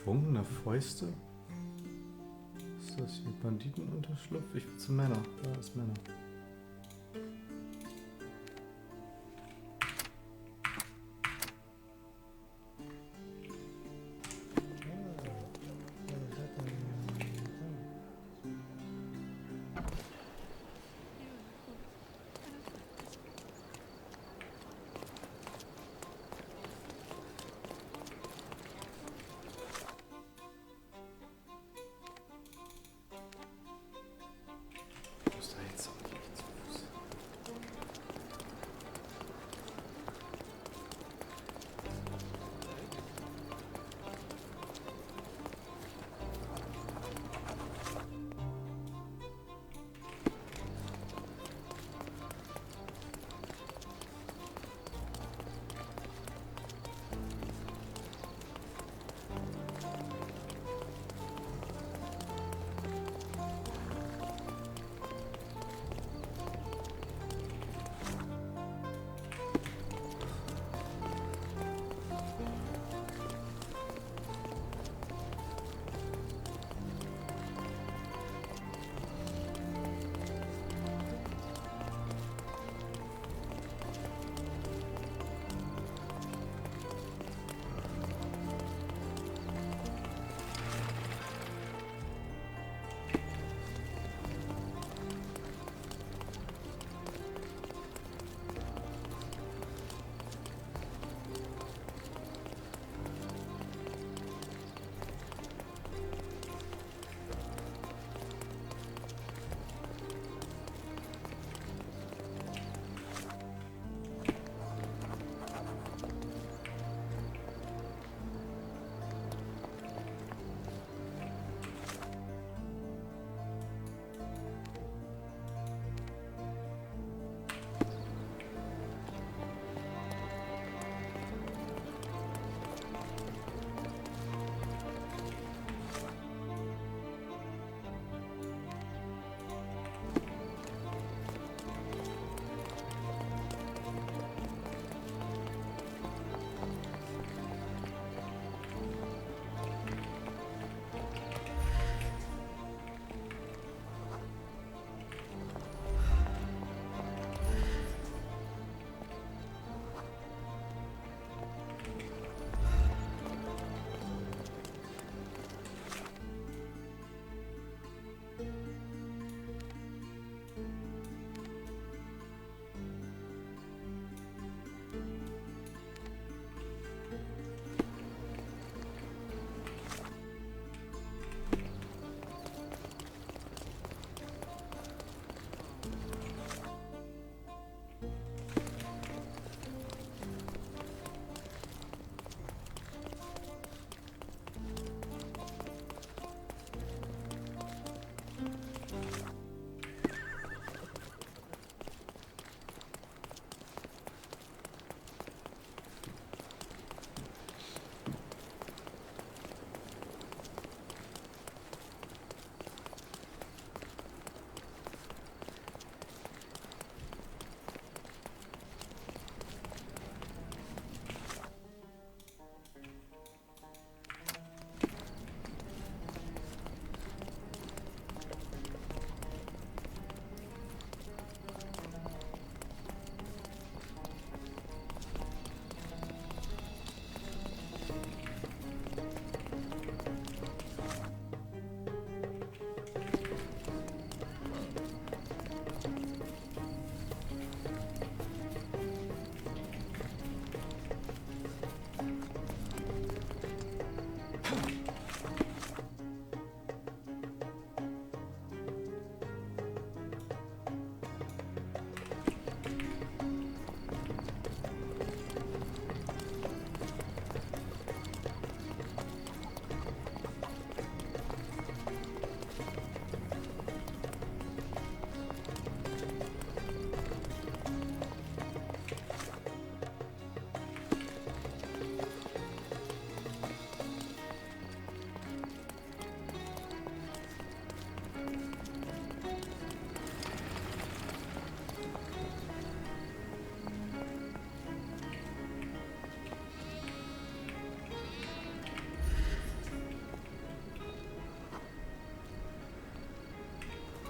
Geschwungene Fäuste? Was ist das hier? Banditenunterschlupf? Ich will zu Männer. Da ist Männer. Ich muss da jetzt auch nicht zu Fuß.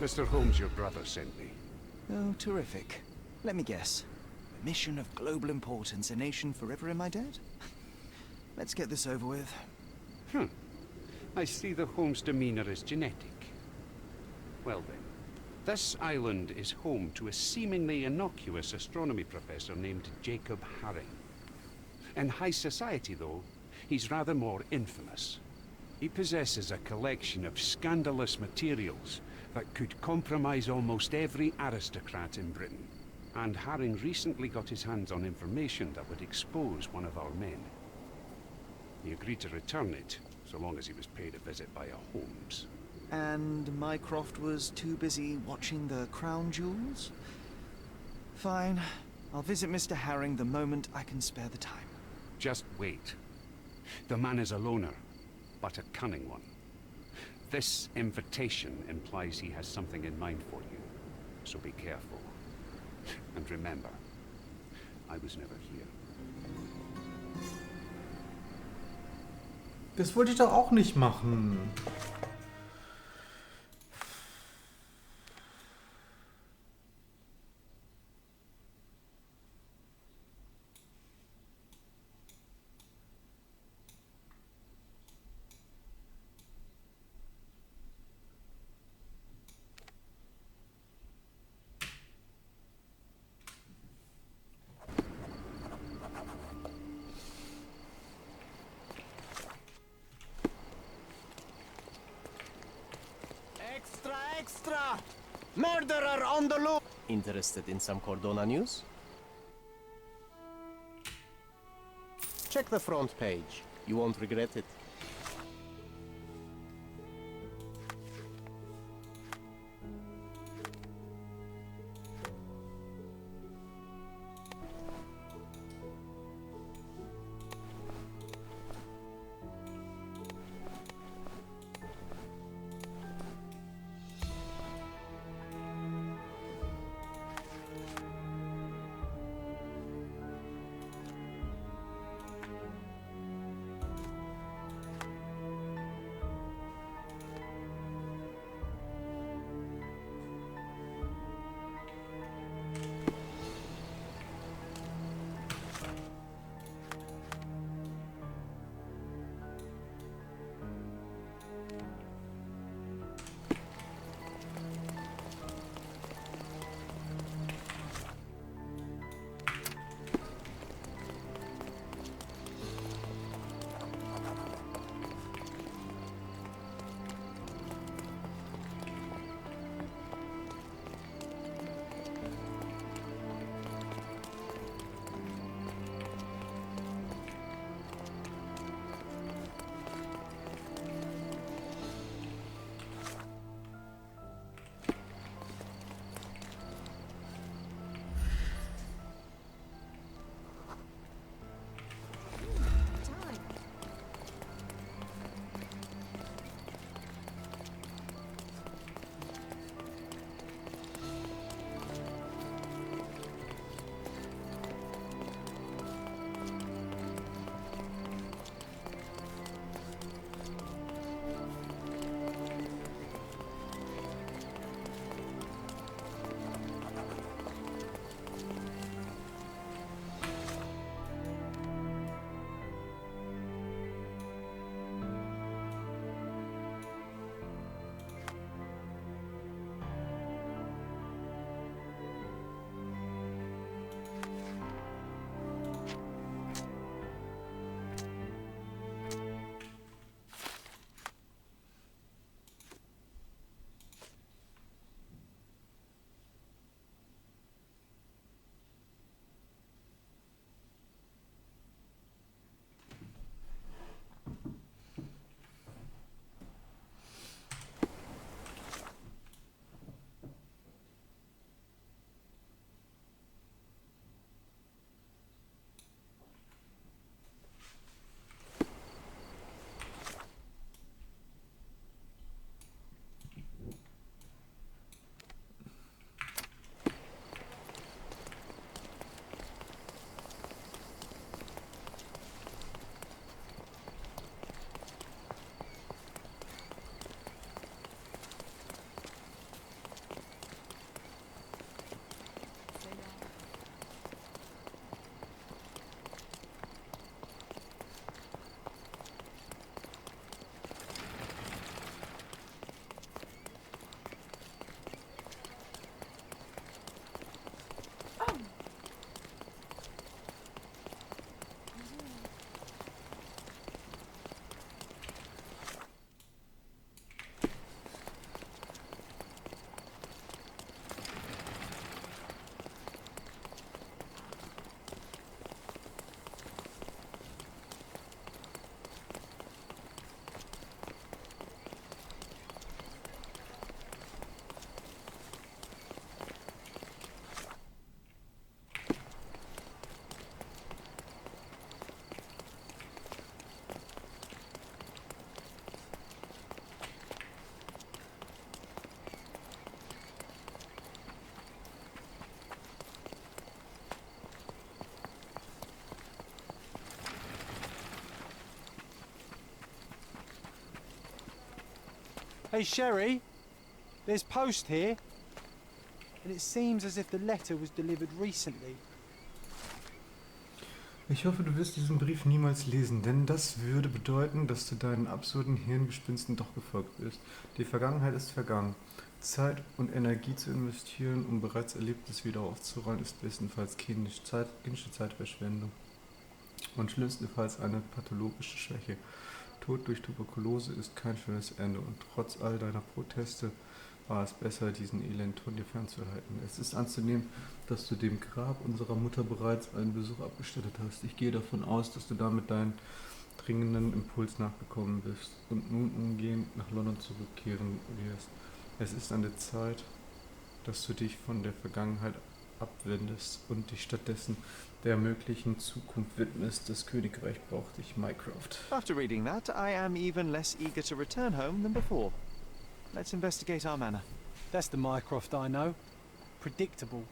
Mr. Holmes, your brother sent me. Oh, terrific. Let me guess. A mission of global importance, a nation forever in my debt? Let's get this over with. I see the Holmes demeanor is genetic. Well then, this island is home to a seemingly innocuous astronomy professor named Jacob Haring. In high society, though, he's rather more infamous. He possesses a collection of scandalous materials that could compromise almost every aristocrat in Britain. And Haring recently got his hands on information that would expose one of our men. He agreed to return it, so long as he was paid a visit by a Holmes. And Mycroft was too busy watching the crown jewels? Fine. I'll visit Mr. Haring the moment I can spare the time. Just wait. The man is a loner, but a cunning one. This invitation implies he has something in mind for you, so be careful. And remember, I was never here. Das wollte ich doch auch nicht machen. Extra, extra! Murderer on the loose! Interested in some Cordona news? Check the front page. You won't regret it. Hey, Sherry, there's post here. And it seems as if the letter was delivered recently. Ich hoffe, du wirst diesen Brief niemals lesen, denn das würde bedeuten, dass du deinen absurden Hirngespinsten doch gefolgt wirst. Die Vergangenheit ist vergangen. Zeit und Energie zu investieren, um bereits Erlebtes wieder aufzurollen, ist bestenfalls kindische Zeitverschwendung. Und schlimmstenfalls eine pathologische Schwäche. Tod durch Tuberkulose ist kein schönes Ende und trotz all deiner Proteste war es besser, diesen Elend von dir fernzuhalten. Es ist anzunehmen, dass du dem Grab unserer Mutter bereits einen Besuch abgestattet hast. Ich gehe davon aus, dass du damit deinen dringenden Impuls nachgekommen bist und nun umgehend nach London zurückkehren wirst. Es ist an der Zeit, dass du dich von der Vergangenheit abwendest und dich stattdessen der möglichen Zukunft widmest. Das Königreich braucht dich, Mycroft. After reading that, I am even less eager to return home than before. Let's investigate our manor. That's the Mycroft I know. Predictable.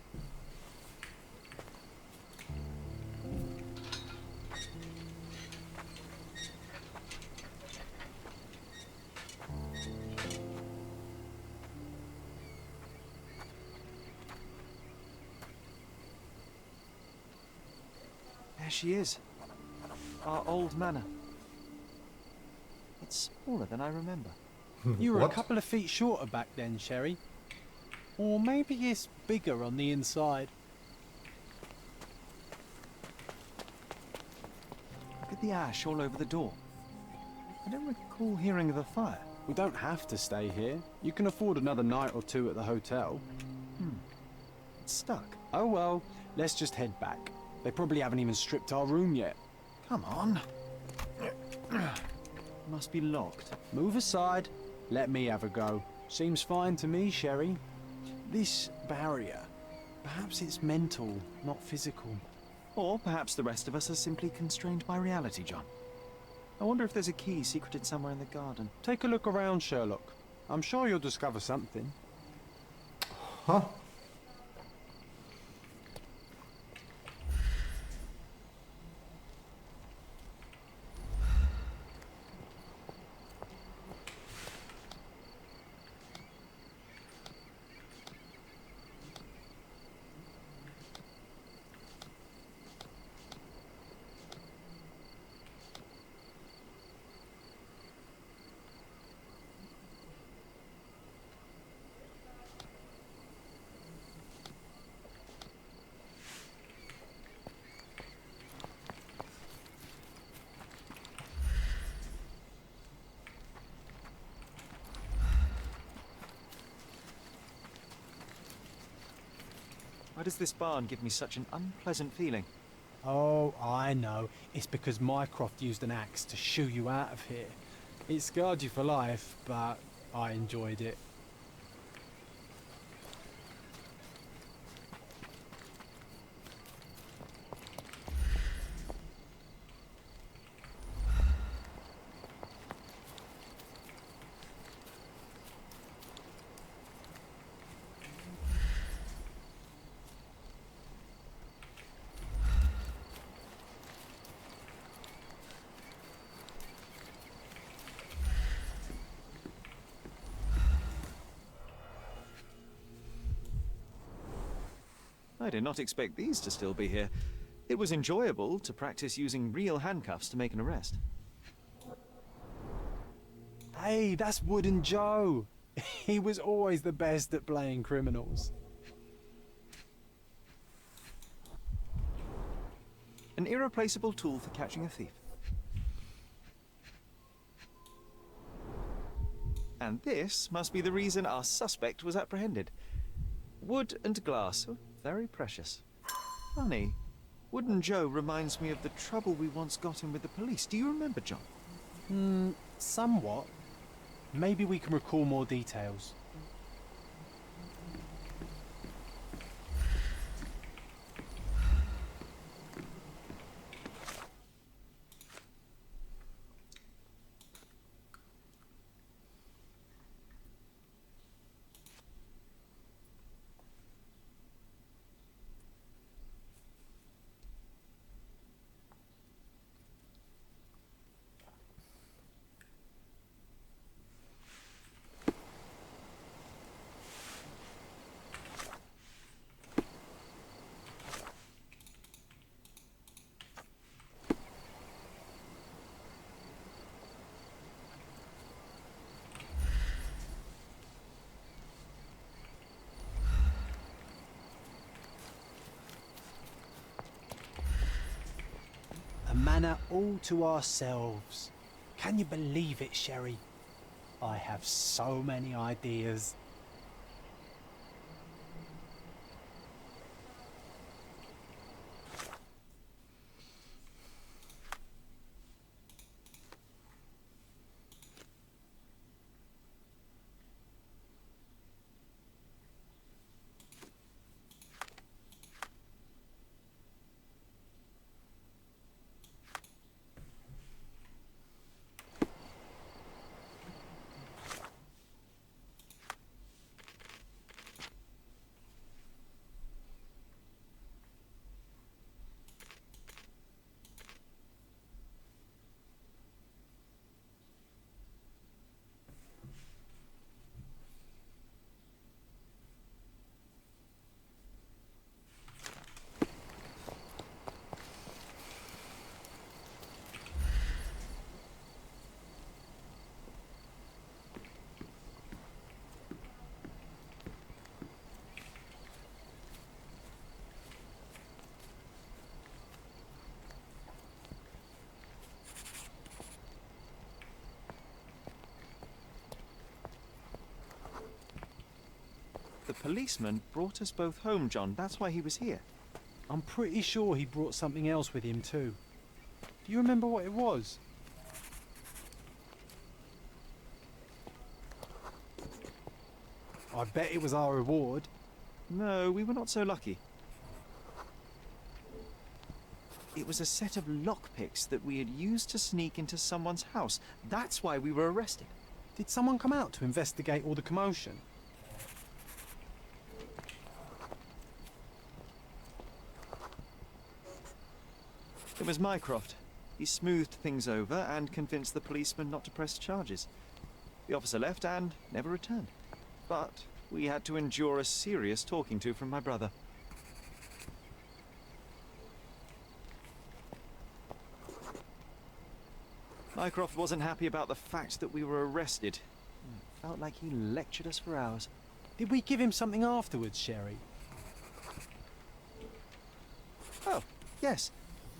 There she is. Our old manor. It's smaller than I remember. You were What? a couple of feet shorter back then, Sherry. Or maybe it's bigger on the inside. Look at the ash all over the door. I don't recall hearing of a fire. We don't have to stay here. You can afford another night or two at the hotel. It's stuck. Oh well, let's just head back. They probably haven't even stripped our room yet. Come on. Must be locked. Move aside. Let me have a go. Seems fine to me, Sherry. This barrier, perhaps it's mental, not physical. Or perhaps the rest of us are simply constrained by reality, John. I wonder if there's a key secreted somewhere in the garden. Take a look around, Sherlock. I'm sure you'll discover something. Huh? Why does this barn give me such an unpleasant feeling? Oh, I know. It's because Mycroft used an axe to shoo you out of here. It scarred you for life, but I enjoyed it. I did not expect these to still be here. It was enjoyable to practice using real handcuffs to make an arrest. Hey, that's Wooden Joe. He was always the best at playing criminals. An irreplaceable tool for catching a thief. And this must be the reason our suspect was apprehended. Wood and glass. Oh, very precious. Funny. Wooden Joe reminds me of the trouble we once got in with the police. Do you remember, John? Somewhat. Maybe we can recall more details. manor all to ourselves. Can you believe it, Sherry? I have so many ideas. The policeman brought us both home, John. That's why he was here. I'm pretty sure he brought something else with him too. Do you remember what it was? I bet it was our reward. No, we were not so lucky. It was a set of lockpicks that we had used to sneak into someone's house. That's why we were arrested. Did someone come out to investigate all the commotion? It was Mycroft. He smoothed things over and convinced the policeman not to press charges. The officer left and never returned. But we had to endure a serious talking to from my brother. Mycroft wasn't happy about the fact that we were arrested. It felt like he lectured us for hours. Did we give him something afterwards, Sherry? Oh, yes.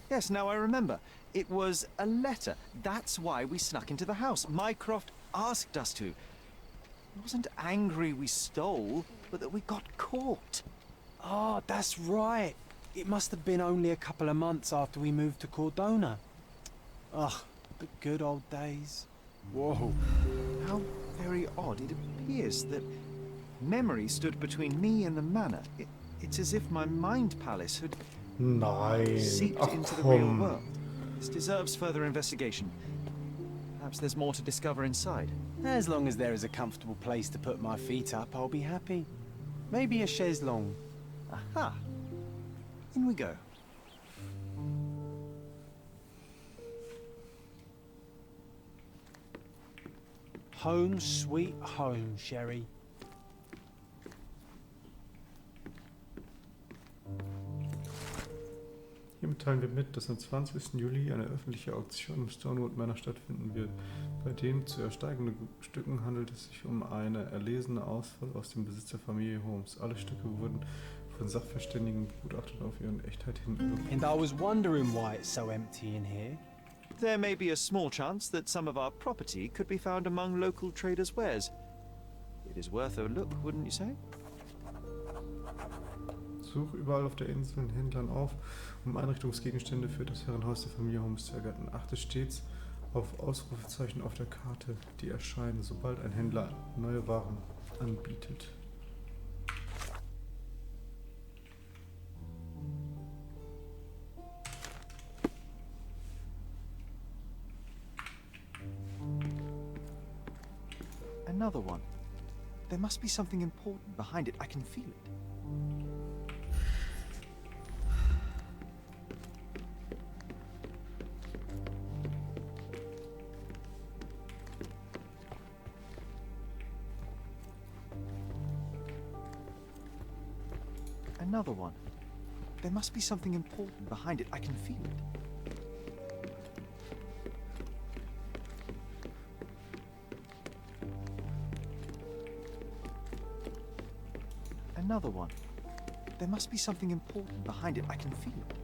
Yes, now I remember. It was a letter. That's why we snuck into the house. Mycroft asked us to. He wasn't angry we stole, but that we got caught. Ah, that's right. It must have been only a couple of months after we moved to Cordona. Ugh, the good old days. Whoa. How very odd. It appears that memory stood between me and the manor. It's as if my mind palace had Nein. seeped Ach into the real komm. world. This deserves further investigation. Perhaps there's more to discover inside. As long as there is a comfortable place to put my feet up, I'll be happy. Maybe a chaise longue. Aha! In we go. Home sweet home, Sherry. Hiermit teilen wir mit, dass am 20. Juli eine öffentliche Auktion im Stonewood Manor stattfinden wird. Bei den zu ersteigenden Stücken handelt es sich um eine erlesene Auswahl aus dem Besitz der Familie Holmes. Alle Stücke wurden von Sachverständigen begutachtet auf ihre Echtheit hin überprüft. And I was wondering why it's so empty in here. There may be a small chance that some of our property could be found among local traders' wares. It is worth a look, wouldn't you say? Such überall auf der Insel in Händlern auf, um Einrichtungsgegenstände für das Herrenhaus der Familie Holmes zu ergattern. Achte stets auf Ausrufezeichen auf der Karte, die erscheinen, sobald ein Händler neue Waren anbietet. Another one. There must be something important behind it. I can feel it. Another one. There must be something important behind it. I can feel it. Another one. There must be something important behind it. I can feel it.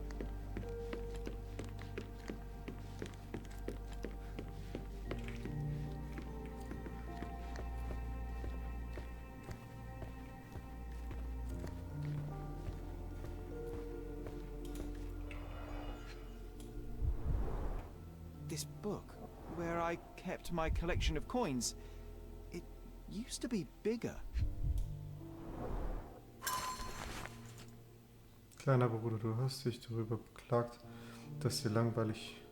this book, where I kept my collection of coins, it used to be bigger. Kleiner Bruder, du hast dich darüber beklagt, dass dir langweilig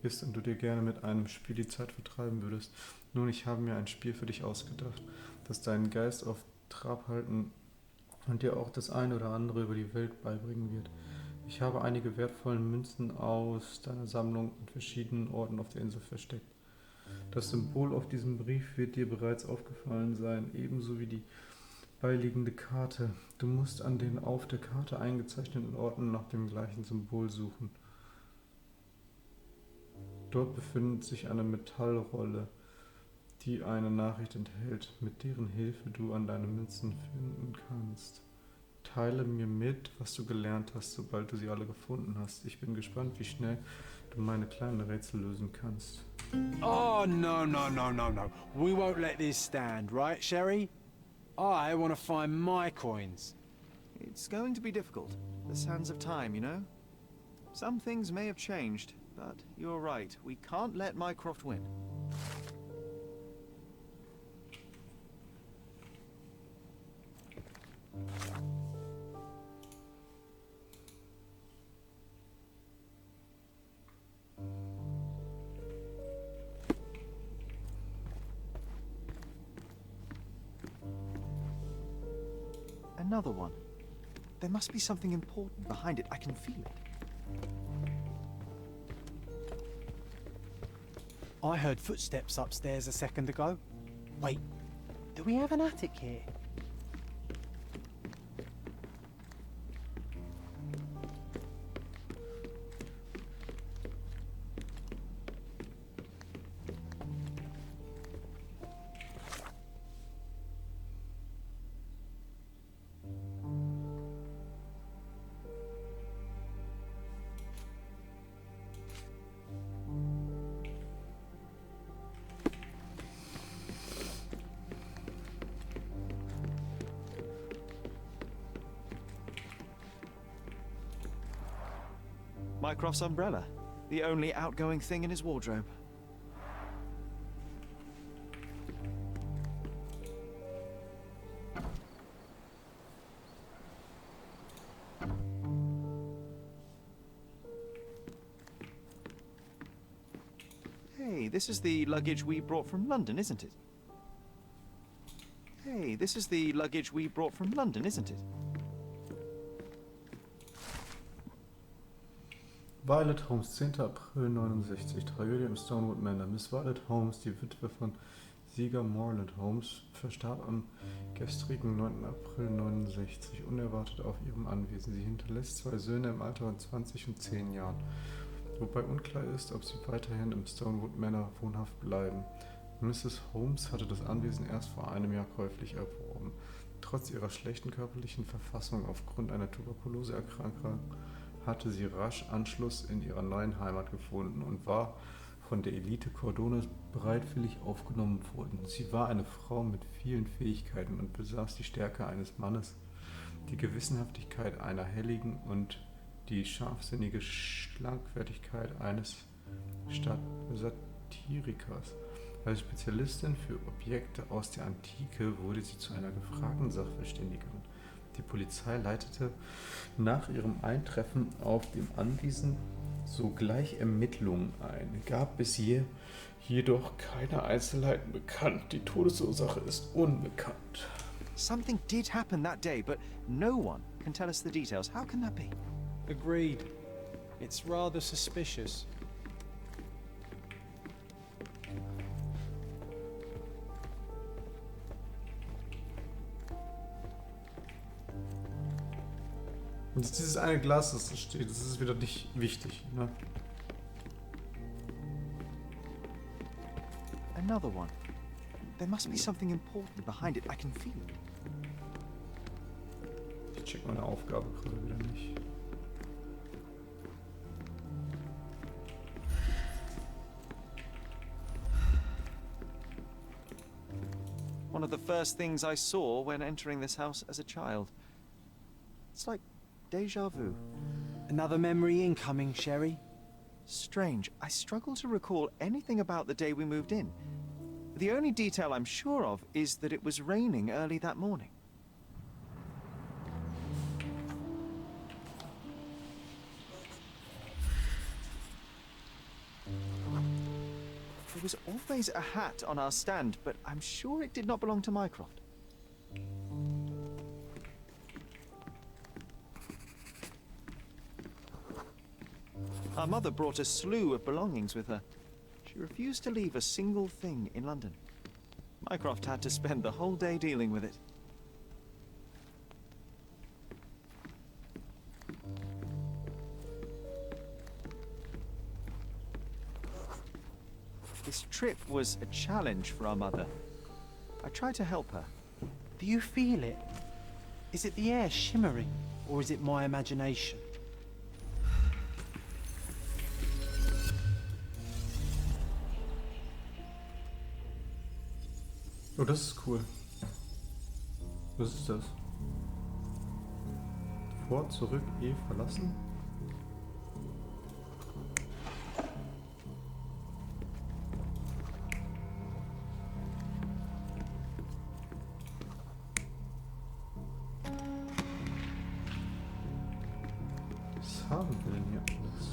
ist und du dir gerne mit einem Spiel die Zeit vertreiben würdest. Nun, ich habe mir ein Spiel für dich ausgedacht, das deinen Geist auf Trab halten und dir auch das eine oder andere über die Welt beibringen wird. Ich habe einige wertvolle Münzen aus deiner Sammlung an verschiedenen Orten auf der Insel versteckt. Das Symbol auf diesem Brief wird dir bereits aufgefallen sein, ebenso wie die beiliegende Karte. Du musst an den auf der Karte eingezeichneten Orten nach dem gleichen Symbol suchen. Dort befindet sich eine Metallrolle, die eine Nachricht enthält, mit deren Hilfe du an deine Münzen finden kannst. Teile mir mit, was du gelernt hast, sobald du sie alle gefunden hast. Ich bin gespannt, wie schnell du meine kleinen Rätsel lösen kannst. Oh, no, no, no, no, no. We won't let this stand, right, Sherry? I want to find my coins. It's going to be difficult. The sands of time, you know? Some things may have changed, but you're right. We can't let Mycroft win. Another one. There must be something important behind it. I can feel it. I heard footsteps upstairs a second ago. Wait, do we have an attic here? Mycroft's umbrella, the only outgoing thing in his wardrobe. Hey, this is the luggage we brought from London, isn't it? Hey, this is the luggage we brought from London, isn't it? Violet Holmes, 10. April 69, Tragödie im Stonewood Manor. Miss Violet Holmes, die Witwe von Sieger Morland Holmes, verstarb am gestrigen 9. April 69 unerwartet auf ihrem Anwesen. Sie hinterlässt 2 Söhne im Alter von 20 und 10 Jahren, wobei unklar ist, ob sie weiterhin im Stonewood Manor wohnhaft bleiben. Mrs. Holmes hatte das Anwesen erst vor einem Jahr käuflich erworben. Trotz ihrer schlechten körperlichen Verfassung aufgrund einer Tuberkuloseerkrankung hatte sie rasch Anschluss in ihrer neuen Heimat gefunden und war von der Elite Cordonas bereitwillig aufgenommen worden. Sie war eine Frau mit vielen Fähigkeiten und besaß die Stärke eines Mannes, die Gewissenhaftigkeit einer Helligen und die scharfsinnige Schlagfertigkeit eines Satirikers. Als Spezialistin für Objekte aus der Antike wurde sie zu einer gefragten Sachverständigerin. Die Polizei leitete nach ihrem Eintreffen auf dem Anwesen sogleich Ermittlungen ein, gab bis jedoch keine Einzelheiten bekannt. Die Todesursache ist unbekannt. Something did happen that day, but no one can tell us the details. How can that be? Agreed. It's rather suspicious. Und dieses eine Glas, das da steht, das ist wieder nicht wichtig. Ne? Another one. There must be something important behind it. I can feel it. Ich check meine Aufgabe gerade wieder nicht. One of the first things I saw when entering this house as a child. It's like déjà vu. Another memory incoming, Sherry. Strange, I struggle to recall anything about the day we moved in. The only detail I'm sure of is that it was raining early that morning. There was always a hat on our stand, but I'm sure it did not belong to Mycroft. Our mother brought a slew of belongings with her. She refused to leave a single thing in London. Mycroft had to spend the whole day dealing with it. This trip was a challenge for our mother. I tried to help her. Do you feel it? Is it the air shimmering, or is it my imagination? Oh, das ist cool. Was ist das? Vor, zurück, E, verlassen? Was haben wir denn hier alles?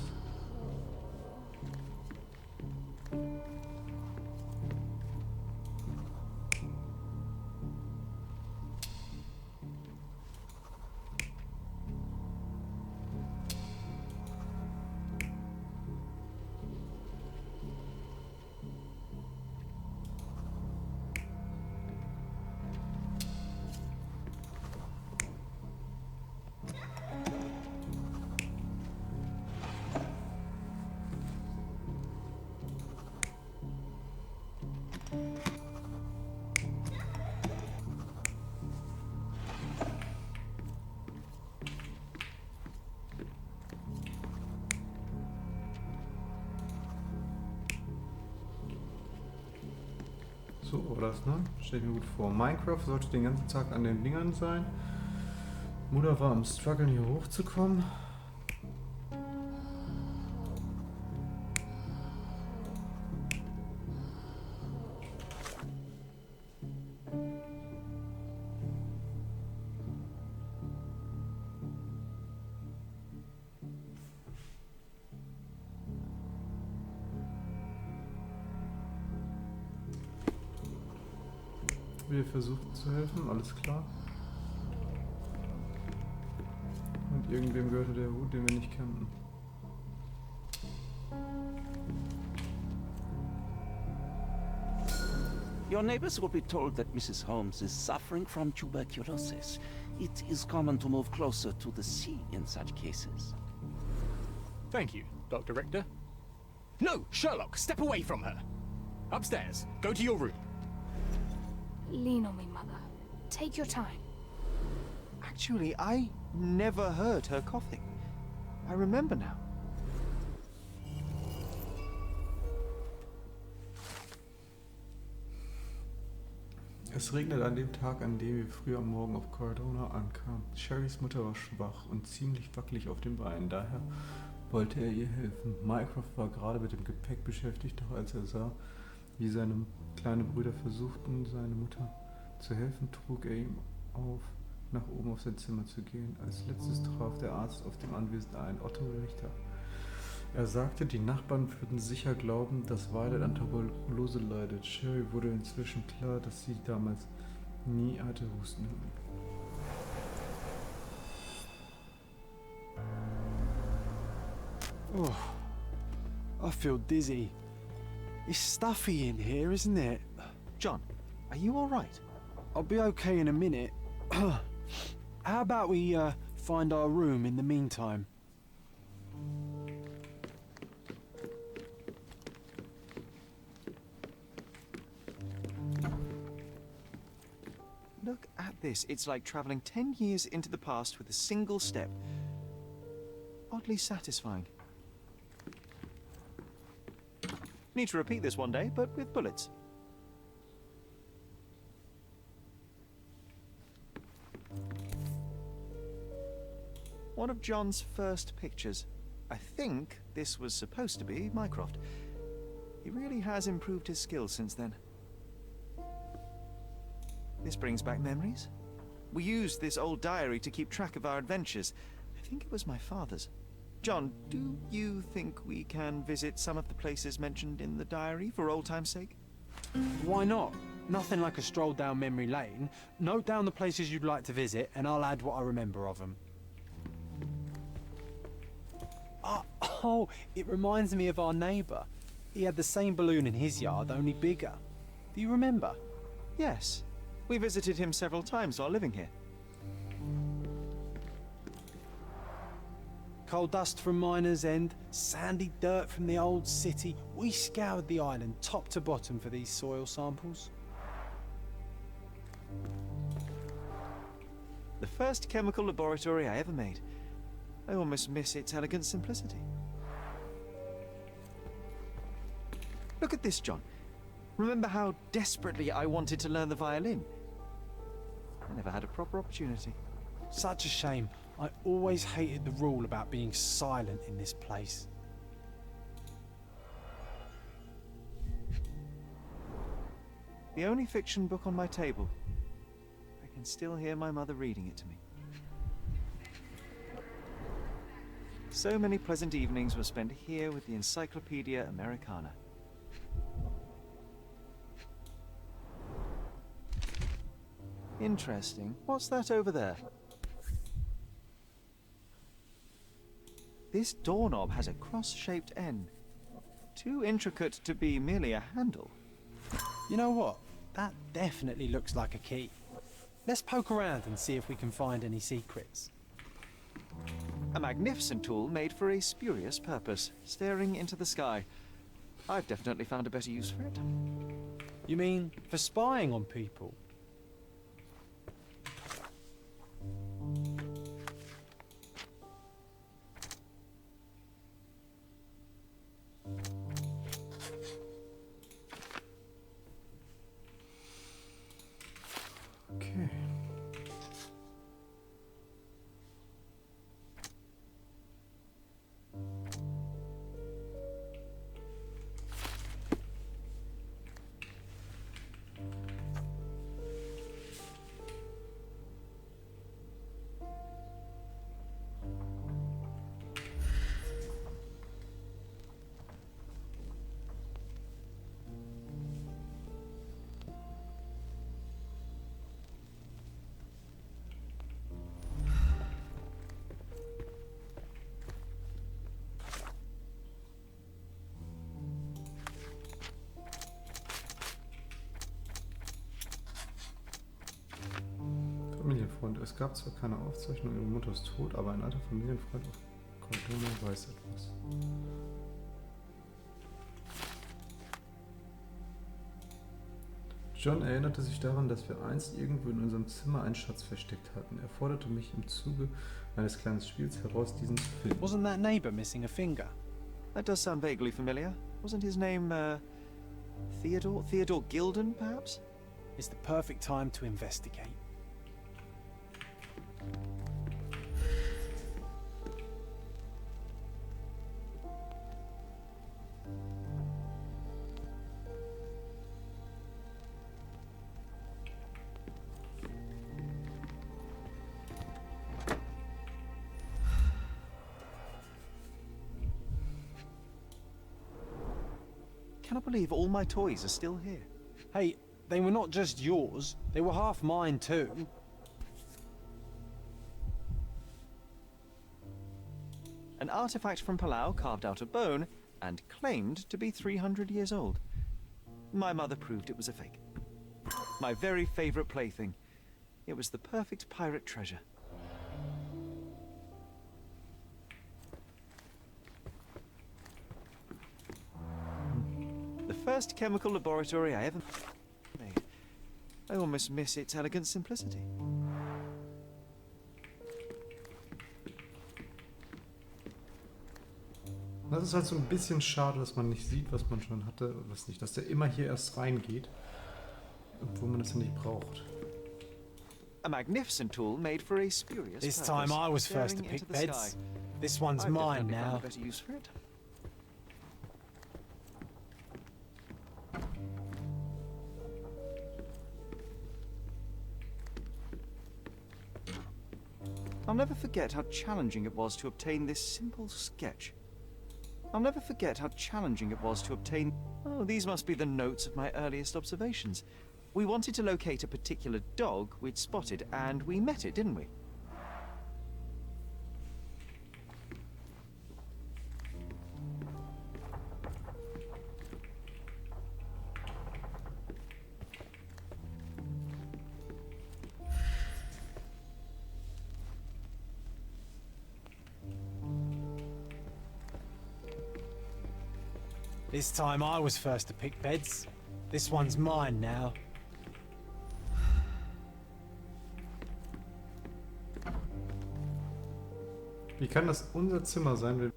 So war das, ne? Stell ich mir gut vor. Minecraft sollte den ganzen Tag an den Dingern sein. Mutter war am Struggeln, hier hochzukommen. Wir versuchen zu helfen, alles klar. Und irgendwem gehörte der Hut, den wir nicht kannten. Your neighbors will be told that Mrs. Holmes is suffering from tuberculosis. It is common to move closer to the sea in such cases. Thank you, Dr. Richter. No, Sherlock, step away from her. Upstairs. Go to your room. Lean on me, Mother. Take your time. Actually, I never heard her coughing. I remember now. Es regnet an dem Tag, an dem wir früh am Morgen auf Cordona ankamen. Sherrys Mutter war schwach und ziemlich wackelig auf den Beinen, daher wollte er ihr helfen. Mycroft war gerade mit dem Gepäck beschäftigt, doch als er sah, wie seine kleinen Brüder versuchten, seine Mutter zu helfen, trug er ihm auf, nach oben auf sein Zimmer zu gehen. Als letztes traf der Arzt auf dem Anwesen ein, Otto Richter. Er sagte, die Nachbarn würden sicher glauben, dass Violet an Tuberkulose leidet. Sherry wurde inzwischen klar, dass sie damals nie hatte Husten hören. Oh, I feel dizzy. It's stuffy in here, isn't it? John, are you all right? I'll be okay in a minute. How about we find our room in the meantime? Look at this. It's like traveling 10 years into the past with a single step. Oddly satisfying. Need to repeat this one day, but with bullets. One of John's first pictures. I think this was supposed to be Mycroft. He really has improved his skills since then. This brings back memories. We used this old diary to keep track of our adventures. I think it was my father's. John, do you think we can visit some of the places mentioned in the diary for old time's sake? Why not? Nothing like a stroll down memory lane. Note down the places you'd like to visit, and I'll add what I remember of them. Oh, it reminds me of our neighbour. He had the same balloon in his yard, only bigger. Do you remember? Yes. We visited him several times while living here. Coal dust from Miner's End, sandy dirt from the old city. We scoured the island top to bottom for these soil samples. The first chemical laboratory I ever made. I almost miss its elegant simplicity. Look at this, John. Remember how desperately I wanted to learn the violin? I never had a proper opportunity. Such a shame. I always hated the rule about being silent in this place. The only fiction book on my table. I can still hear my mother reading it to me. So many pleasant evenings were spent here with the Encyclopedia Americana. Interesting. What's that over there? This doorknob has a cross-shaped N. Too intricate to be merely a handle. You know what? That definitely looks like a key. Let's poke around and see if we can find any secrets. A magnificent tool made for a spurious purpose, staring into the sky. I've definitely found a better use for it. You mean for spying on people? Okay. Familienfreund. Es gab zwar keine Aufzeichnung über Mutters Tod, aber ein alter Familienfreund auf Cordona weiß etwas. John erinnerte sich daran, dass wir einst irgendwo in unserem Zimmer einen Schatz versteckt hatten. Er forderte mich im Zuge eines kleinen Spiels heraus, diesen zu finden. Wasn't that neighbour missing a finger? That does sound vaguely familiar. Wasn't his name, Theodore? Theodore Gilden, perhaps? It's the perfect time to investigate. Cannot believe all my toys are still here. Hey, they were not just yours, they were half mine too. An artifact from Palau carved out of bone and claimed to be 300 years old. My mother proved it was a fake. My very favorite plaything. It was the perfect pirate treasure. The first chemical laboratory I ever made. I almost miss its elegant simplicity. Das ist halt so ein bisschen schade, dass man nicht sieht, was man schon hatte, was nicht, dass der immer hier erst reingeht, obwohl man das ja nicht braucht. A magnificent tool made for a spurious This purpose, time I was first to staring pick into the beds. sky. This one's I've mine definitely found now. a better use for it. I'll never forget how challenging it was to obtain this simple sketch. I'll never forget how challenging it was to obtain... Oh, these must be the notes of my earliest observations. We wanted to locate a particular dog we'd spotted, and we met it, didn't we? This time I was first to pick beds. This one's mine now. Wie kann das unser Zimmer sein, wenn...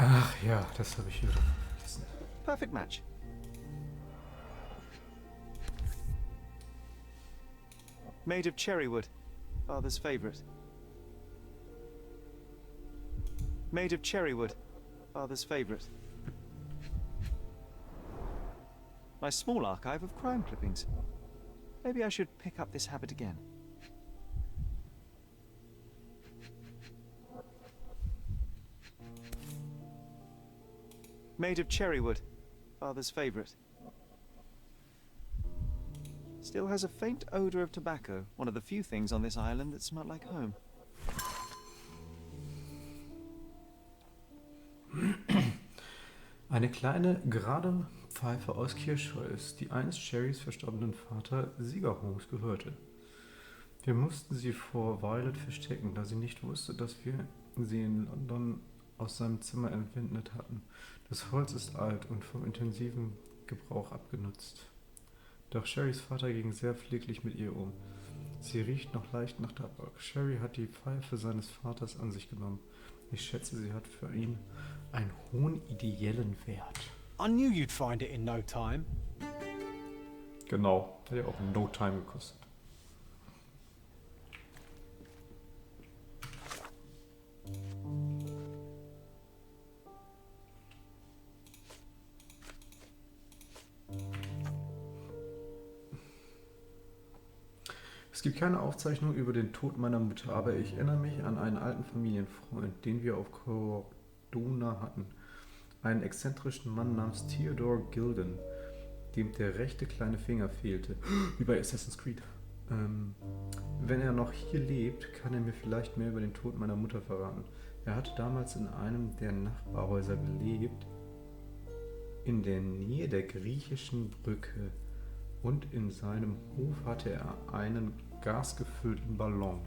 Ach ja, das habe ich wieder vergessen. Perfect match. Made of cherry wood, father's favorite. Made of cherry wood, father's favorite. My small archive of crime clippings. Maybe I should pick up this habit again. Made of cherry wood, father's favorite. Still has a faint odor of tobacco, one of the few things on this island that smell like home. Eine kleine, gerade Pfeife aus Kirschholz, die einst Sherrys verstorbenen Vater Sieger Holmes gehörte. Wir mussten sie vor Violet verstecken, da sie nicht wusste, dass wir sie in London aus seinem Zimmer entwendet hatten. Das Holz ist alt und vom intensiven Gebrauch abgenutzt. Doch Sherrys Vater ging sehr pfleglich mit ihr um. Sie riecht noch leicht nach Tabak. Sherry hat die Pfeife seines Vaters an sich genommen. Ich schätze, sie hat für ihn einen hohen ideellen Wert. I knew you'd find it in no time. Genau, hat ja auch No Time gekostet. Es gibt keine Aufzeichnung über den Tod meiner Mutter, aber ich erinnere mich an einen alten Familienfreund, den wir auf Cordona hatten. Einen exzentrischen Mann namens Theodore Gilden, dem der rechte kleine Finger fehlte. Wie bei Assassin's Creed. Wenn er noch hier lebt, kann er mir vielleicht mehr über den Tod meiner Mutter verraten. Er hatte damals in einem der Nachbarhäuser gelebt, in der Nähe der griechischen Brücke. Und in seinem Hof hatte er einen gasgefüllten Ballon.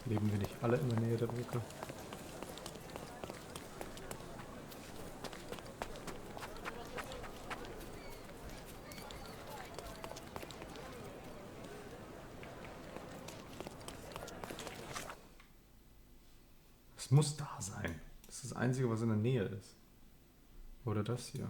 Leben wir nicht alle in der Nähe der Brücke? Es muss da sein. Das ist das Einzige, was in der Nähe ist. Oder das hier.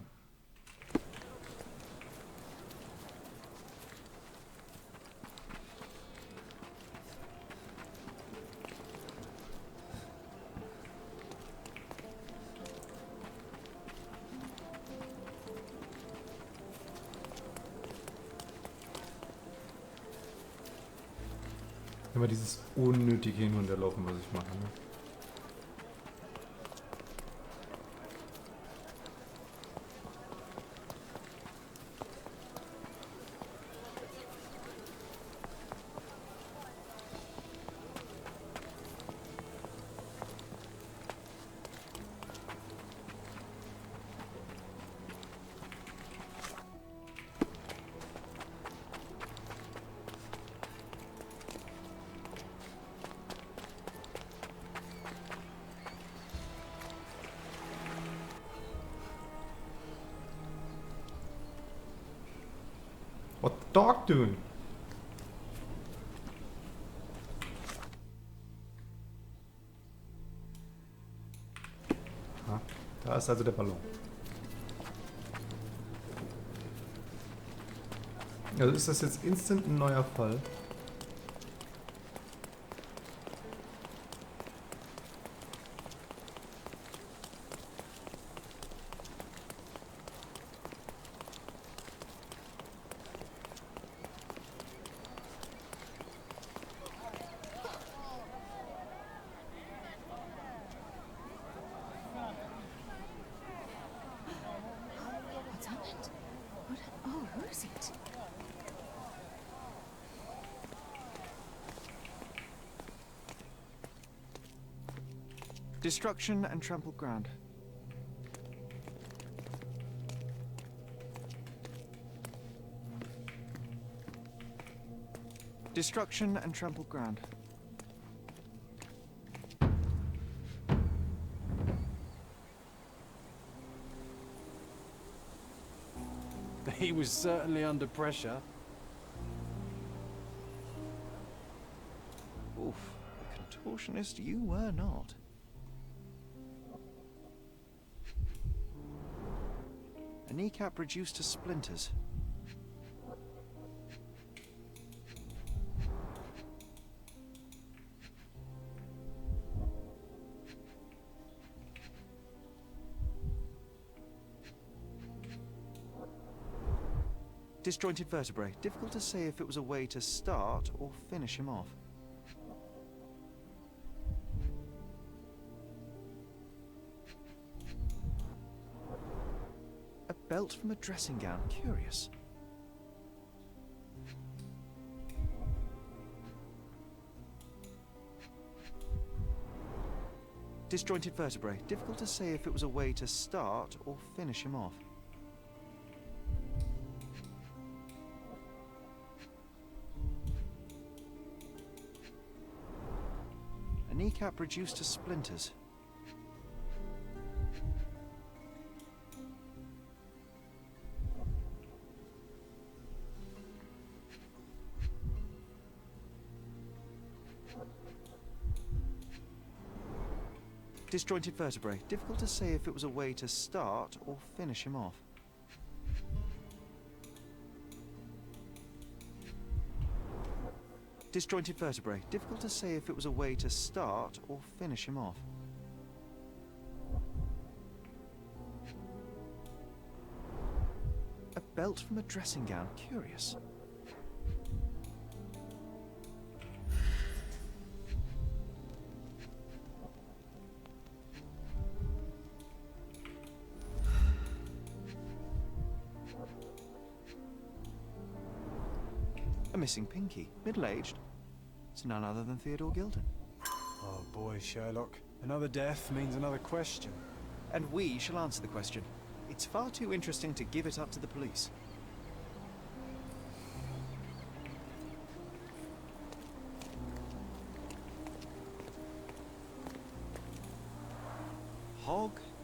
Immer dieses unnötige Hin- und Herlaufen, was ich mache. Ne? What the dog doing? Ah, da ist also der Ballon. Also ist das jetzt instant ein neuer Fall? What's happened? What? Oh, who is it? Destruction and trampled ground. Destruction and trampled ground. He was certainly under pressure. Oof, a contortionist you were not. A kneecap reduced to splinters. Disjointed vertebrae. Difficult to say if it was a way to start or finish him off. A belt from a dressing gown. Curious. Disjointed vertebrae. Difficult to say if it was a way to start or finish him off. A kneecap reduced to splinters. Disjointed vertebrae. Difficult to say if it was a way to start or finish him off. Disjointed vertebrae. Difficult to say if it was a way to start or finish him off. A belt from a dressing gown. Curious. A missing pinky. Middle-aged. It's none other than Theodore Gilden. Oh boy, Sherlock. Another death means another question. And we shall answer the question. It's far too interesting to give it up to the police.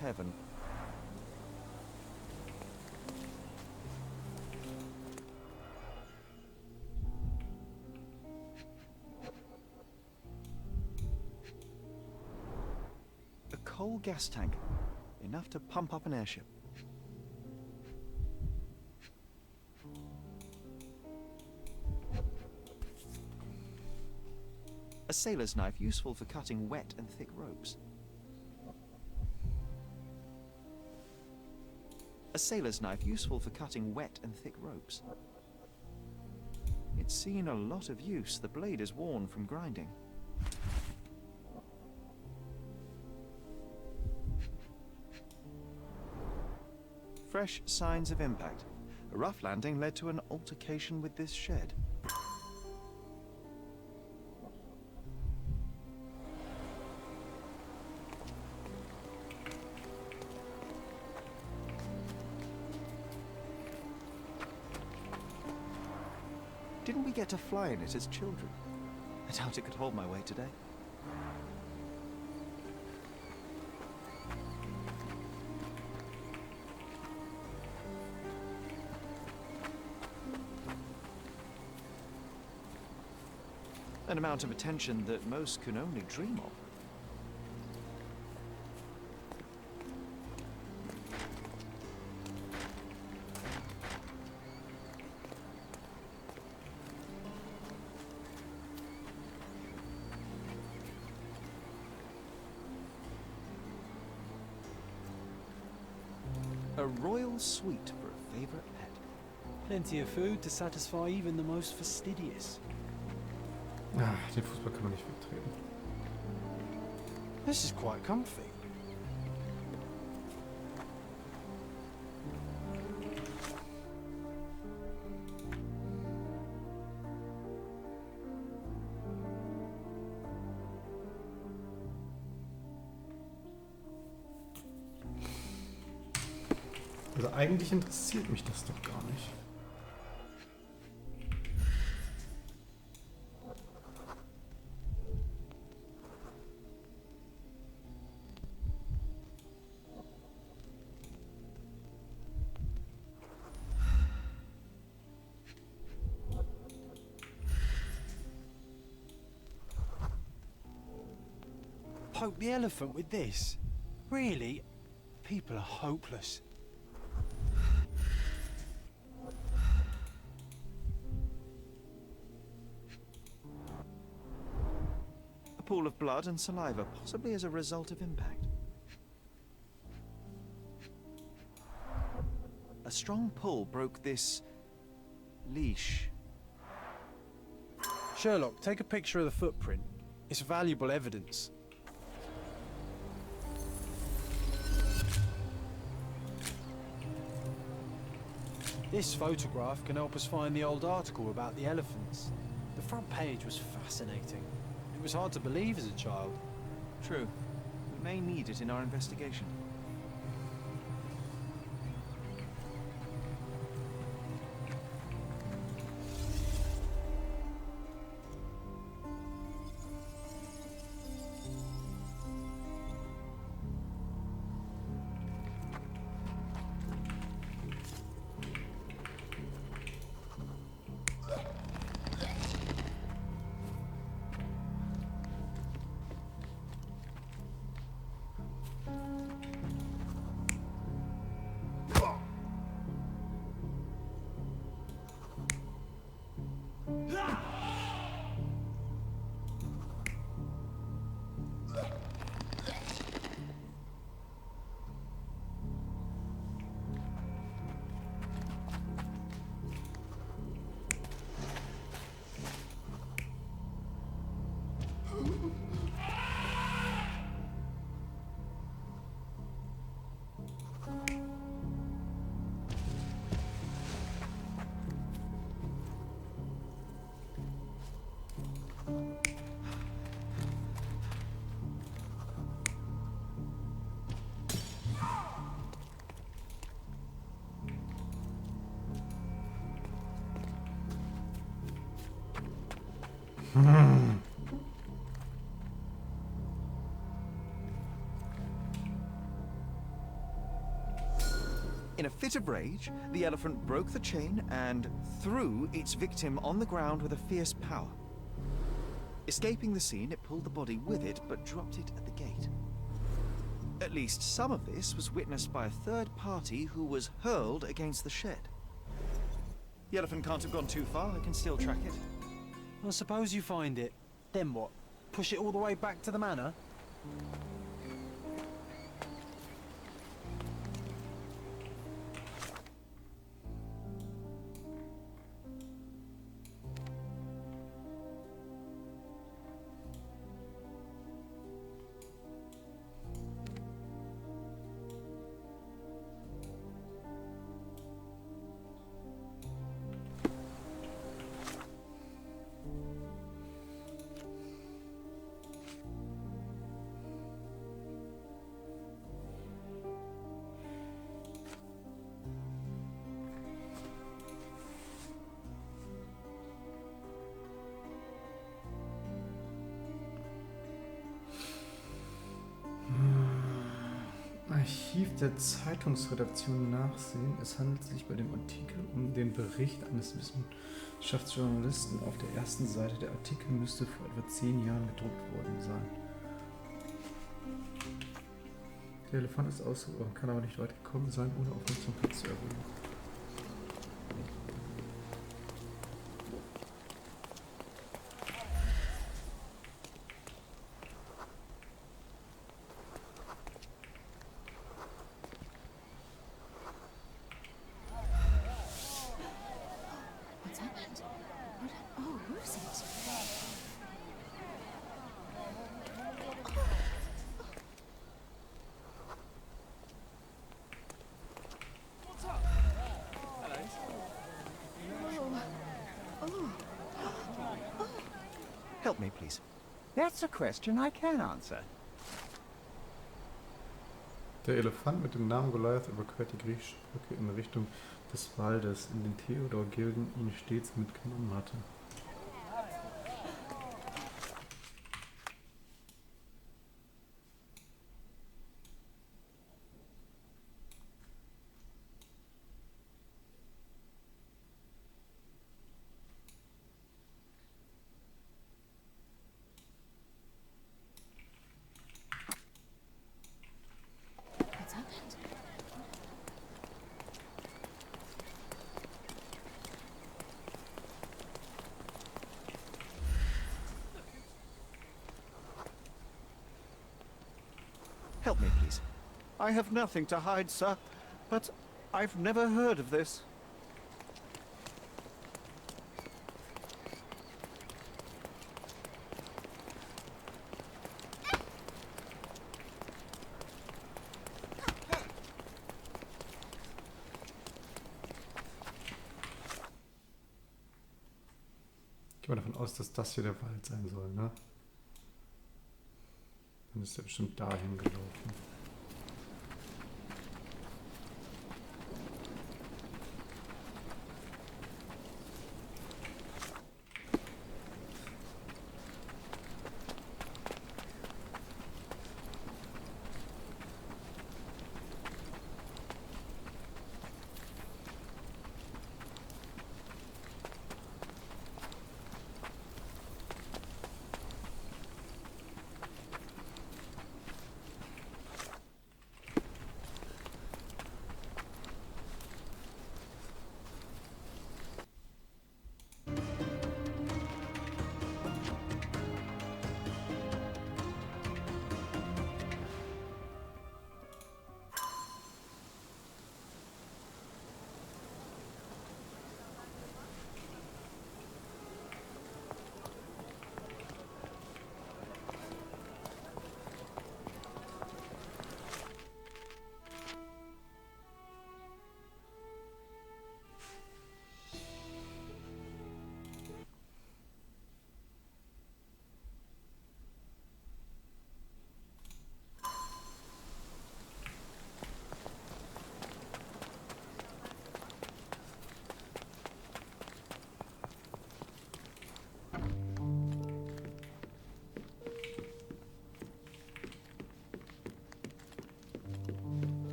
heaven. A coal gas tank, enough to pump up an airship. A sailor's knife, useful for cutting wet and thick ropes. A sailor's knife, useful for cutting wet and thick ropes. It's seen a lot of use. The blade is worn from grinding. Fresh signs of impact. A rough landing led to an altercation with this shed. Didn't we get to fly in it as children? I doubt it could hold my weight today. An amount of attention that most can only dream of. A royal suite for a favourite pet. Plenty of food to satisfy even the most fastidious. Ah, den Fußball kann man nicht wegtreten. This is quite comfy. Also eigentlich interessiert mich das doch gar nicht. Poke the elephant with this? Really? People are hopeless. A pool of blood and saliva, possibly as a result of impact. A strong pull broke this leash. Sherlock, take a picture of the footprint. It's valuable evidence. This photograph can help us find the old article about the elephants. The front page was fascinating. It was hard to believe as a child. True. We may need it in our investigation. In a fit of rage, the elephant broke the chain and threw its victim on the ground with a fierce power. Escaping the scene, it pulled the body with it, but dropped it at the gate. At least some of this was witnessed by a third party who was hurled against the shed. The elephant can't have gone too far. I can still track it. I suppose you find it. Then what? Push it all the way back to the manor? Archiv der Zeitungsredaktion nachsehen. Es handelt sich bei dem Artikel um den Bericht eines Wissenschaftsjournalisten. Auf der ersten Seite der Artikel müsste vor etwa 10 Jahren gedruckt worden sein. Der Elefant ist ausgebrochen, kann aber nicht weit gekommen sein, ohne Aufmerksamkeit zu erregen. What's happened? Oh, who's it? Help me, please. That's a question I can answer. Der Elefant mit dem Namen Goliath überquert die griechische Brücke in Richtung des Waldes, in den Theodor Gilden ihn stets mitgenommen hatte. What's happened? Help me, please. I have nothing to hide, sir, but I've never heard of this. Ich gehe mal davon aus, dass das hier der Wald sein soll, ne? Dann ist er bestimmt dahin gelaufen.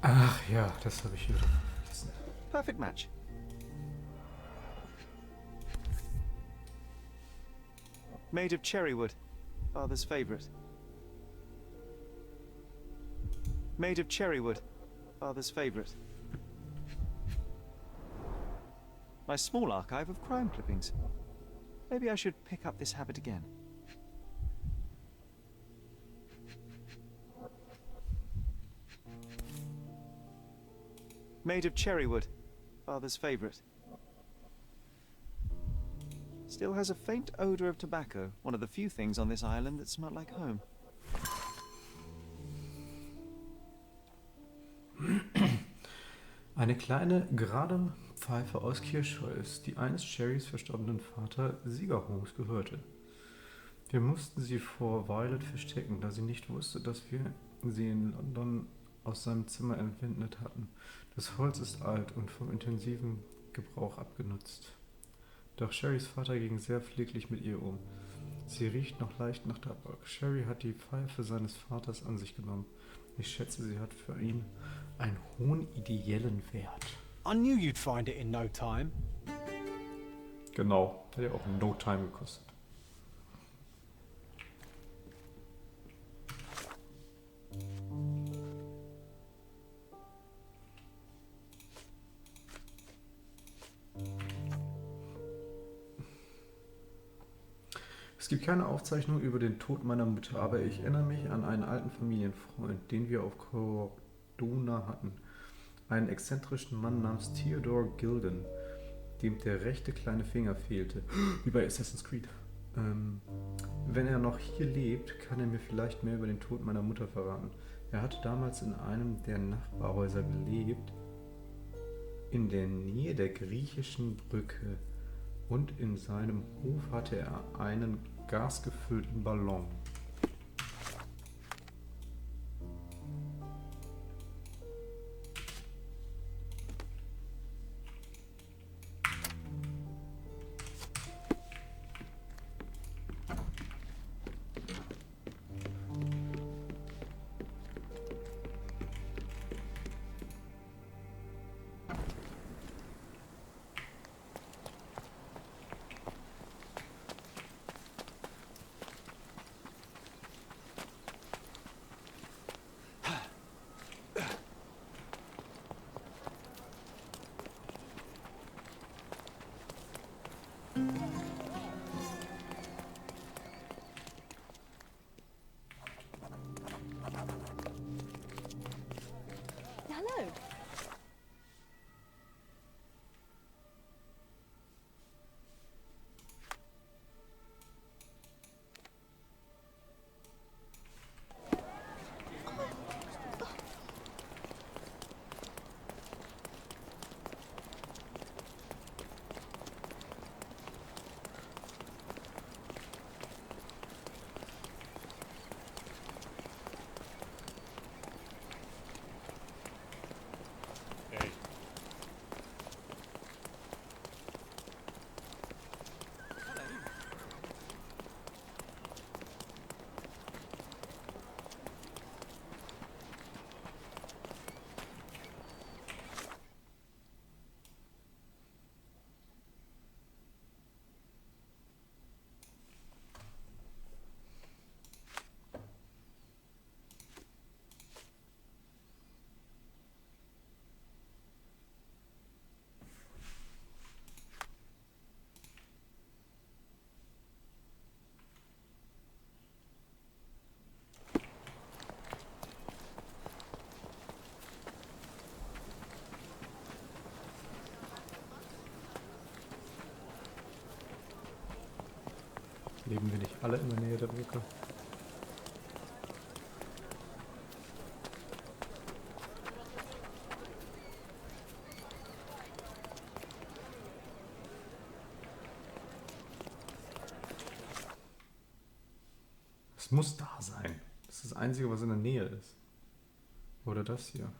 Ach ja, das habe ich wieder vergessen. Perfect match. Made of cherry wood, father's favourite. Made of cherry wood, father's favourite. My small archive of crime clippings. Maybe I should pick up this habit again. Made of cherry wood, father's favourite. Still has a faint odour of tobacco, one of the few things on this island that smell like home. Eine kleine, gerade Pfeife aus Kirschholz, die einst Sherrys verstorbenen Vater Sieger Holmes gehörte. Wir mussten sie vor Violet verstecken, da sie nicht wusste, dass wir sie in London aus seinem Zimmer entwendet hatten. Das Holz ist alt und vom intensiven Gebrauch abgenutzt. Doch Sherrys Vater ging sehr pfleglich mit ihr um. Sie riecht noch leicht nach Tabak. Sherry hat die Pfeife seines Vaters an sich genommen. Ich schätze, sie hat für ihn einen hohen ideellen Wert. I knew you'd find it in no time. Genau, hat ja auch No Time gekostet. Es gibt keine Aufzeichnung über den Tod meiner Mutter, aber ich erinnere mich an einen alten Familienfreund, den wir auf Cordona hatten. Einen exzentrischen Mann namens Theodore Gilden, dem der rechte kleine Finger fehlte, wie bei Assassin's Creed. Wenn er noch hier lebt, kann er mir vielleicht mehr über den Tod meiner Mutter verraten. Er hatte damals in einem der Nachbarhäuser gelebt, in der Nähe der griechischen Brücke, und in seinem Hof hatte er einen gasgefüllten Ballon. Hello. Leben wir nicht alle in der Nähe der Brücke? Es muss da sein. Das ist das Einzige, was in der Nähe ist. Oder das hier.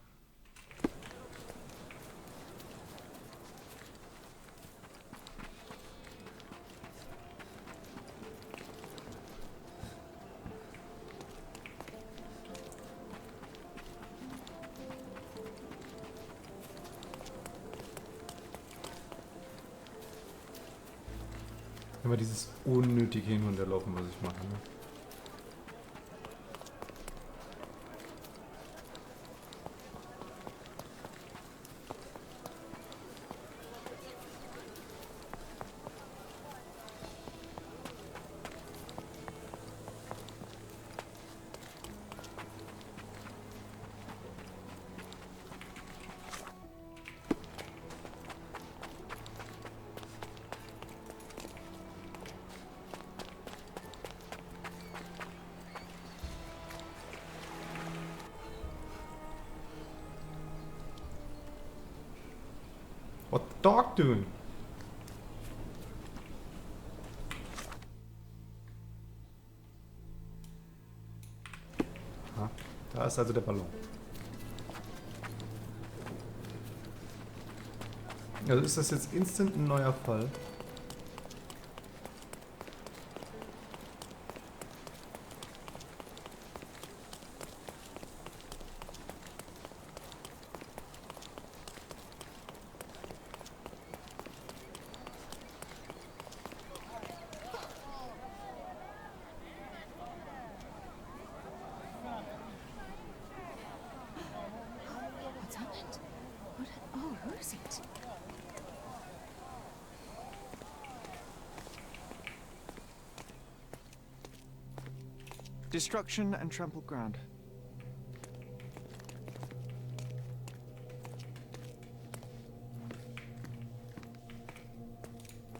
Immer dieses unnötige Hin- und Herlaufen, was ich mache. Ne? What the dog doing? Aha, da ist also der Ballon. Also ist das jetzt instant ein neuer Fall? What's happened? What? Oh, who is it? Destruction and trampled ground.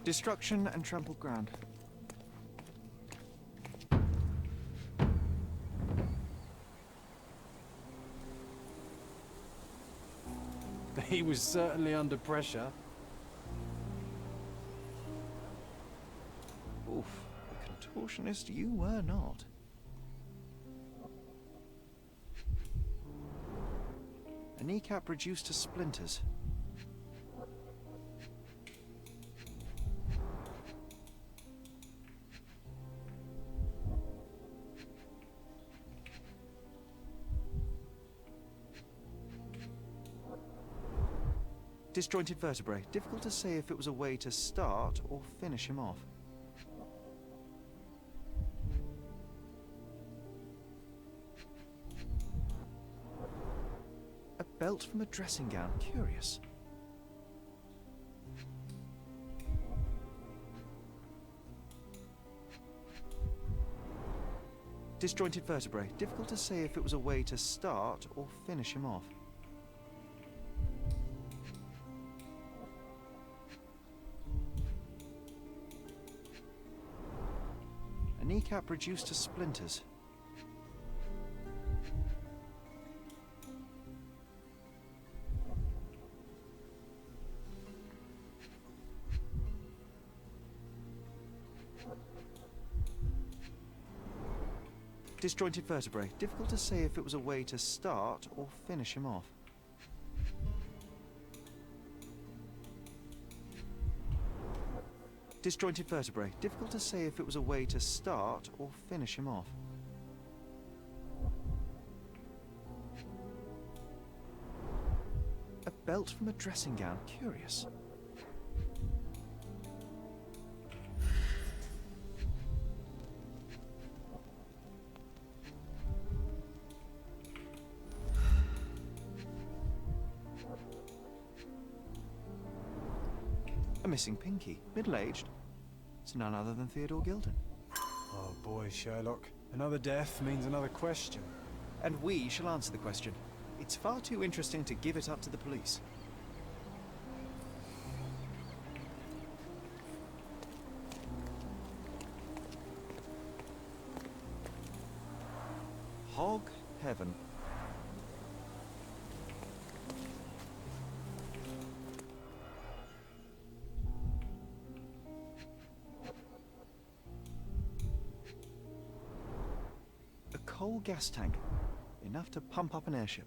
Destruction and trampled ground. He was certainly under pressure. Oof, the contortionist you were not. A kneecap reduced to splinters. Disjointed vertebrae. Difficult to say if it was a way to start or finish him off. A belt from a dressing gown. Curious. Disjointed vertebrae. Difficult to say if it was a way to start or finish him off. A kneecap reduced to splinters. Disjointed vertebrae. Difficult to say if it was a way to start or finish him off. Disjointed vertebrae. Difficult to say if it was a way to start or finish him off. A belt from a dressing gown. Curious. A missing pinky. Middle-aged. It's none other than Theodore Gilden. Oh boy, Sherlock. Another death means another question. And we shall answer the question. It's far too interesting to give it up to the police. Hog heaven. A coal gas tank. Enough to pump up an airship.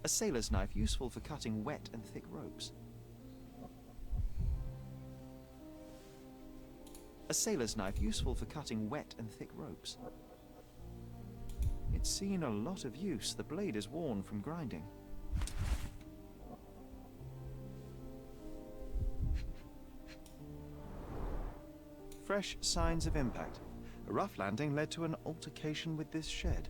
A sailor's knife useful for cutting wet and thick ropes. A sailor's knife useful for cutting wet and thick ropes. It's It's seen a lot of use. The blade is worn from grinding. Fresh signs of impact. A rough landing led to an altercation with this shed.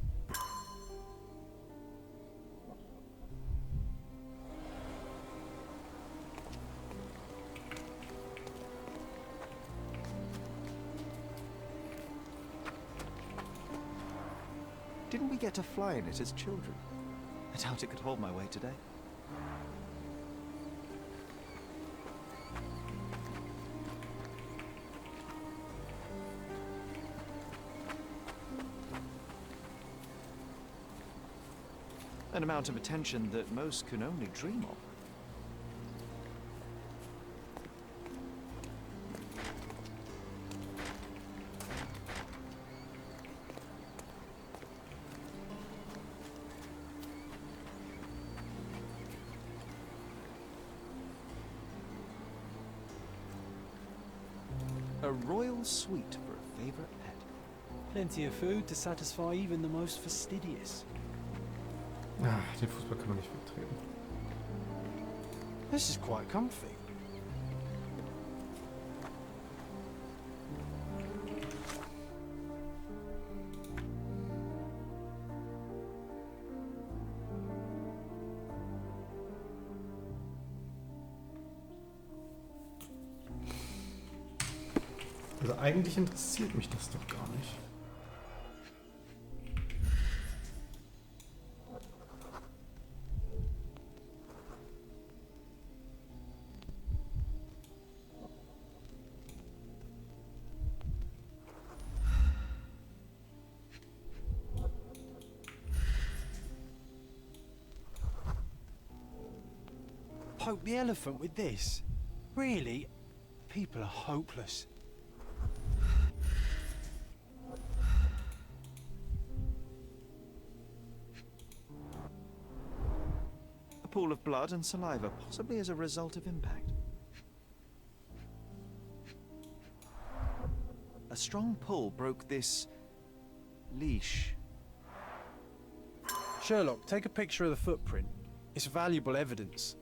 Didn't we get to fly in it as children? I doubt it could hold my weight today. An amount of attention that most can only dream of. A royal suite for a favorite pet. Plenty of food to satisfy even the most fastidious. Ah, den Fußball kann man nicht wegtreten. This is quite comfy. Also eigentlich interessiert mich das doch gar nicht. Poke the elephant with this? Really? People are hopeless. A pool of blood and saliva, possibly as a result of impact. A strong pull broke this leash. Sherlock, take a picture of the footprint. It's valuable evidence.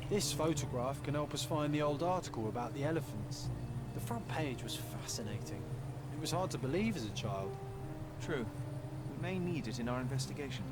This photograph can help us find the old article about the elephants. The front page was fascinating. It was hard to believe as a child. True. We may need it in our investigation.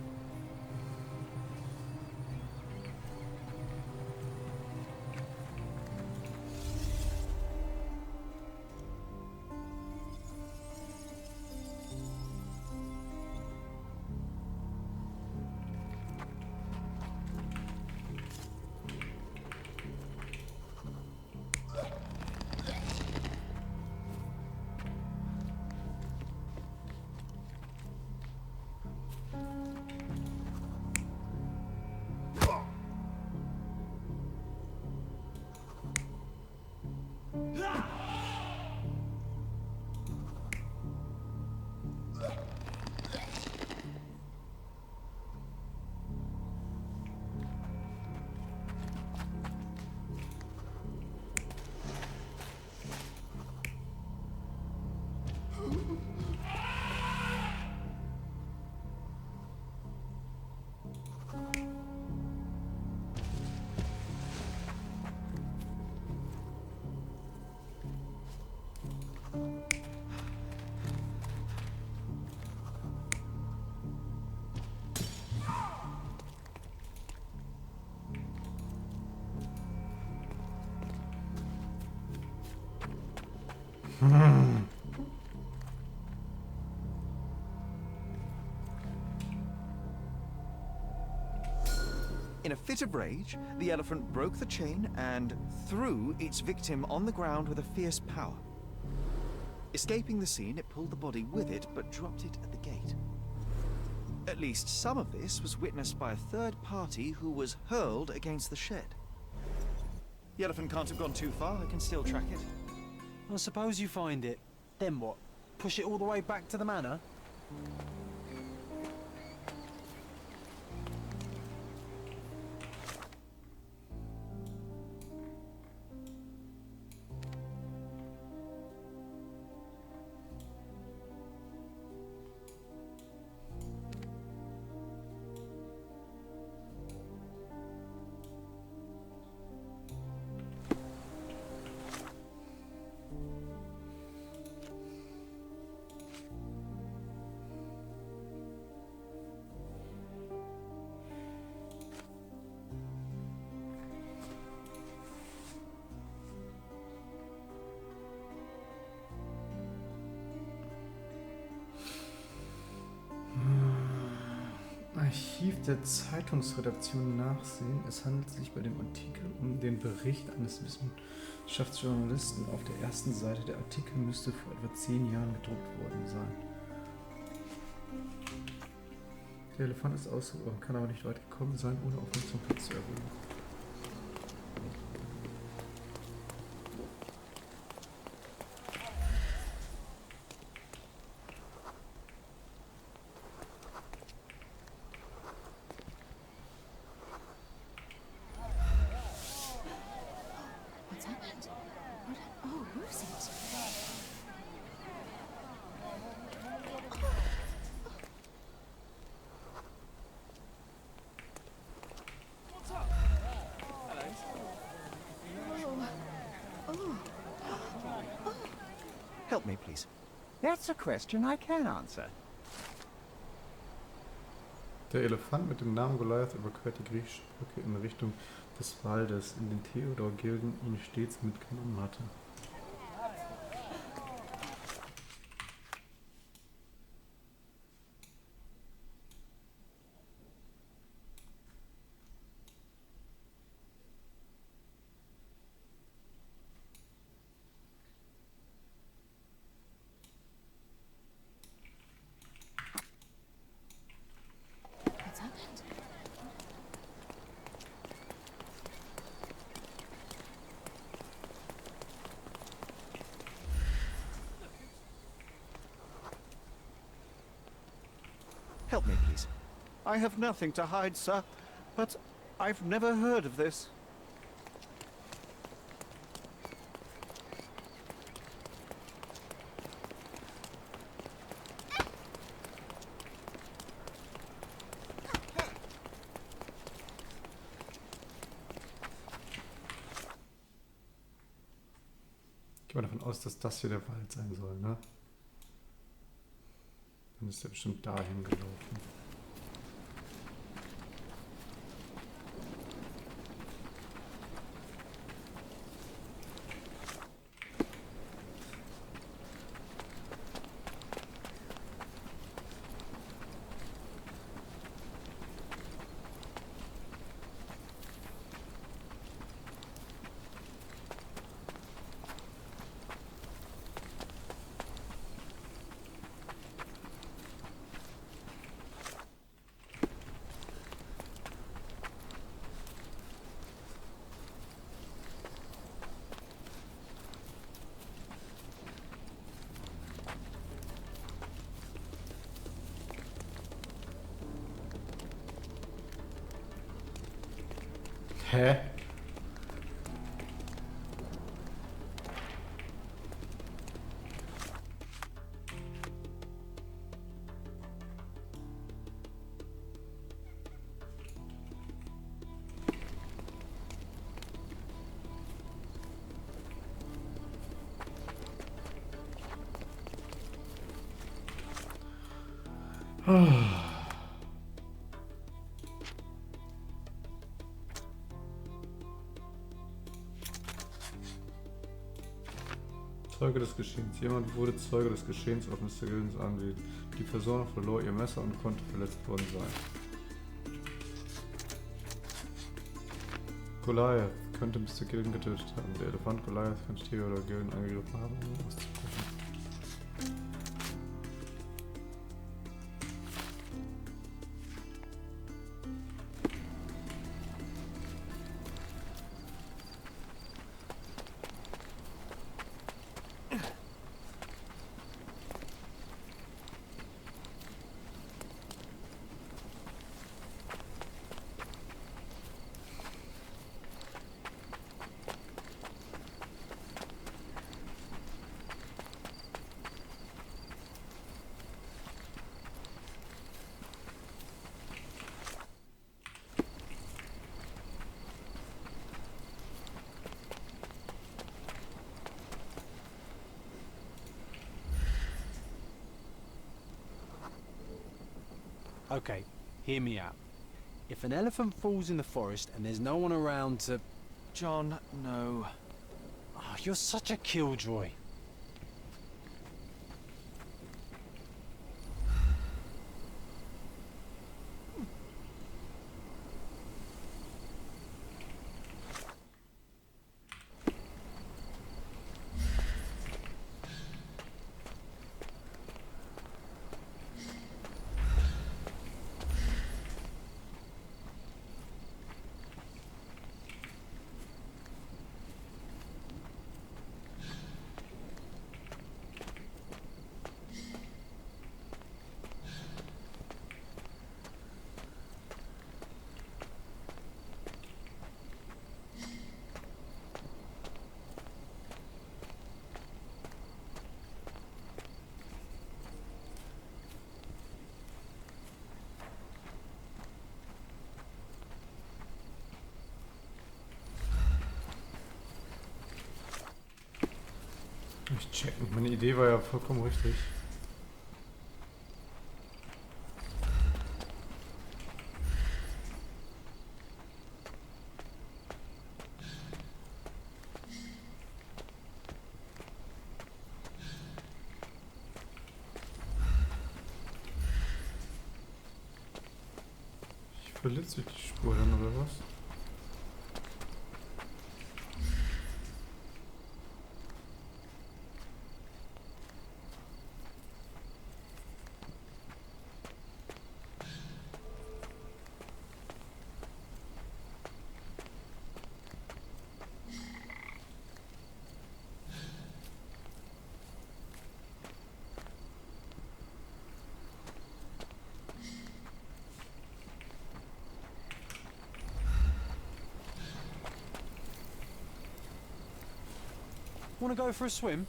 In a fit of rage, the elephant broke the chain and threw its victim on the ground with a fierce power. Escaping the scene, it pulled the body with it, but dropped it at the gate. At least some of this was witnessed by a third party who was hurled against the shed. The elephant can't have gone too far. I can still track it. I suppose you find it. Then what? Push it all the way back to the manor? Archiv der Zeitungsredaktion nachsehen. Es handelt sich bei dem Artikel um den Bericht eines Wissenschaftsjournalisten. Auf der ersten Seite der Artikel müsste vor etwa 10 Jahren gedruckt worden sein. Der Elefant ist ausgebrochen, kann aber nicht weit gekommen sein, ohne Aufmerksamkeit zu erregen. What's happened? Oh, who's it? Help me, please. That's a question I can answer. Der Elefant mit dem Namen Goliath überquert die griechische Brücke in Richtung des Waldes, in den Theodor Gilden ihn stets mitgenommen hatte. What's happened? Help me, please. I have nothing to hide, sir, but I've never heard of this. Ich gehe mal davon aus, dass das hier der Wald sein soll, ne? Dann ist er bestimmt dahin gelaufen. Hä? Zeuge des Geschehens. Jemand wurde Zeuge des Geschehens auf Mr. Gildens Anwesen. Die Person verlor ihr Messer und konnte verletzt worden sein. Goliath könnte Mr. Gilden getötet haben. Der Elefant Goliath könnte Theodor Gilden angegriffen haben, um ihn auszubrechen. Okay, hear me out. If an elephant falls in the forest and there's no one around to... John, no. Oh, you're such a killjoy. Ich checken. Meine Idee war ja vollkommen richtig. Ich verletze die Spur dann, oder was? Want to go for a swim?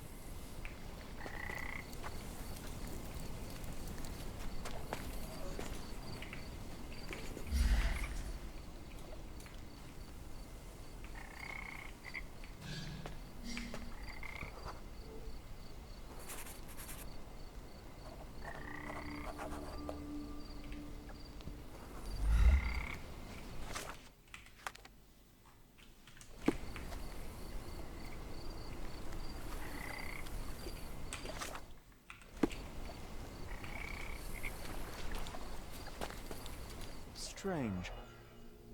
Strange.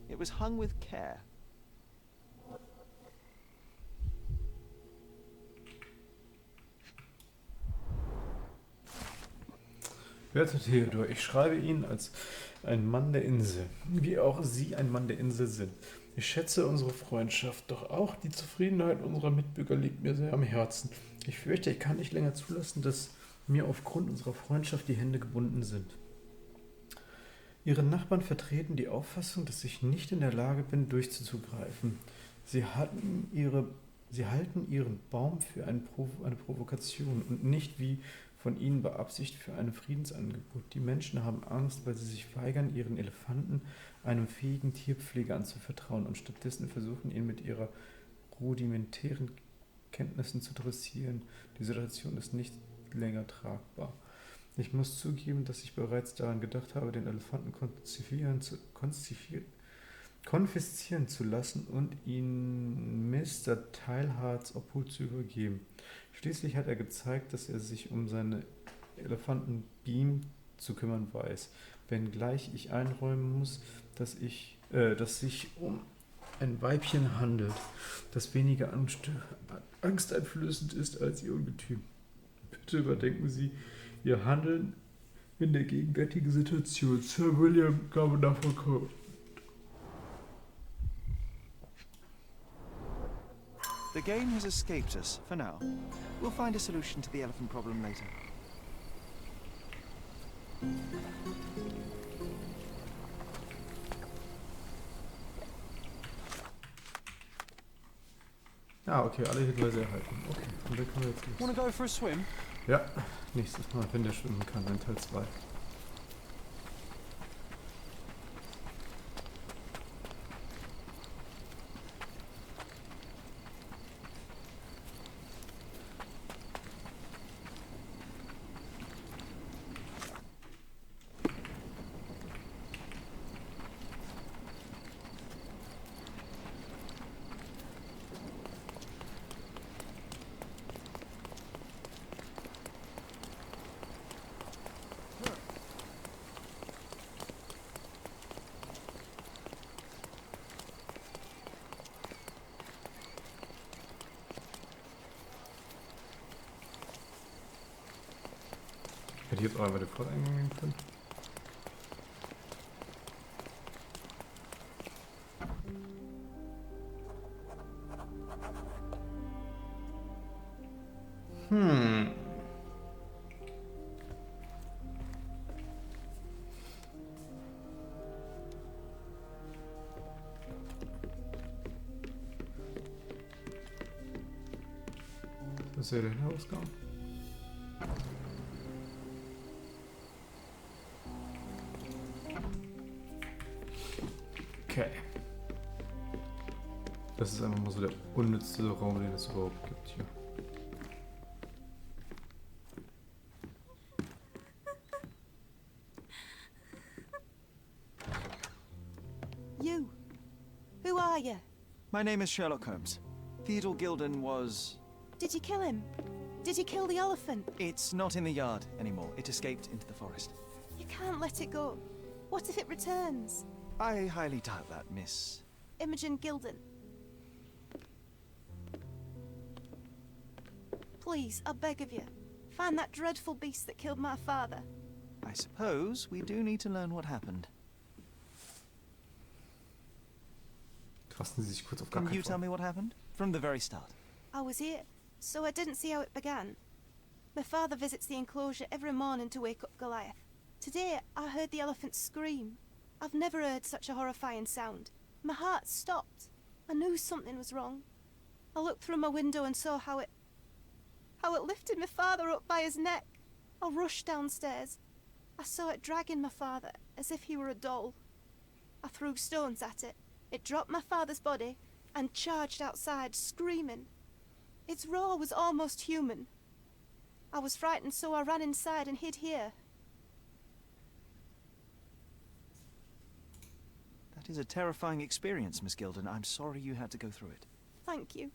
It was hung with care. Werter Theodor, ich schreibe Ihnen als ein Mann der Insel, wie auch Sie ein Mann der Insel sind. Ich schätze unsere Freundschaft, doch auch die Zufriedenheit unserer Mitbürger liegt mir sehr am Herzen. Ich fürchte, ich kann nicht länger zulassen, dass mir aufgrund unserer Freundschaft die Hände gebunden sind. Ihre Nachbarn vertreten die Auffassung, dass ich nicht in der Lage bin, durchzugreifen. Sie halten Ihren Baum für eine Provokation und nicht wie von Ihnen beabsichtigt für ein Friedensangebot. Die Menschen haben Angst, weil sie sich weigern, ihren Elefanten einem fähigen Tierpfleger anzuvertrauen und stattdessen versuchen, ihn mit ihrer rudimentären Kenntnissen zu dressieren. Die Situation ist nicht länger tragbar. Ich muss zugeben, dass ich bereits daran gedacht habe, den Elefanten konfiszieren zu lassen und ihn Mr. Teilhards Obhut zu übergeben. Schließlich hat er gezeigt, dass er sich um seine Elefanten Beam zu kümmern weiß, wenngleich ich einräumen muss, dass sich um ein Weibchen handelt, das weniger angsteinflößend ist als ihr Ungetüm. Bitte überdenken Sie Ihr Handeln in der gegenwärtigen Situation. Sir William Governor von Court. The game has escaped us for now. We'll find a solution to the elephant problem later. Ah, okay, alle Hinweise erhalten. Okay, und dann können wir jetzt los. Want to go for a swim? Ja, nächstes Mal, wenn der schwimmen kann, in Teil 2. Hätte ich jetzt auch einfach den Voreingang nehmen können? Das ist ja der Ausgang. Okay. Das ist einfach mal so der unnützte Raum, den es überhaupt gibt hier. are you? My name is Sherlock Holmes. Theodore Gilden was... Did you kill him? Did you kill the elephant? It's not in the yard anymore. It escaped into the forest. You can't let it go. What if it returns? I highly doubt that, Miss... Imogen Gilden. Please, I beg of you, find that dreadful beast that killed my father. I suppose we do need to learn what happened. Fassen Sie sich kurz auf gar Can keinen you tell Fall. me what happened? From the very start. I was here, so I didn't see how it began. My father visits the enclosure every morning to wake up Goliath. Today, I heard the elephant scream. I've never heard such a horrifying sound. My heart stopped. I knew something was wrong. I looked through my window and saw how it lifted my father up by his neck. I rushed downstairs. I saw it dragging my father as if he were a doll. I threw stones at it. It dropped my father's body and charged outside, screaming. Its roar was almost human. I was frightened, so I ran inside and hid here. That is a terrifying experience, Miss Gilden. I'm sorry you had to go through it. Thank you.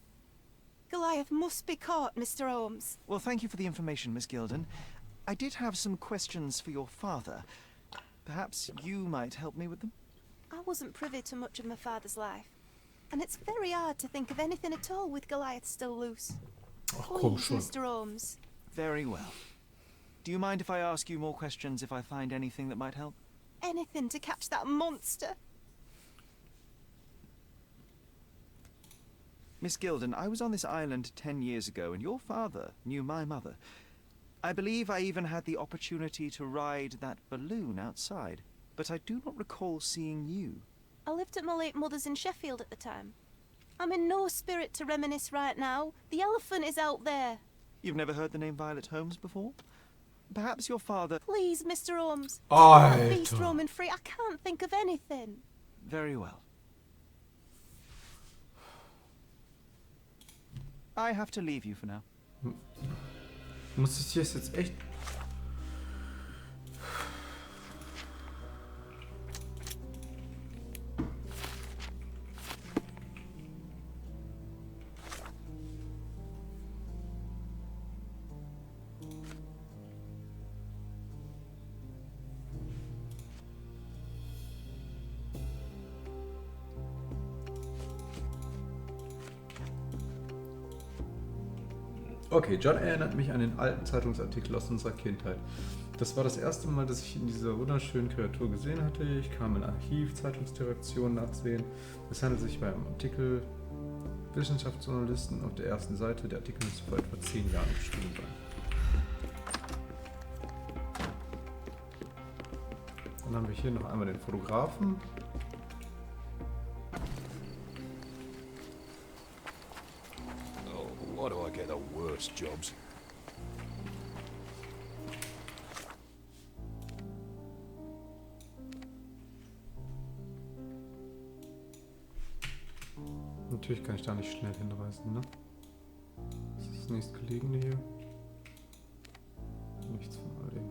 Goliath must be caught, Mr. Holmes. Well, thank you for the information, Miss Gilden. I did have some questions for your father. Perhaps you might help me with them? I wasn't privy to much of my father's life, and it's very hard to think of anything at all with Goliath still loose. Ach, komm Please, schon. Mr. Holmes. Very well. Do you mind if I ask you more questions if I find anything that might help? Anything to catch that monster. Miss Gilden, I was on this island 10 years ago, and your father knew my mother. I believe I even had the opportunity to ride that balloon outside, but I do not recall seeing you. I lived at my late mother's in Sheffield at the time. I'm in no spirit to reminisce right now. The elephant is out there. You've never heard the name Violet Holmes before? Perhaps your father... Please, Mr. Holmes. Alter. The beast roaming free. I can't think of anything. Very well. I have to leave you for now. Muss ich das jetzt echt... Okay, John erinnert mich an den alten Zeitungsartikel aus unserer Kindheit. Das war das erste Mal, dass ich ihn dieser wunderschönen Kreatur gesehen hatte. Ich kam in Archiv, Zeitungsdirektion nachsehen. Es handelt sich beim Artikel Wissenschaftsjournalisten auf der ersten Seite. Der Artikel müsste vor etwa 10 Jahren geschrieben sein. Dann haben wir hier noch einmal den Fotografen. Why do I get the worst jobs? Natürlich kann ich da nicht schnell hinreisen, ne? Was ist das nächstgelegene hier? Nichts von all dem.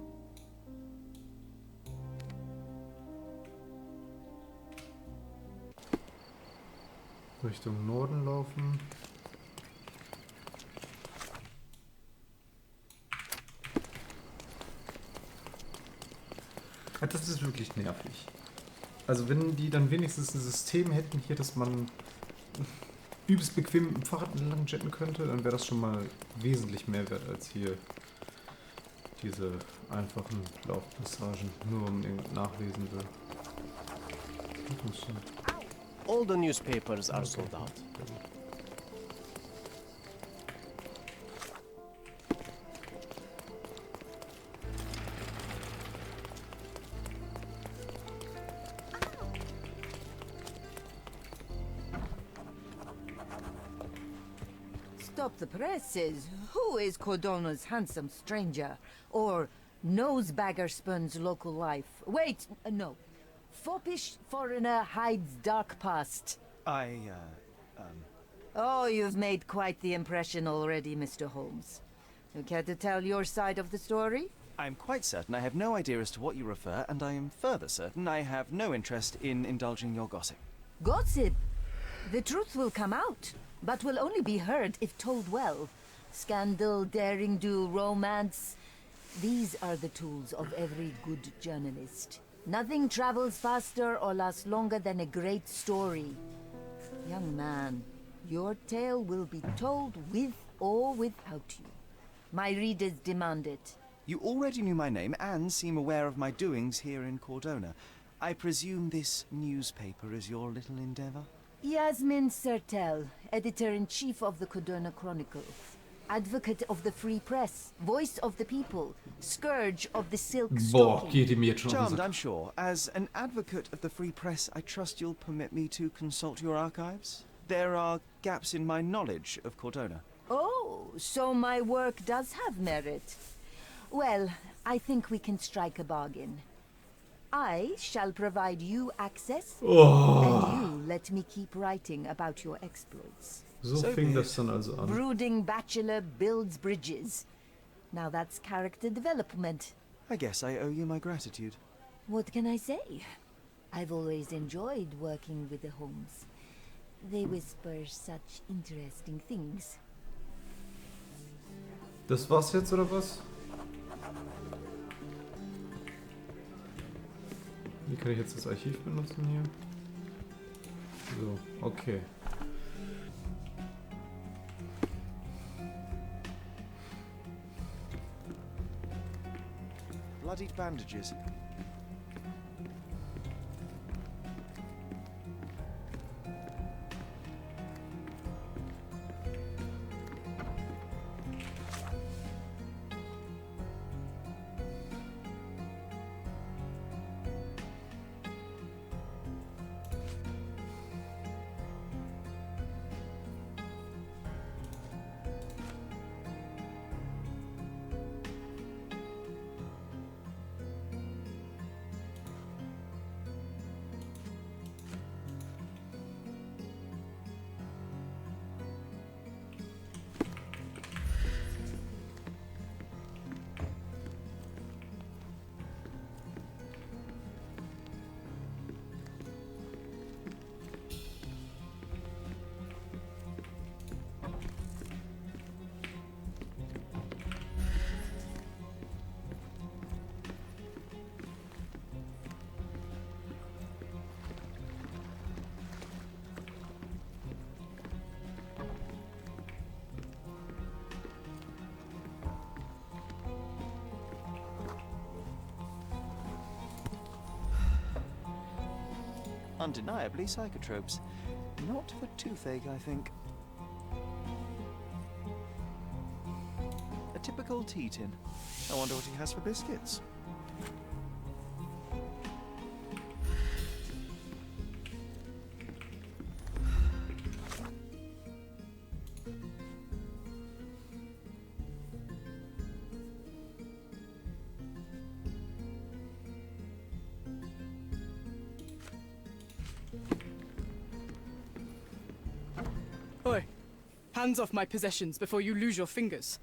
Richtung Norden laufen. Das ist wirklich nervig. Also wenn die dann wenigstens ein System hätten hier, dass man übelst bequem mit dem Fahrrad entlang jetten könnte, dann wäre das schon mal wesentlich mehr wert als hier diese einfachen Laufpassagen, nur um irgendwas nachlesen will. All the newspapers are sold out. Stop the presses. Who is Cordona's handsome stranger? Or Nosebaggerspun's local life? Wait, no. Foppish foreigner hides dark past. Oh, you've made quite the impression already, Mr. Holmes. You care to tell your side of the story? I'm quite certain I have no idea as to what you refer, and I am further certain I have no interest in indulging your gossip. Gossip? The truth will come out, but will only be heard if told well. Scandal, daring do, romance. These are the tools of every good journalist. Nothing travels faster or lasts longer than a great story. Young man, your tale will be told with or without you. My readers demand it. You already knew my name and seem aware of my doings here in Cordona. I presume this newspaper is your little endeavor? Yasmin Sertel, editor-in-chief of the Cordona Chronicle. Advocate of the free press, voice of the people, scourge of the silk Boah, stocking. geht ihm jetzt schon auf den Charmed, Sack. I'm sure. As an advocate of the free press, I trust you'll permit me to consult your archives? There are gaps in my knowledge of Cordona. Oh, so my work does have merit. Well, I think we can strike a bargain. I shall provide you access, and you let me keep writing about your exploits. So fing das dann also an. Brooding bachelor builds bridges. Now that's character development. I guess I owe you my gratitude. What can I say? I've always enjoyed working with the Holmes. They whisper such interesting things. Das war's jetzt, oder was? Wie kann ich jetzt das Archiv benutzen hier? So, okay. Bloodied bandages. Undeniably psychotropes. Not for toothache, I think. A typical tea tin. I wonder what he has for biscuits. Oi! Hands off my possessions before you lose your fingers.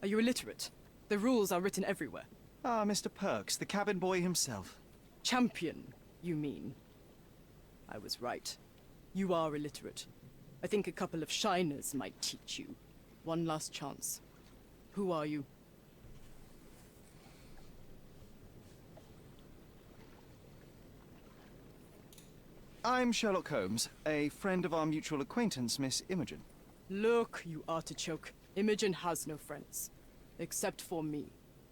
Are you illiterate? The rules are written everywhere. Ah, Mr. Perks, the cabin boy himself. Champion, you mean? I was right. You are illiterate. I think a couple of shiners might teach you. One last chance. Who are you? I'm Sherlock Holmes, a friend of our mutual acquaintance, Miss Imogen. Look, you artichoke. Imogen has no friends. Except for me.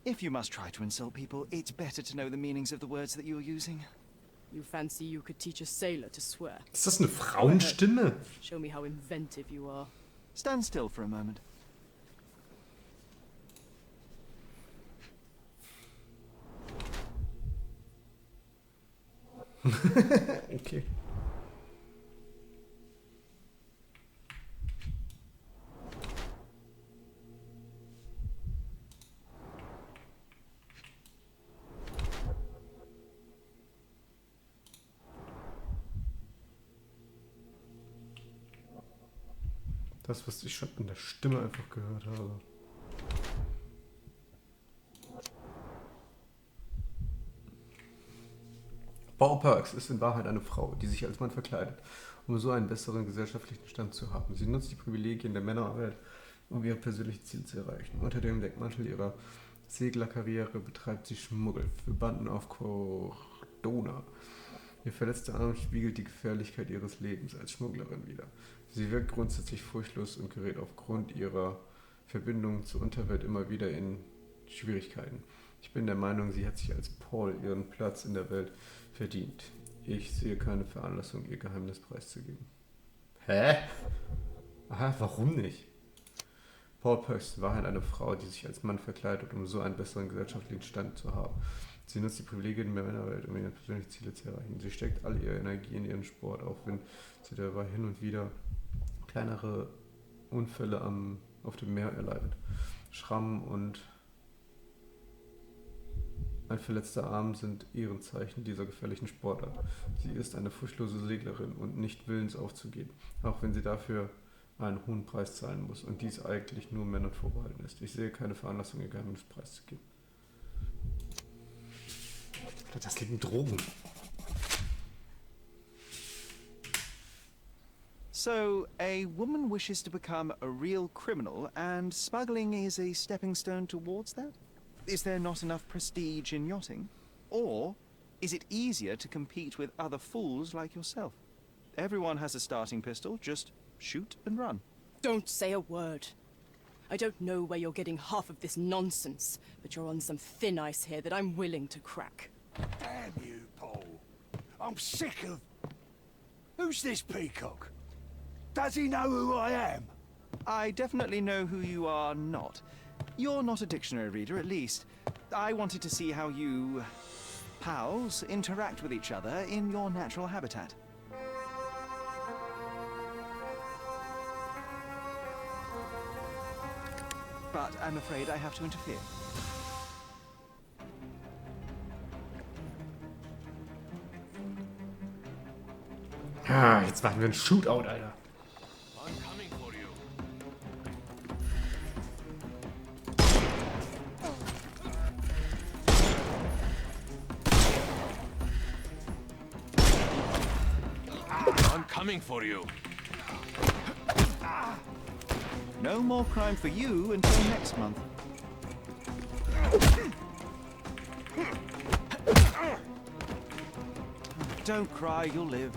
If you must try to insult people, it's better to know the meanings of the words that you're using. You fancy you could teach a sailor to swear? Ist das eine Frauenstimme? Show me how inventive you are. Stand still for a moment. Okay. Das, was ich schon an der Stimme einfach gehört habe. Paul Perks ist in Wahrheit eine Frau, die sich als Mann verkleidet, um so einen besseren gesellschaftlichen Stand zu haben. Sie nutzt die Privilegien der Männerwelt, um ihre persönlichen Ziele zu erreichen. Unter dem Deckmantel ihrer Seglerkarriere betreibt sie Schmuggel für Banden auf Cordona. Ihr verletzter Arm spiegelt die Gefährlichkeit ihres Lebens als Schmugglerin wider. Sie wirkt grundsätzlich furchtlos und gerät aufgrund ihrer Verbindung zur Unterwelt immer wieder in Schwierigkeiten. Ich bin der Meinung, sie hat sich als Paul ihren Platz in der Welt verdient. Ich sehe keine Veranlassung, ihr Geheimnis preiszugeben. Hä? Aha, warum nicht? Paul Perks war halt eine Frau, die sich als Mann verkleidet, um so einen besseren gesellschaftlichen Stand zu haben. Sie nutzt die Privilegien der Männerwelt, um ihre persönlichen Ziele zu erreichen. Sie steckt all ihre Energie in ihren Sport, auch wenn sie dabei hin und wieder kleinere Unfälle auf dem Meer erleidet. Schrammen und ein verletzter Arm sind Ehrenzeichen dieser gefährlichen Sportart. Sie ist eine furchtlose Seglerin und nicht willens aufzugeben, auch wenn sie dafür einen hohen Preis zahlen muss und dies eigentlich nur Männern vorbehalten ist. Ich sehe keine Veranlassung, ihr Geheimnis preiszugeben. Das liegt in Drogen. So, a woman wishes to become a real criminal, and smuggling is a stepping stone towards that? Is there not enough prestige in yachting? Or is it easier to compete with other fools like yourself? Everyone has a starting pistol, just shoot and run. Don't say a word. I don't know where you're getting half of this nonsense, but you're on some thin ice here that I'm willing to crack. Damn you, Paul. I'm sick of... Who's this peacock? Does he know who I am? I definitely know who you are not. You're not a dictionary reader, at least. I wanted to see how you... pals interact with each other in your natural habitat. But I'm afraid I have to interfere. Ah, jetzt machen wir einen Shootout, Alter. I'm coming for you. I'm coming for you. No more crime for you until next month. Don't cry, you'll live.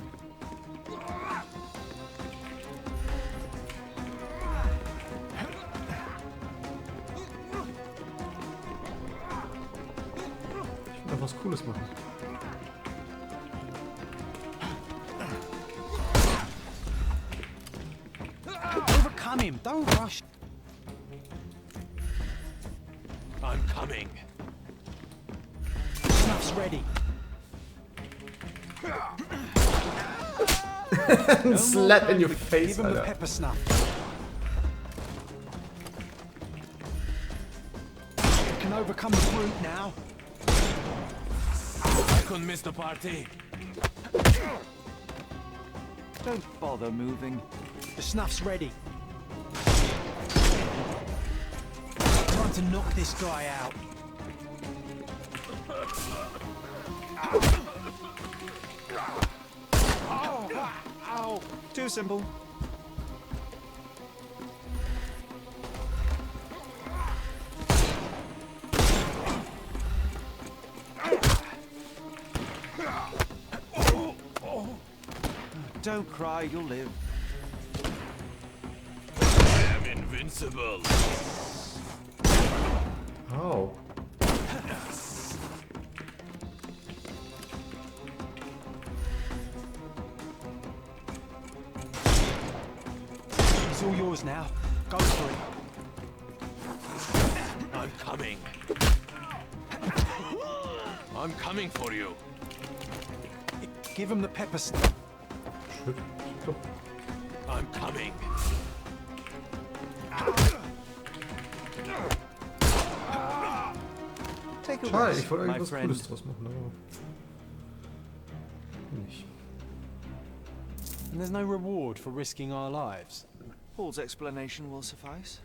Ich will was Cooles machen. Overcome him, don't rush. I'm coming. Snuff's ready. Slap in your face, Give him the Alter. pepper snuff. You can overcome the brute now. I couldn't miss the party. Don't bother moving. The snuff's ready. Time to knock this guy out. Ow! Too simple. Don't cry, you'll live. I am invincible. Oh. It's all yours now. Go for it. I'm coming. I'm coming for you. Give him the pepper snuff. I'm coming. Take a Schade, rest, ich wollte my eigentlich was friend. Cooles draus machen, aber nicht. And there's no reward for risking our lives. Paul's explanation will suffice.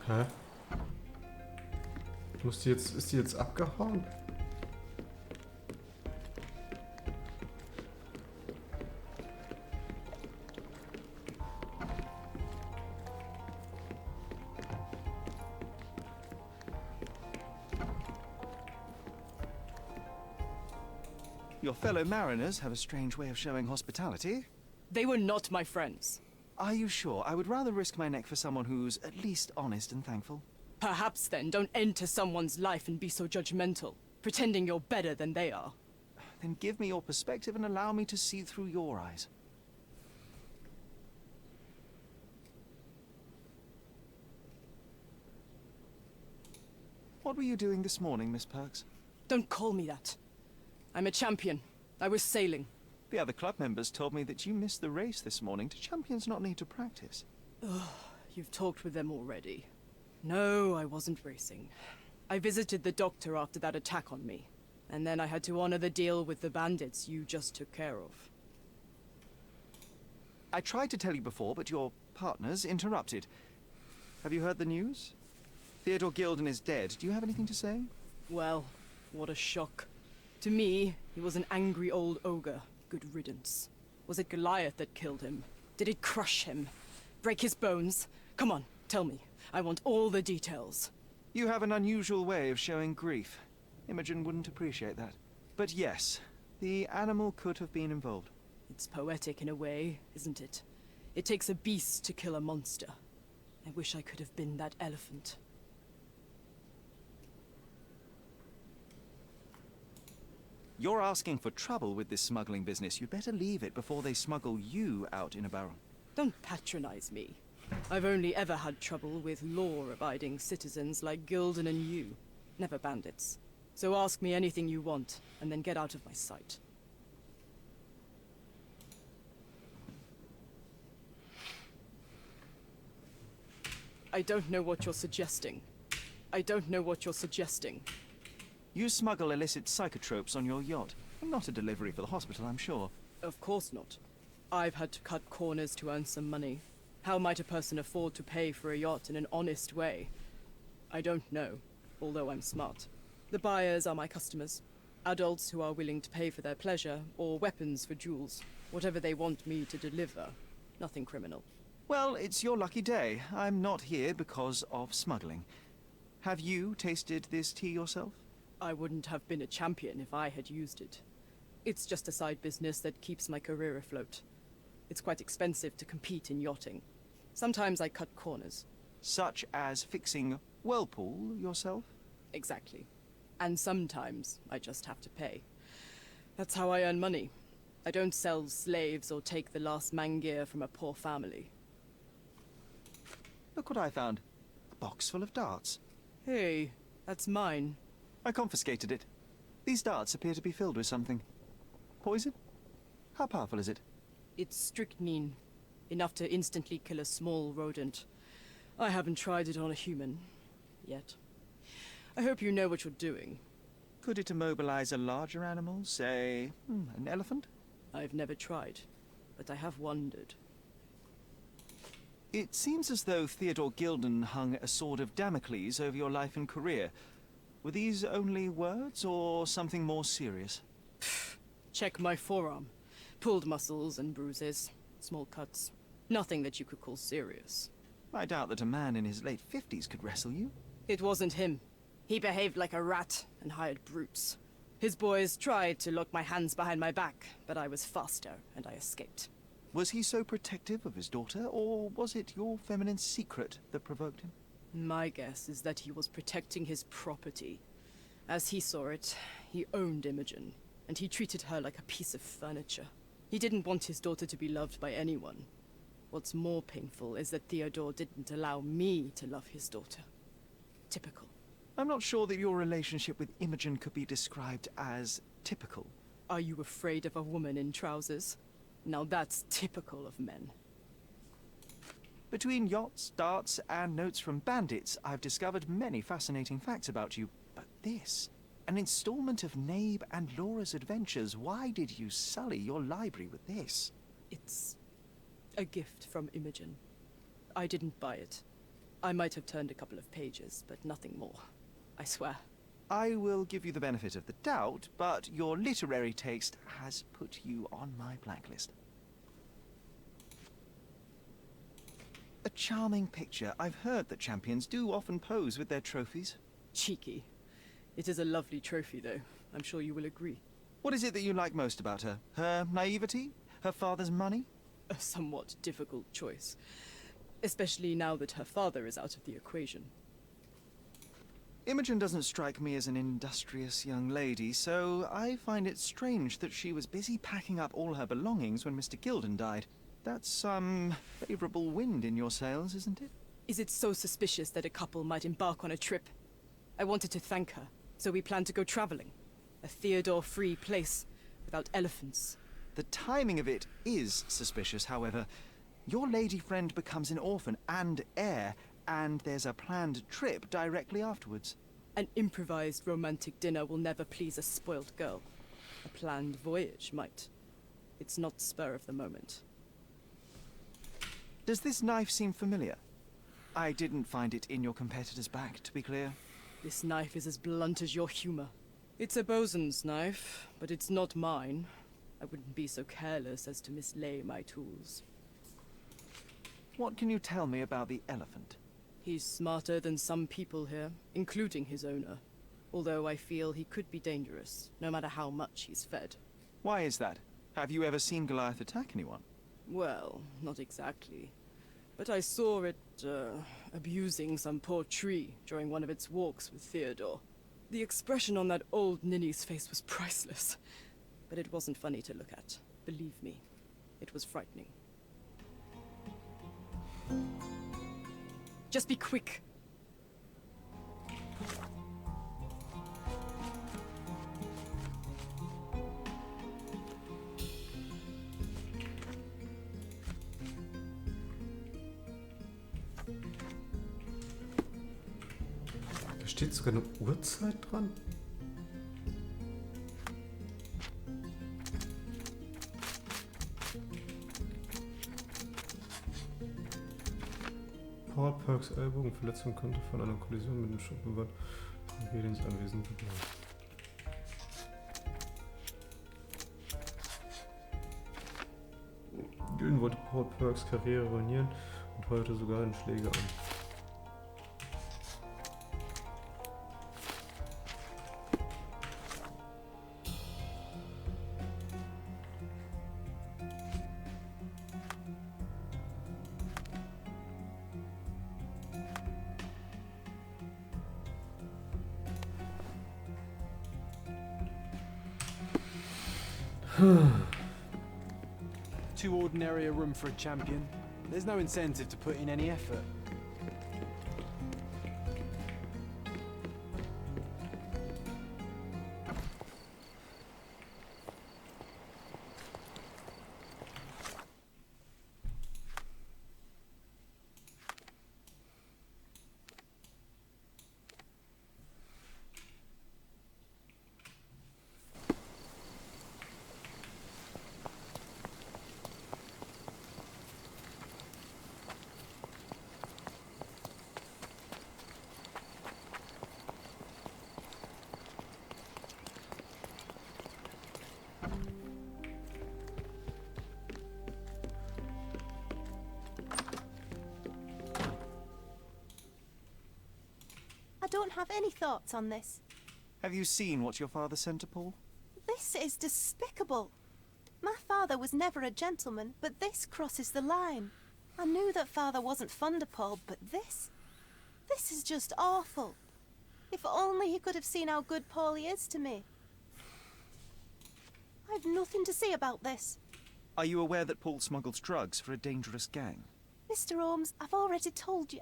Hä? Ist die jetzt abgehauen? Your fellow mariners have a strange way of showing hospitality. They were not my friends. Are you sure? I would rather risk my neck for someone who's at least honest and thankful. Perhaps then don't enter someone's life and be so judgmental, pretending you're better than they are. Then give me your perspective and allow me to see through your eyes. What were you doing this morning, Miss Perks? Don't call me that. I'm a champion. I was sailing. The other club members told me that you missed the race this morning. Do champions not need to practice? Ugh, you've talked with them already. No, I wasn't racing. I visited the doctor after that attack on me. And then I had to honor the deal with the bandits you just took care of. I tried to tell you before, but your partners interrupted. Have you heard the news? Theodore Gilden is dead. Do you have anything to say? Well, what a shock. To me, he was an angry old ogre. Good riddance. Was it Goliath that killed him? Did it crush him? Break his bones? Come on, tell me. I want all the details. You have an unusual way of showing grief. Imogen wouldn't appreciate that. But yes, the animal could have been involved. It's poetic in a way, isn't it? It takes a beast to kill a monster. I wish I could have been that elephant. You're asking for trouble with this smuggling business. You'd better leave it before they smuggle you out in a barrel. Don't patronize me. I've only ever had trouble with law-abiding citizens like Gilden and you, never bandits. So ask me anything you want, and then get out of my sight. I don't know what you're suggesting. I don't know what you're suggesting. You smuggle illicit psychotropes on your yacht. Not a delivery for the hospital, I'm sure. Of course not. I've had to cut corners to earn some money. How might a person afford to pay for a yacht in an honest way? I don't know, although I'm smart. The buyers are my customers. Adults who are willing to pay for their pleasure, or weapons for jewels. Whatever they want me to deliver. Nothing criminal. Well, it's your lucky day. I'm not here because of smuggling. Have you tasted this tea yourself? I wouldn't have been a champion if I had used it. It's just a side business that keeps my career afloat. It's quite expensive to compete in yachting. Sometimes I cut corners. Such as fixing whirlpool yourself? Exactly. And sometimes I just have to pay. That's how I earn money. I don't sell slaves or take the last mangear from a poor family. Look what I found. A box full of darts. Hey, that's mine. I confiscated it. These darts appear to be filled with something. Poison? How powerful is it? It's strychnine. Enough to instantly kill a small rodent. I haven't tried it on a human. Yet. I hope you know what you're doing. Could it immobilize a larger animal? Say, an elephant? I've never tried, but I have wondered. It seems as though Theodore Gilden hung a sword of Damocles over your life and career. Were these only words, or something more serious? Check my forearm. Pulled muscles and bruises. Small cuts. Nothing that you could call serious. I doubt that a man in his late 50s could wrestle you. It wasn't him. He behaved like a rat and hired brutes. His boys tried to lock my hands behind my back, but I was faster and I escaped. Was he so protective of his daughter, or was it your feminine secret that provoked him? My guess is that he was protecting his property. As he saw it, he owned Imogen, and he treated her like a piece of furniture. He didn't want his daughter to be loved by anyone. What's more painful is that Theodore didn't allow me to love his daughter. Typical. I'm not sure that your relationship with Imogen could be described as typical. Are you afraid of a woman in trousers? Now that's typical of men. Between yachts, darts, and notes from bandits, I've discovered many fascinating facts about you. But this, an installment of Nabe and Laura's adventures. Why did you sully your library with this? It's a gift from Imogen. I didn't buy it. I might have turned a couple of pages, but nothing more. I swear. I will give you the benefit of the doubt, but your literary taste has put you on my blacklist. A charming picture. I've heard that champions do often pose with their trophies. Cheeky. It is a lovely trophy, though. I'm sure you will agree. What is it that you like most about her? Her naivety? Her father's money? A somewhat difficult choice. Especially now that her father is out of the equation. Imogen doesn't strike me as an industrious young lady, so I find it strange that she was busy packing up all her belongings when Mr. Gilden died. That's some favorable wind in your sails, isn't it? Is it so suspicious that a couple might embark on a trip? I wanted to thank her, so we planned to go traveling. A Theodore-free place, without elephants. The timing of it is suspicious, however. Your lady friend becomes an orphan and heir, and there's a planned trip directly afterwards. An improvised romantic dinner will never please a spoilt girl. A planned voyage might. It's not spur of the moment. Does this knife seem familiar? I didn't find it in your competitor's back, to be clear. This knife is as blunt as your humor. It's a bosun's knife, but it's not mine. I wouldn't be so careless as to mislay my tools. What can you tell me about the elephant? He's smarter than some people here, including his owner. Although I feel he could be dangerous, no matter how much he's fed. Why is that? Have you ever seen Goliath attack anyone? Well, not exactly. But I saw it, abusing some poor tree during one of its walks with Theodore. The expression on that old ninny's face was priceless. But it wasn't funny to look at. Believe me, it was frightening. Just be quick. Da steht sogar eine Uhrzeit dran. Paul Perks Ellbogenverletzung konnte von einer Kollision mit dem Schuppenwand von Helens Anwesen beginnen. Gilden wollte Paul Perks Karriere ruinieren und heuerte sogar in Schläge an. Too ordinary a room for a champion. There's no incentive to put in any effort. I don't have any thoughts on this. Have you seen what your father sent to Paul? This is despicable. My father was never a gentleman, but this crosses the line. I knew that father wasn't fond of Paul, but this is just awful. If only he could have seen how good Paulie is to me. I've nothing to say about this. Are you aware that Paul smuggles drugs for a dangerous gang? Mr. Holmes, I've already told you.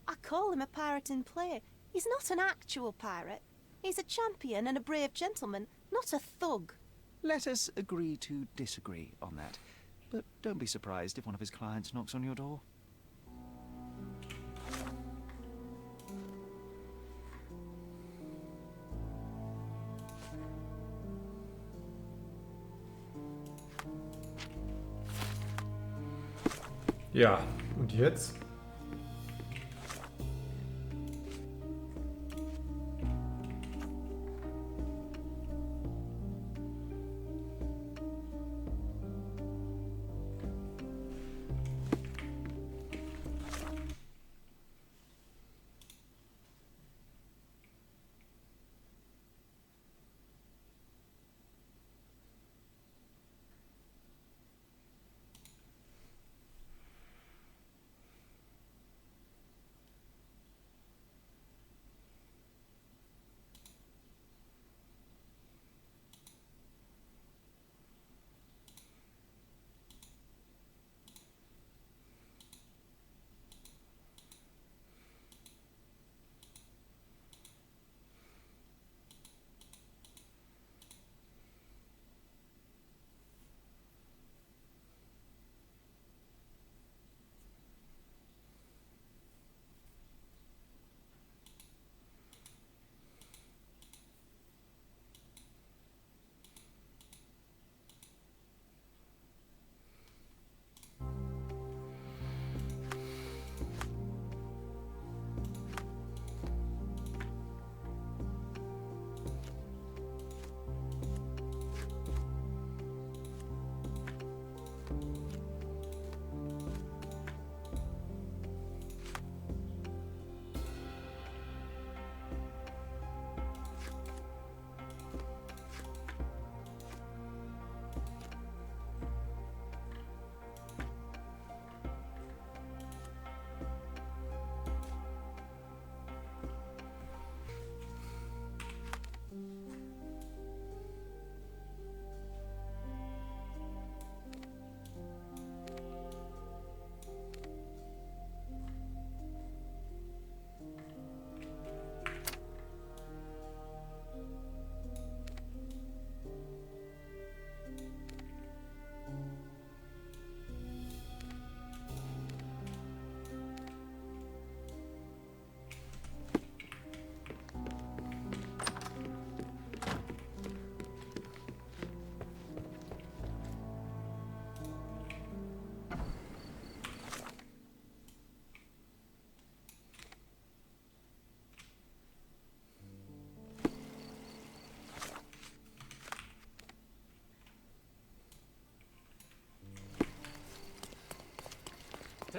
I call him a pirate in play. He's not an actual pirate. He's a champion and a brave gentleman, not a thug. Let us agree to disagree on that. But don't be surprised if one of his clients knocks on your door. Ja, und jetzt?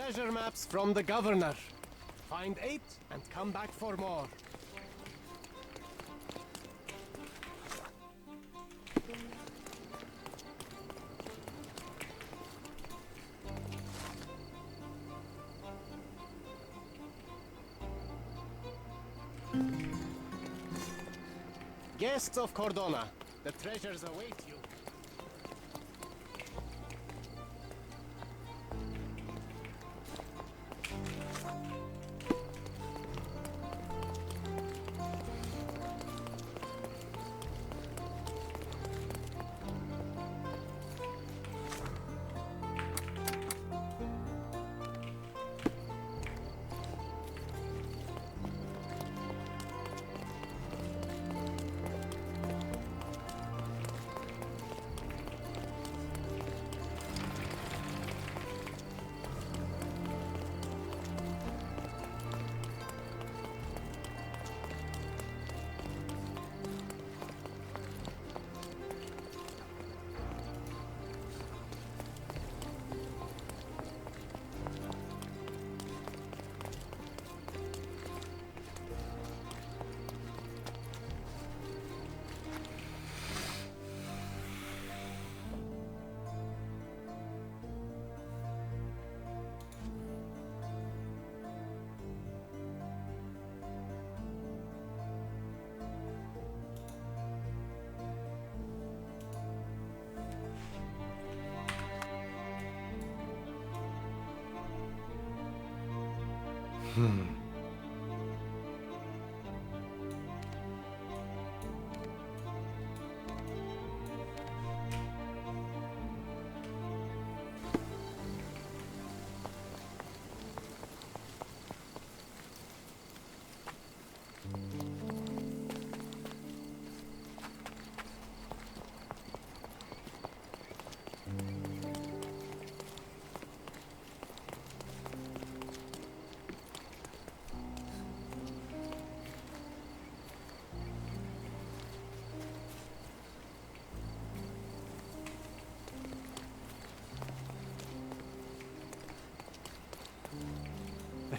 Treasure maps from the governor. Find 8 and come back for more. Guests of Cordona, the treasures await you.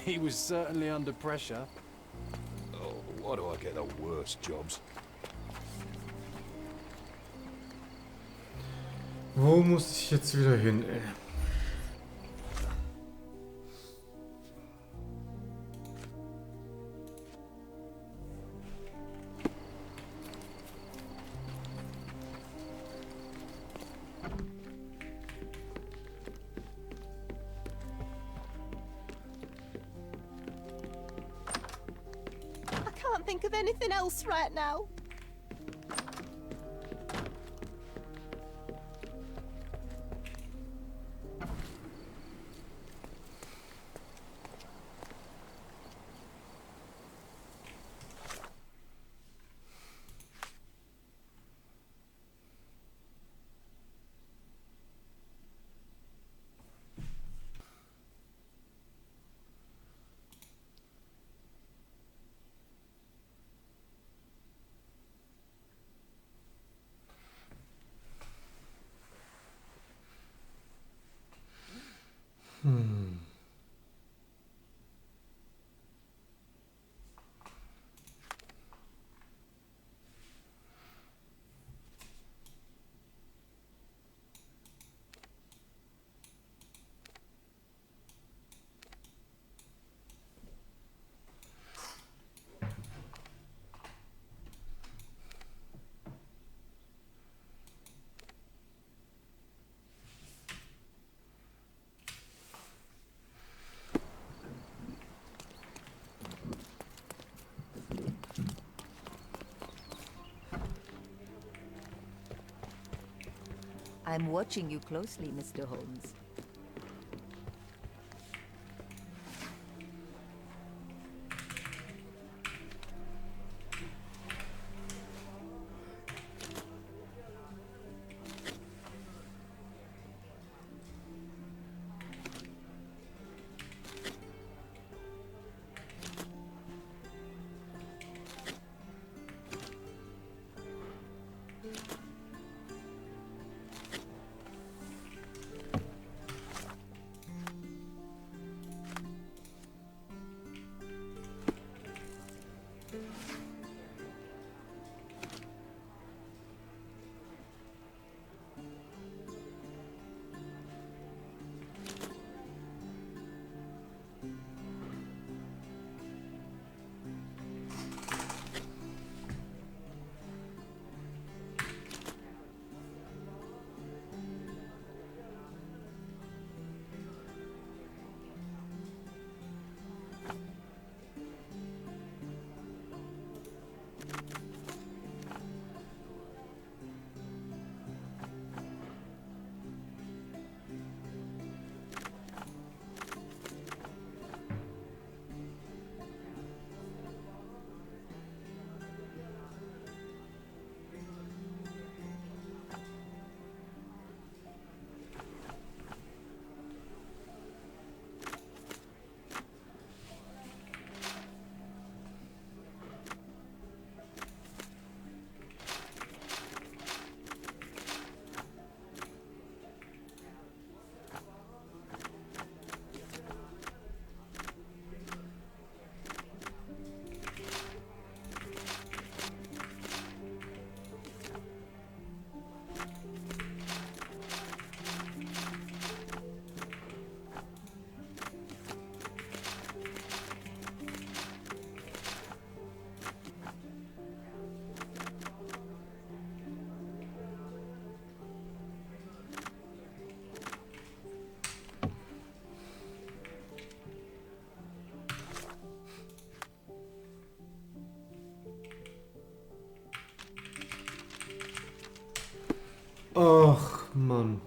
He was certainly under pressure. Oh, why do I get the worst jobs? Wo muss ich jetzt wieder hin, ey? I can't think of anything else right now. I'm watching you closely, Mr. Holmes. Ach, Mann.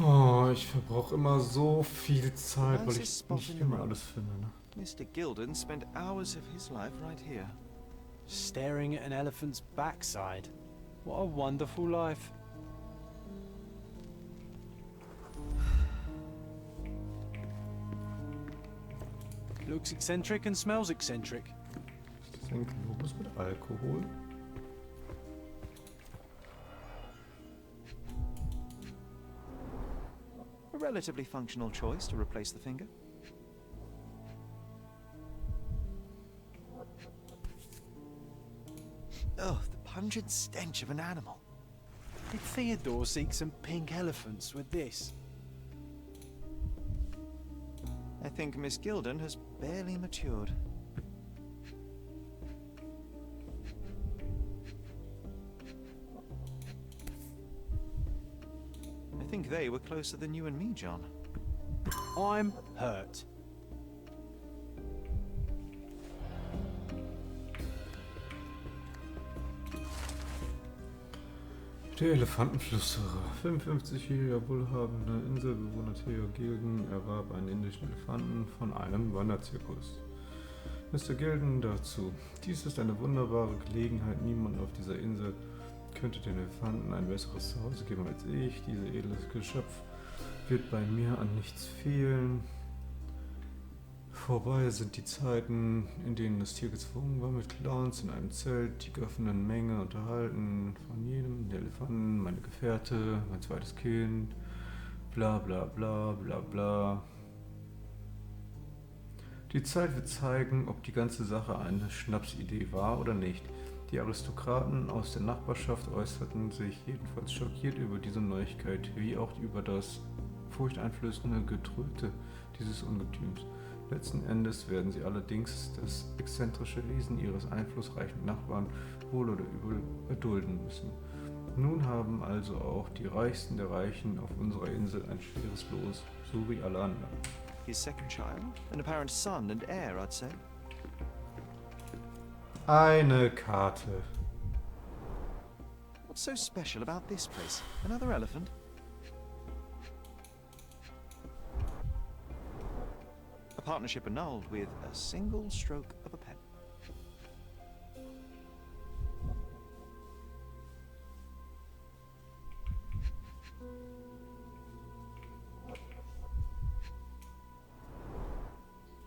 Oh, ich verbrauche immer so viel Zeit, weil ich nicht immer alles finde. Ne? Mr. Gilden spent hours of his life right here. Staring at an elephant's backside. What a wonderful life. Looks eccentric and smells eccentric. Ist das ein Globus mit Alkohol? A relatively functional choice to replace the finger. Oh, the pungent stench of an animal. Did Theodore seek some pink elephants with this? I think Miss Gilden has barely matured. I think they were closer than you and me, John. I'm hurt. Der Elefantenflüsterer. 55-jähriger wohlhabender Inselbewohner Theo Gilden erwarb einen indischen Elefanten von einem Wanderzirkus. Mr. Gilden dazu. Dies ist eine wunderbare Gelegenheit. Niemand auf dieser Insel könnte den Elefanten ein besseres Zuhause geben als ich. Dieses edles Geschöpf wird bei mir an nichts fehlen. Vorbei sind die Zeiten, in denen das Tier gezwungen war, mit Clowns in einem Zelt, die gaffenden Menge unterhalten von jedem, der Elefanten, meine Gefährte, mein zweites Kind, bla bla bla bla bla. Die Zeit wird zeigen, ob die ganze Sache eine Schnapsidee war oder nicht. Die Aristokraten aus der Nachbarschaft äußerten sich jedenfalls schockiert über diese Neuigkeit, wie auch über das furchteinflößende Getröte dieses Ungetüms. Letzten Endes werden sie allerdings das exzentrische Wesen ihres einflussreichen Nachbarn wohl oder übel erdulden müssen. Nun haben also auch die Reichsten der Reichen auf unserer Insel ein schweres Los, so wie alle anderen. His second child, an apparent son and heir, I'd say. Eine Karte. What's so special about this place? Another elephant? A partnership annulled with a single stroke of a pen.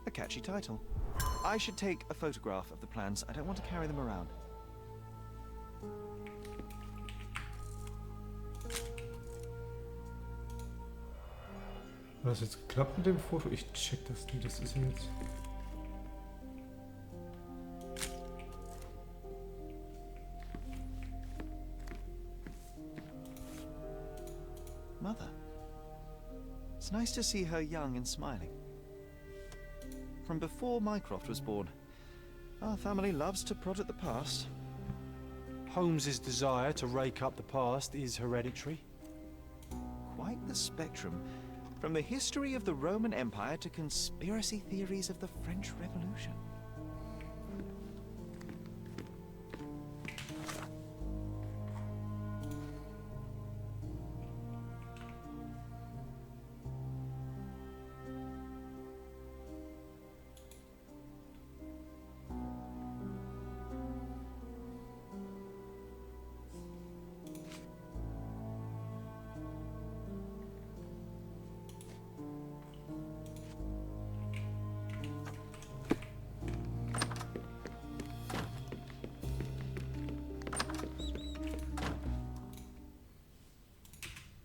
A catchy title. I should take a photograph of the plans. I don't want to carry them around. Hat das jetzt geklappt mit dem Foto? Ich check das nicht, das ist jetzt... mother. It's nice to see her young and smiling. From before Mycroft was born, our family loves to prod at the past. Holmes's desire to rake up the past is hereditary. Quite the spectrum, from the history of the Roman Empire to conspiracy theories of the French Revolution.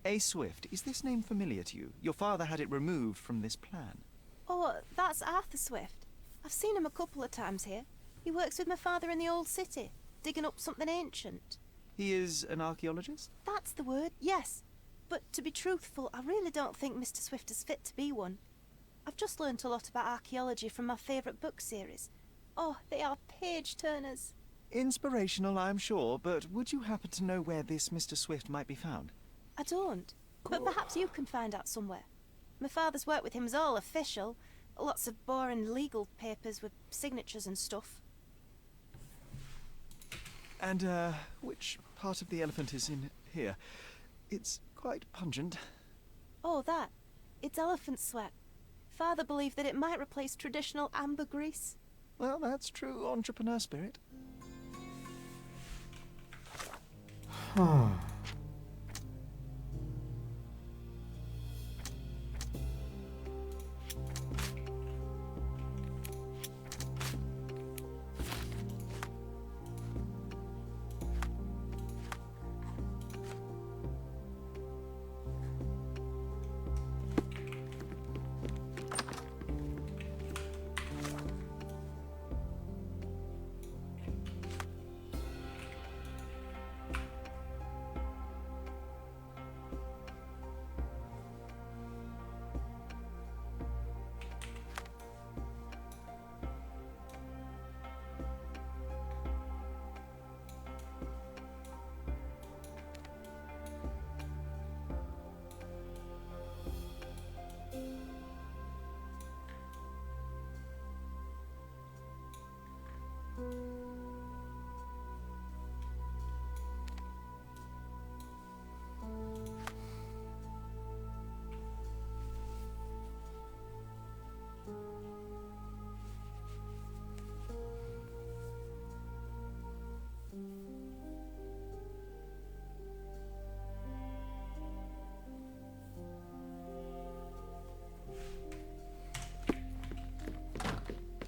A. Swift, is this name familiar to you? Your father had it removed from this plan. Oh, that's Arthur Swift. I've seen him a couple of times here. He works with my father in the old city, digging up something ancient. He is an archaeologist? That's the word, yes. But to be truthful, I really don't think Mr. Swift is fit to be one. I've just learnt a lot about archaeology from my favourite book series. Oh, they are page-turners. Inspirational, I'm sure, but would you happen to know where this Mr. Swift might be found? I don't, but perhaps you can find out somewhere. My father's work with him is all official. Lots of boring legal papers with signatures and stuff. And, which part of the elephant is in here? It's quite pungent. Oh, that. It's elephant sweat. Father believed that it might replace traditional ambergris. Well, that's true entrepreneur spirit.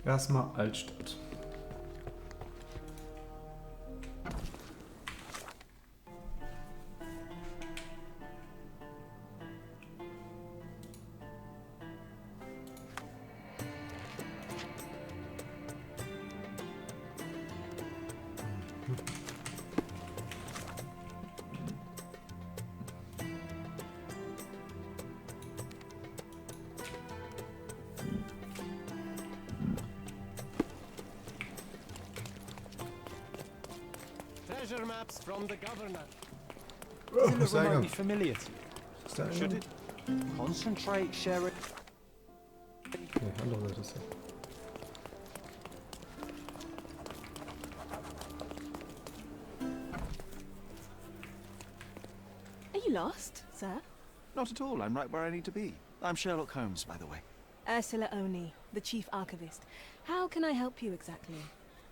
Erstmal Altstadt. Treasure maps from the governor. Does it look Sag remotely ihm. familiar to you? Should it? Concentrate, Sherry. Nee, andere Seite ist ja. Are you lost, sir? Not at all, I'm right where I need to be. I'm Sherlock Holmes, by the way. Ursula Oni, the chief archivist. How can I help you exactly?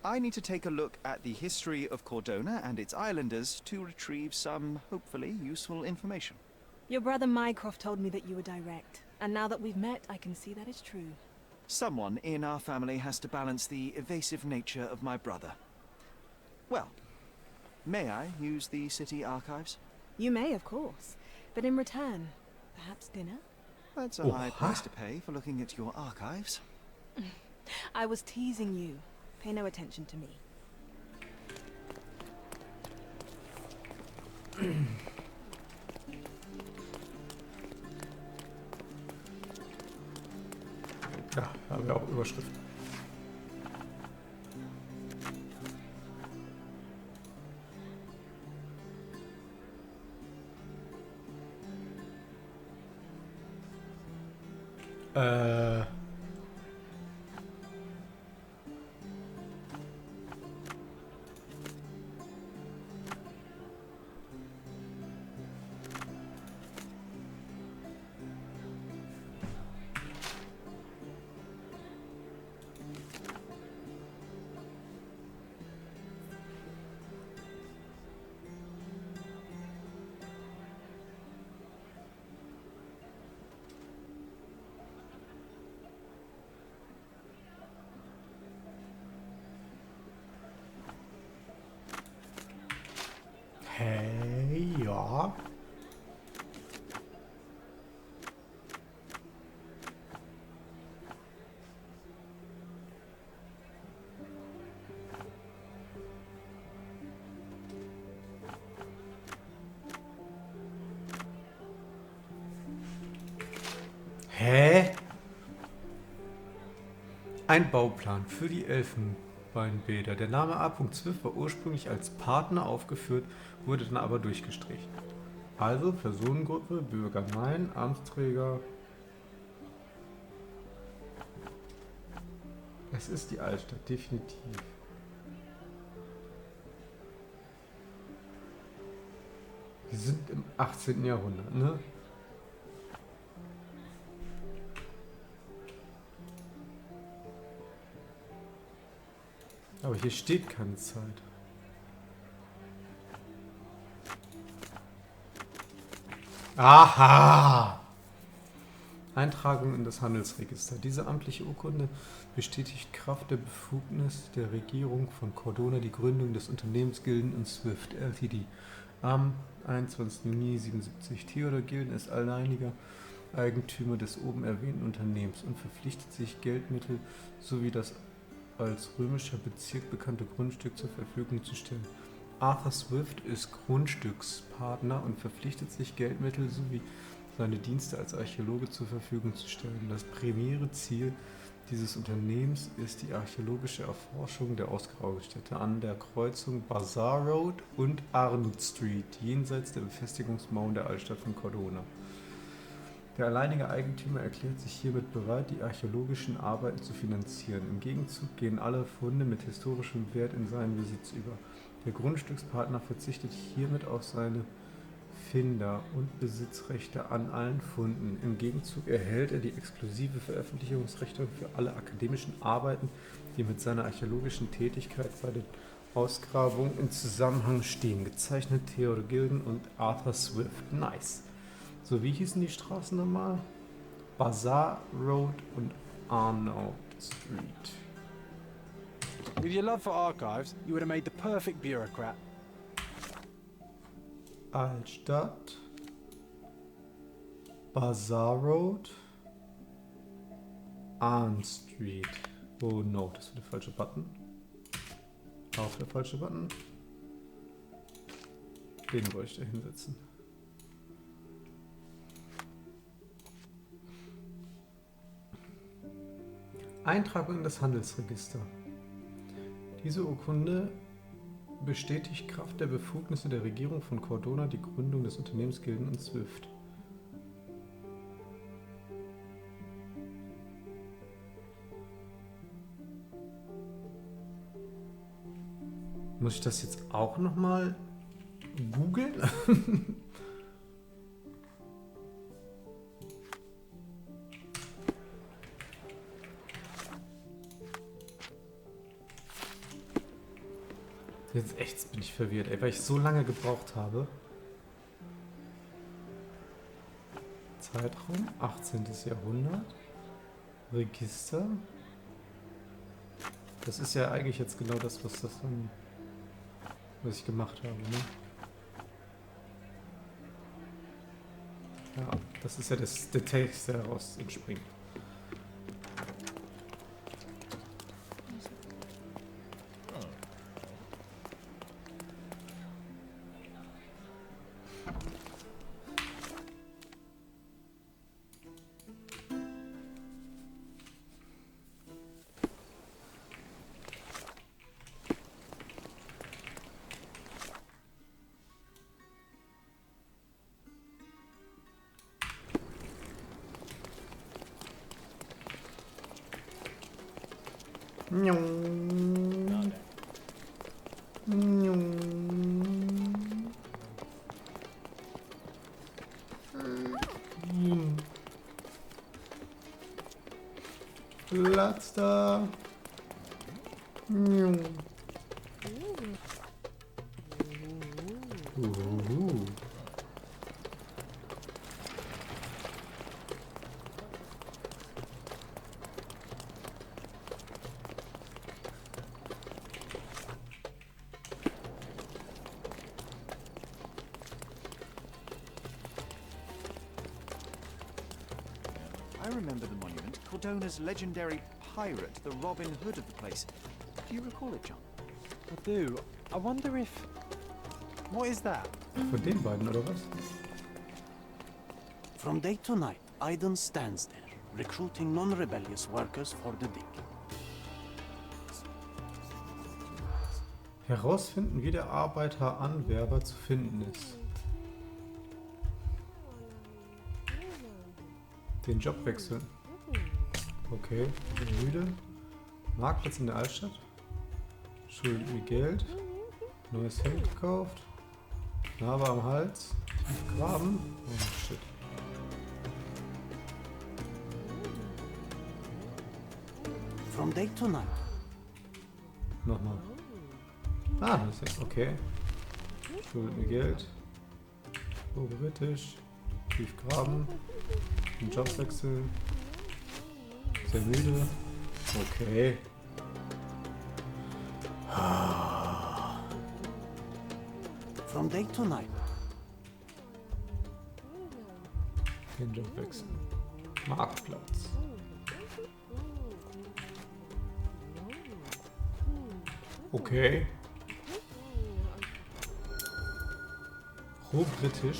I need to take a look at the history of Cordona and its islanders to retrieve some, hopefully, useful information. Your brother Mycroft told me that you were direct, and now that we've met, I can see that is true. Someone in our family has to balance the evasive nature of my brother. Well, may I use the city archives? You may, of course, but in return, perhaps dinner? That's a high price to pay for looking at your archives. I was teasing you. Pay no attention to me. Haben wir auch Überschrift. Hey, ja. Hä? Ein Bauplan für die Elfenbeinbäder. Der Name A.12 war ursprünglich als Partner aufgeführt, wurde dann aber durchgestrichen. Also Personengruppe, Bürger Main, Amtsträger. Es ist die Altstadt, definitiv. Wir sind im 18. Jahrhundert, ne? Aber hier steht keine Zeit. Aha! Eintragung in das Handelsregister. Diese amtliche Urkunde bestätigt Kraft der Befugnis der Regierung von Cordona die Gründung des Unternehmens Gilden und Swift Ltd. Am 21. Juni 77. Theodor Gilden ist alleiniger Eigentümer des oben erwähnten Unternehmens und verpflichtet sich, Geldmittel sowie das als römischer Bezirk bekannte Grundstück zur Verfügung zu stellen. Arthur Swift ist Grundstückspartner und verpflichtet sich, Geldmittel sowie seine Dienste als Archäologe zur Verfügung zu stellen. Das primäre Ziel dieses Unternehmens ist die archäologische Erforschung der Ausgrabungsstätte an der Kreuzung Bazaar Road und Arnold Street, jenseits der Befestigungsmauern der Altstadt von Cordona. Der alleinige Eigentümer erklärt sich hiermit bereit, die archäologischen Arbeiten zu finanzieren. Im Gegenzug gehen alle Funde mit historischem Wert in seinen Besitz über. Der Grundstückspartner verzichtet hiermit auf seine Finder- und Besitzrechte an allen Funden. Im Gegenzug erhält er die exklusive Veröffentlichungsrechte für alle akademischen Arbeiten, die mit seiner archäologischen Tätigkeit bei den Ausgrabungen in Zusammenhang stehen. Gezeichnet Theodor Gilden und Arthur Swift. Nice. So, wie hießen die Straßen nochmal? Bazaar Road und Arnold Street. With your love for archives, you would have made the perfect bureaucrat. Altstadt. Bazaar Road. Arnold Street. Oh no, das war der falsche Button. Auch der falsche Button. Den wollte ich da hinsetzen. Eintragung in das Handelsregister. Diese Urkunde bestätigt Kraft der Befugnisse der Regierung von Cordona die Gründung des Unternehmens Gilden und Swift. Muss ich das jetzt auch nochmal googeln? Jetzt bin ich verwirrt, ey, weil ich so lange gebraucht habe. Zeitraum, 18. Jahrhundert. Register. Das ist ja eigentlich jetzt genau das, was ich gemacht habe, ne? Ja, das ist ja der Text, der daraus entspringt. Platz da. I remember the monument. Cordona's legendary pirate, the Robin Hood of the place. Do you recall it, John? I do. I wonder if... What is that? Von den beiden, oder was? From day to night, Aiden stands there, recruiting non-rebellious workers for the dig. Herausfinden, wie der Arbeiter-Anwerber zu finden ist. Den Job wechseln. Okay, bin müde. Marktplatz in der Altstadt. Schuldet mir Geld. Neues Hemd gekauft. Narbe am Hals. Tief graben. Oh shit. From day to night. Nochmal. Ah, das ist okay. Schuldet mir Geld. Oh, britisch. Tief graben. Den Job wechseln. Sehr müde. Okay. From day to night. Den Job wechseln. Marktplatz. Okay. Pro-britisch.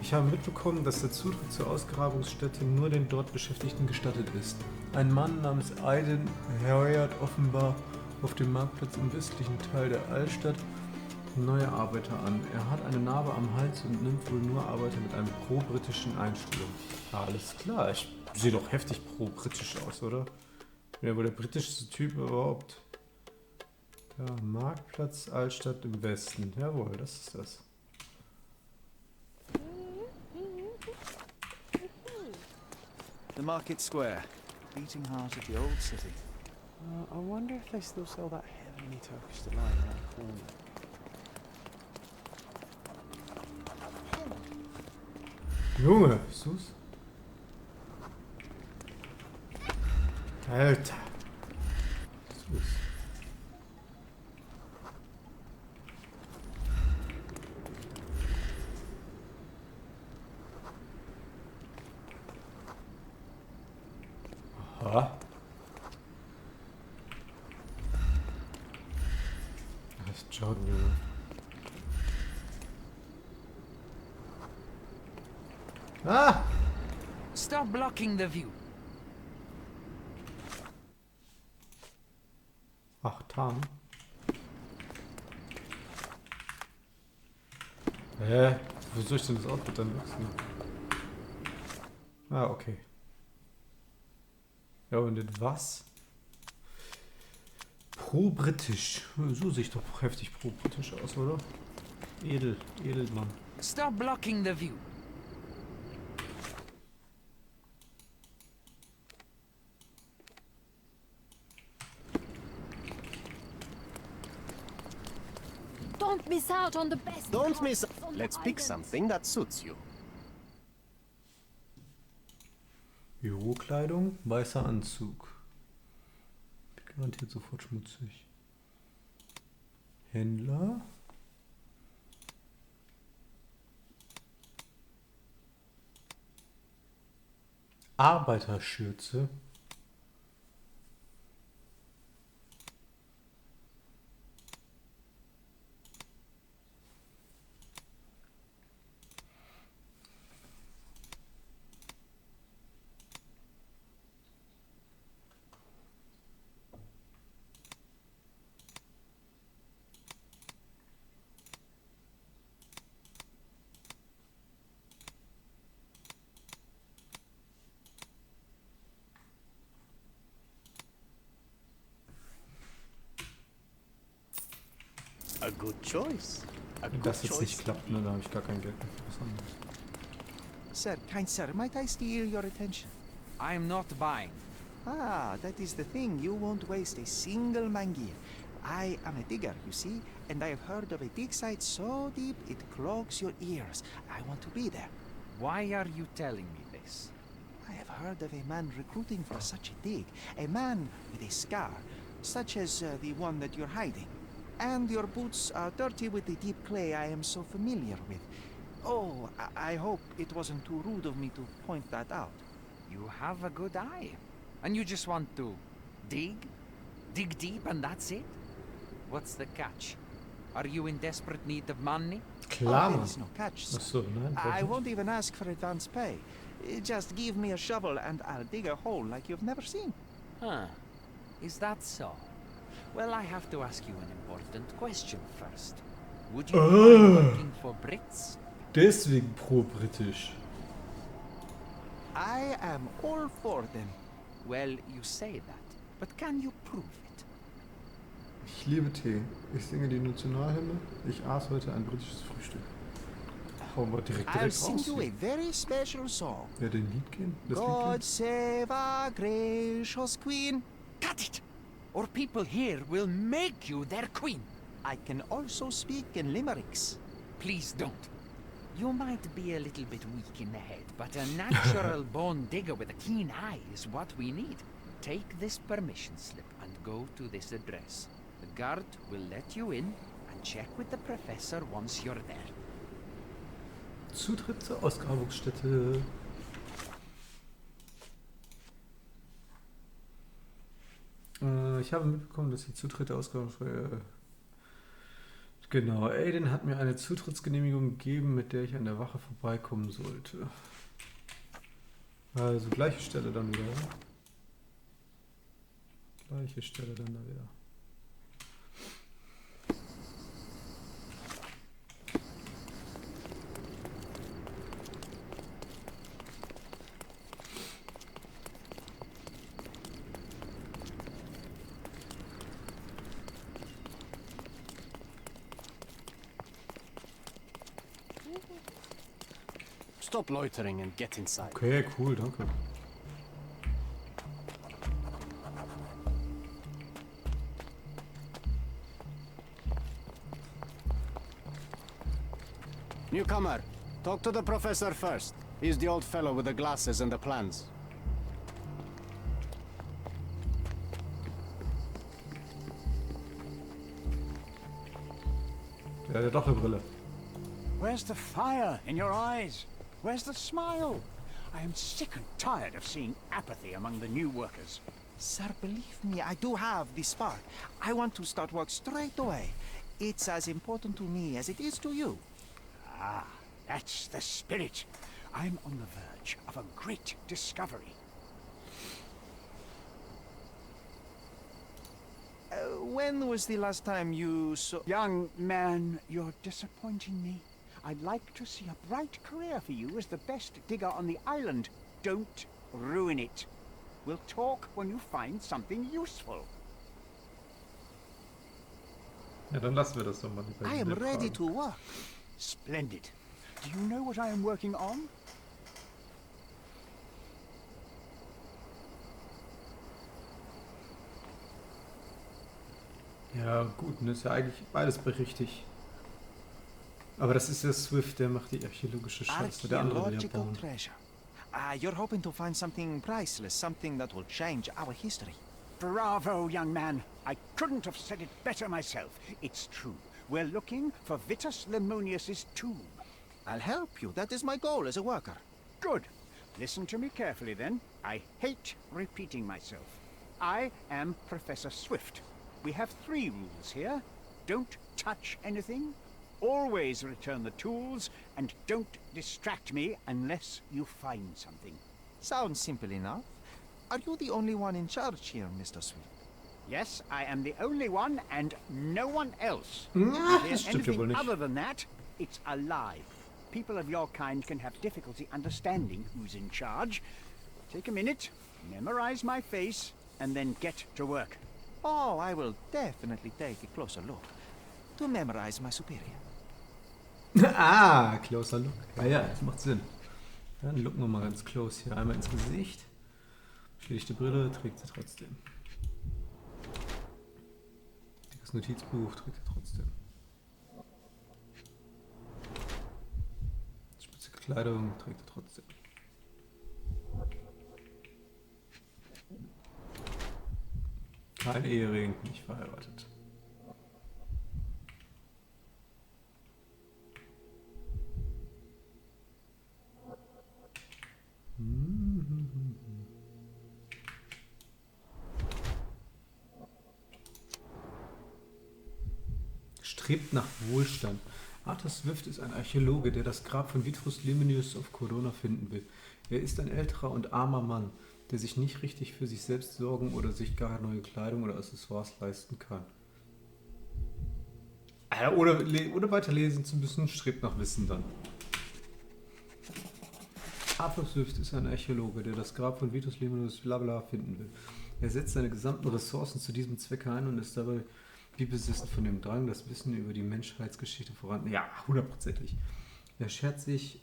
Ich habe mitbekommen, dass der Zutritt zur Ausgrabungsstätte nur den dort Beschäftigten gestattet ist. Ein Mann namens Aiden heuert offenbar auf dem Marktplatz im westlichen Teil der Altstadt neue Arbeiter an. Er hat eine Narbe am Hals und nimmt wohl nur Arbeiter mit einem pro-britischen Einstellung. Alles klar, ich sehe doch heftig pro-britisch aus, oder? Ich bin ja wohl der britischste Typ überhaupt. Da, Marktplatz, Altstadt im Westen. Jawohl, das ist das. The Market Square, beating heart of the old city. I wonder if they still sell that heavenly Turkish delight in that corner. Junge, Sus. Alter. Sus. Aha. Das ist John, Junge. Ah! Stop blocking the view. Ach, Tarn. Wo soll ich denn das Outfit dann wechseln? Ah, okay. Ja, und das was? Pro-britisch. So sehe ich doch heftig pro-britisch aus, oder? Edelmann. Stop blocking the view. Don't miss out on the best. Don't miss. Let's pick something that suits you. Bürokleidung, weißer Anzug. Garantiert sofort schmutzig. Händler. Arbeiterschürze. A good choice. A Wenn good das jetzt nicht choice. klappt, ne, dann habe ich gar kein Geld mehr für was anderes. Sir, kind sir, might I steal your attention? I'm not buying. Ah, that is the thing. You won't waste a single mangi. I am a digger, you see, and I have heard of a dig site so deep it clogs your ears. I want to be there. Why are you telling me this? I have heard of a man recruiting for such a dig. A man with a scar, such as the one that you're hiding. And your boots are dirty with the deep clay I am so familiar with. Oh, I hope it wasn't too rude of me to point that out. You have a good eye. And you just want to dig? Dig deep and that's it? What's the catch? Are you in desperate need of money? Klar, Oh, there Mann. is no catch, sir. Ach so, nein. I won't even ask for advance pay. Just give me a shovel and I'll dig a hole like you've never seen. Huh. Is that so? Well, I have to ask you an important question first. Would you mind working for Brits? Deswegen pro-britisch. I am all for them. Well, you say that, but can you prove it? Ich liebe Tee. Ich singe die Nationalhymne. Ich aß heute ein britisches Frühstück. Hauen wir direkt I'll raus. sing you a very special song. Wer den Lied kennen? Das Lied God kennt? save our gracious queen. Cut it! Or people here will make you their queen. I can also speak in limericks. Please don't. You might be a little bit weak in the head, but a natural-born digger with a keen eye is what we need. Take this permission slip and go to this address. The guard will let you in and check with the professor once you're there. Zutritt zur Ausgrabungsstätte. Ich habe mitbekommen, dass die Zutritt der Ausgrabungsstätte... Genau, Aiden hat mir eine Zutrittsgenehmigung gegeben, mit der ich an der Wache vorbeikommen sollte. Also gleiche Stelle dann wieder. Ja? Gleiche Stelle dann da wieder. Stop loitering and get inside. Okay, cool, danke. Newcomer, talk to the professor first. He's the old fellow with the glasses and the plans. Ja, der hat doch eine Brille. Where's the fire in your eyes? Where's the smile? I am sick and tired of seeing apathy among the new workers. Sir, believe me, I do have the spark. I want to start work straight away. It's as important to me as it is to you. Ah, that's the spirit. I'm on the verge of a great discovery. When was the last time you saw... Young man, you're disappointing me. I'd like to see a bright career for you as the best digger on the island. Don't ruin it. We'll talk when you find something useful. Ja, dann lassen wir das doch mal. I am ready to work. Splendid. Do you know what I am working on? Ja, gut, das ist ja eigentlich beides richtig. Aber das ist der Swift, der macht die archäologische Scheiße. Der andere will ja Archaeological bauen. treasure. You're hoping to find something priceless, something that will change our history. Bravo, young man. I couldn't have said it better myself. It's true. We're looking for Vitus Lemonius's tomb. I'll help you. That is my goal as a worker. Good. Listen to me carefully, then. I hate repeating myself. I am Professor Swift. We have 3 rules here. Don't touch anything, always return the tools, and don't distract me unless you find something. Sounds simple enough. Are you the only one in charge here, Mr. Swift? Yes, I am the only one and no one else. Ah, If das there's stimmt ja wohl anything nicht. other than that, it's a lie. People of your kind can have difficulty understanding who's in charge. Take a minute, memorize my face, and then get to work. Oh, I will definitely take a closer look. to memorize my superior. Ah, closer look. Ja, das macht Sinn. Dann looken wir mal ganz close hier. Einmal ins Gesicht. Schlichte Brille, trägt sie trotzdem. Dickes Notizbuch, trägt sie trotzdem. Spitze Kleidung, trägt sie trotzdem. Kein Ehering, nicht verheiratet. Strebt nach Wohlstand. Arthur Swift ist ein Archäologe, der das Grab von Vitrus Liminius auf Cordona finden will. Er ist ein älterer und armer Mann, der sich nicht richtig für sich selbst sorgen oder sich gar neue Kleidung oder Accessoires leisten kann. Ohne weiterlesen zu müssen, strebt nach Wissen dann. Arthur Swift ist ein Archäologe, der das Grab von Vitrus Liminius blabla finden will. Er setzt seine gesamten Ressourcen zu diesem Zweck ein und ist dabei wie besessen von dem Drang, das Wissen über die Menschheitsgeschichte voran. Ja, 100%ig. Er schert sich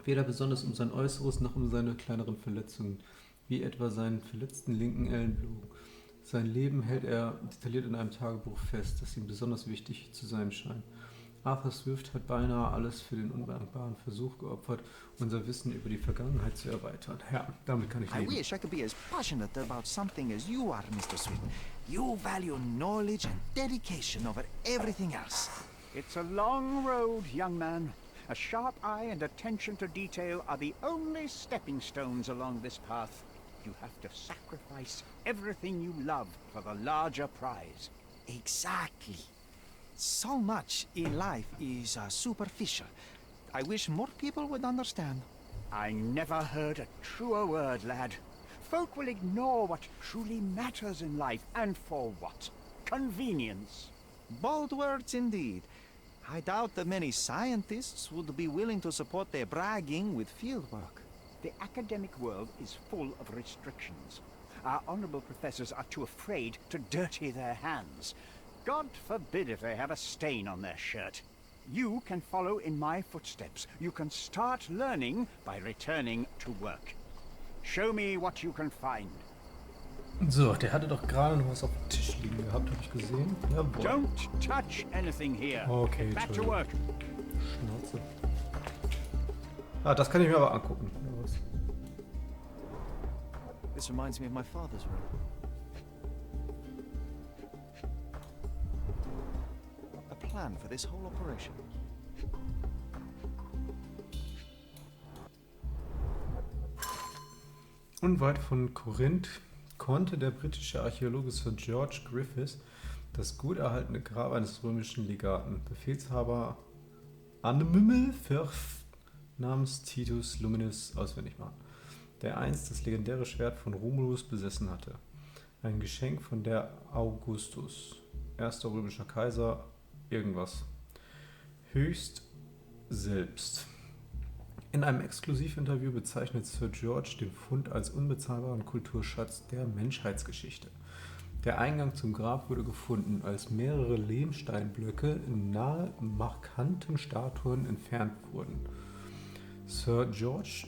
weder besonders um sein Äußeres noch um seine kleineren Verletzungen, wie etwa seinen verletzten linken Ellenbogen. Sein Leben hält er detailliert in einem Tagebuch fest, das ihm besonders wichtig zu sein scheint. Arthur Swift hat beinahe alles für den undankbaren Versuch geopfert, unser Wissen über die Vergangenheit zu erweitern. Ja, damit kann ich leben. I wish I could be as passionate about something as you are, Mr. Swift. You value knowledge and dedication over everything else. It's a long road, young man. A sharp eye and attention to detail are the only stepping stones along this path. You have to sacrifice everything you love for the larger prize. Exactly. So much in life is superficial. I wish more people would understand. I never heard a truer word, lad. Folk will ignore what truly matters in life, and for what? Convenience. Bold words indeed. I doubt that many scientists would be willing to support their bragging with fieldwork. The academic world is full of restrictions. Our honorable professors are too afraid to dirty their hands. God forbid if they have a stain on their shirt. You can follow in my footsteps. You can start learning by returning to work. Show me what you can find. So, der hatte doch gerade noch was auf dem Tisch liegen gehabt, habe ich gesehen. Jawohl. Don't touch anything here. Okay, Get back to work. Schnauze. Ah, das kann ich mir aber angucken. Ja, was? This reminds me of my father's room. A plan for this whole operation. Unweit von Korinth konnte der britische Archäologe Sir George Griffiths das gut erhaltene Grab eines römischen Legaten, Befehlshaber Firth namens Titus Luminus, auswendig machen, der einst das legendäre Schwert von Romulus besessen hatte. Ein Geschenk von der Augustus, erster römischer Kaiser, irgendwas. Höchst selbst. In einem Exklusivinterview bezeichnet Sir George den Fund als unbezahlbaren Kulturschatz der Menschheitsgeschichte. Der Eingang zum Grab wurde gefunden, als mehrere Lehmsteinblöcke nahe markanten Statuen entfernt wurden. Sir George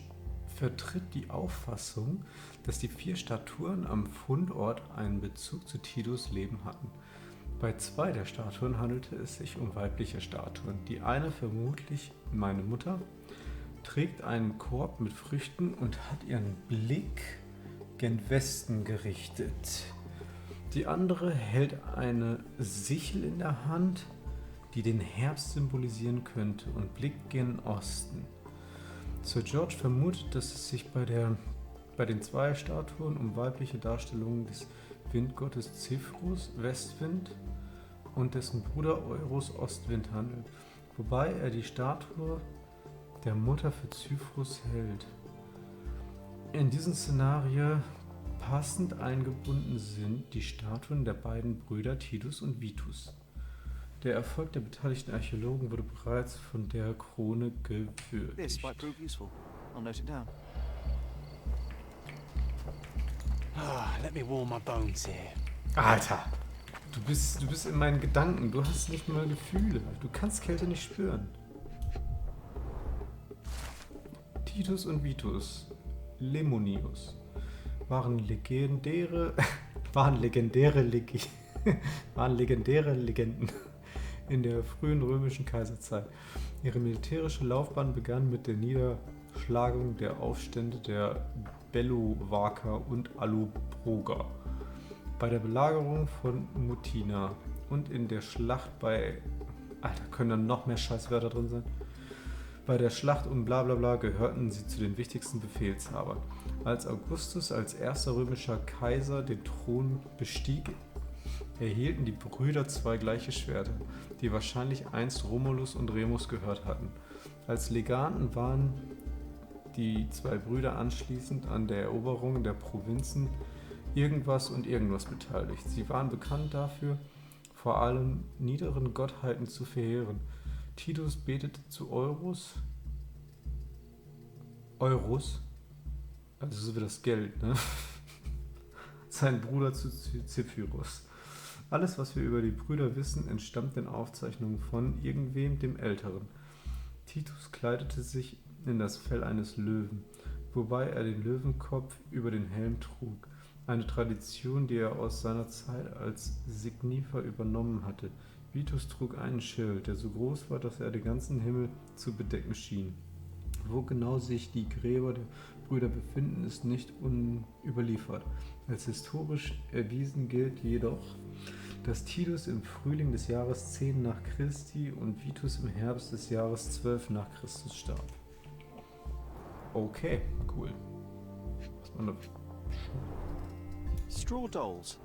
vertritt die Auffassung, dass die 4 Statuen am Fundort einen Bezug zu Titus Leben hatten. Bei 2 der Statuen handelte es sich um weibliche Statuen. Die eine, vermutlich meine Mutter, trägt einen Korb mit Früchten und hat ihren Blick gen Westen gerichtet. Die andere hält eine Sichel in der Hand, die den Herbst symbolisieren könnte, und blickt gen Osten. Sir George vermutet, dass es sich bei den 2 Statuen um weibliche Darstellungen des Windgottes Zephyrus, Westwind, und dessen Bruder Eurus, Ostwind, handelt, wobei er die Statue der Mutter für Zephyrus hält. In diesem Szenario passend eingebunden sind die Statuen der beiden Brüder Titus und Vitus. Der Erfolg der beteiligten Archäologen wurde bereits von der Krone gewürdigt. This might prove useful. I'll note it down. Let me warm my bones here. Alter, Du bist in meinen Gedanken. Du hast nicht mal Gefühle. Du kannst Kälte nicht spüren. Titus und Vitus Lemonius waren legendäre Legenden in der frühen römischen Kaiserzeit. Ihre militärische Laufbahn begann mit der Niederschlagung der Aufstände der Bellovaker und Allobroger, bei der Belagerung von Mutina und in der Schlacht bei... Alter, können da noch mehr Scheißwörter drin sein? Bei der Schlacht um Blablabla gehörten sie zu den wichtigsten Befehlshabern. Als Augustus als erster römischer Kaiser den Thron bestieg, erhielten die Brüder zwei gleiche Schwerter, die wahrscheinlich einst Romulus und Remus gehört hatten. Als Legaten waren die zwei Brüder anschließend an der Eroberung der Provinzen irgendwas und irgendwas beteiligt. Sie waren bekannt dafür, vor allem niederen Gottheiten zu verehren. Titus betete zu Eurus, also so wie das Geld, ne? Sein Bruder zu Zephyrus. Alles, was wir über die Brüder wissen, entstammt den Aufzeichnungen von irgendwem dem Älteren. Titus kleidete sich in das Fell eines Löwen, wobei er den Löwenkopf über den Helm trug. Eine Tradition, die er aus seiner Zeit als Signifer übernommen hatte. Vitus trug einen Schild, der so groß war, dass er den ganzen Himmel zu bedecken schien. Wo genau sich die Gräber der Brüder befinden, ist nicht überliefert. Als historisch erwiesen gilt jedoch, dass Titus im Frühling des Jahres 10 nach Christi und Vitus im Herbst des Jahres 12 nach Christus starb. Okay, cool. Was man da... Straw dolls.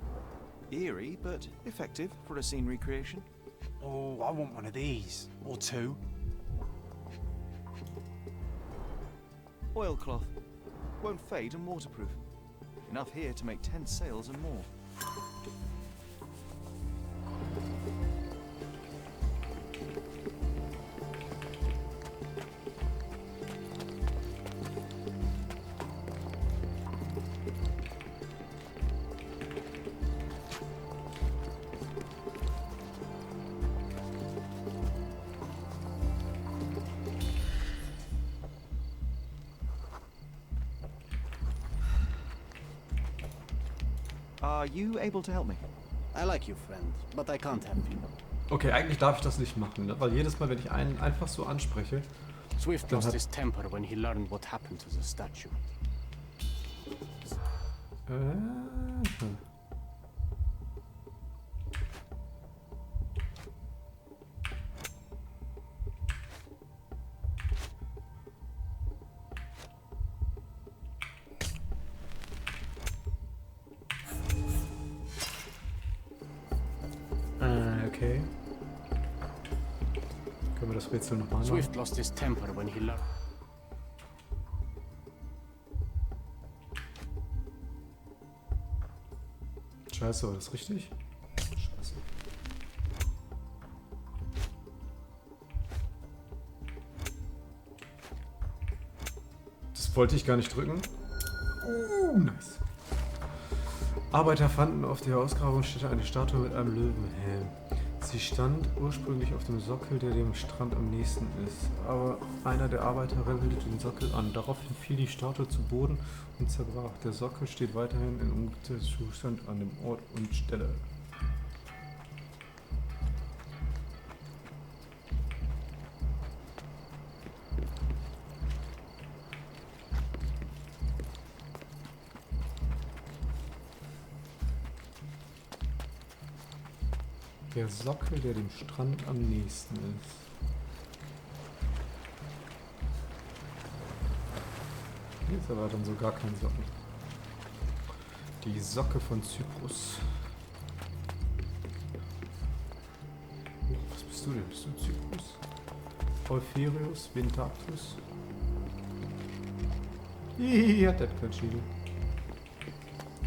Eerie, but effective for a scene recreation. Oh, I want one of these. Or two. Oilcloth. Won't fade and waterproof. Enough here to make 10 sails and more. Are you able to help me? I like you, friend, but I can't help you. Okay, eigentlich darf ich das nicht machen, ne? Weil jedes Mal, wenn ich einen einfach so anspreche... Swift lost his temper when he learned what happened to the statue. Okay. Können wir das Rätsel nochmal machen? Swift lost his temper when he learned. Scheiße, war das richtig? Scheiße. Das wollte ich gar nicht drücken. Nice. Arbeiter fanden auf der Ausgrabungsstätte eine Statue mit einem Löwenhelm. Sie stand ursprünglich auf dem Sockel, der dem Strand am nächsten ist, aber einer der Arbeiter remppelte den Sockel an. Daraufhin fiel die Statue zu Boden und zerbrach. Der Sockel steht weiterhin in ungeteiltem Zustand an dem Ort und Stelle. Der Sockel, der dem Strand am nächsten ist. Hier ist aber dann so gar kein Sockel. Die Socke von Zyprus. Oh, was bist du denn? Bist du Zyprus? Eupherius, Vintactus. Hihihi, hat der kein Schiegel.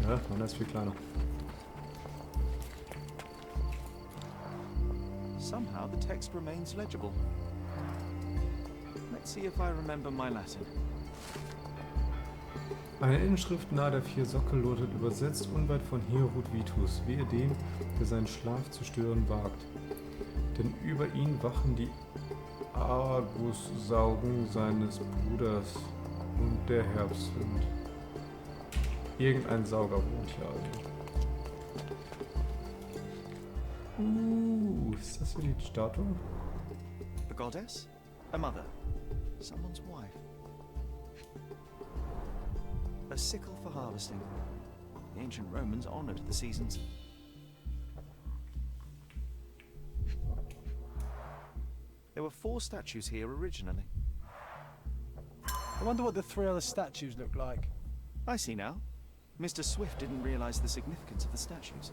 Ja, meiner ist viel kleiner. Somehow the text remains legible. Let's see if I remember my Latin. Eine Inschrift nahe der 4 Sockel lautet übersetzt unweit von Herod Vitus, wehe dem, der seinen Schlaf zu stören wagt. Denn über ihn wachen die Argussaugen seines Bruders und der Herbstwind. Irgendein Sauger wohnt hier also. Ist das hier die Statue? A goddess? A mother? Someone's wife? A sickle for harvesting. The ancient Romans honored the seasons. There were 4 statues here originally. I wonder what the 3 other statues look like. I see now. Mr. Swift didn't realize the significance of the statues.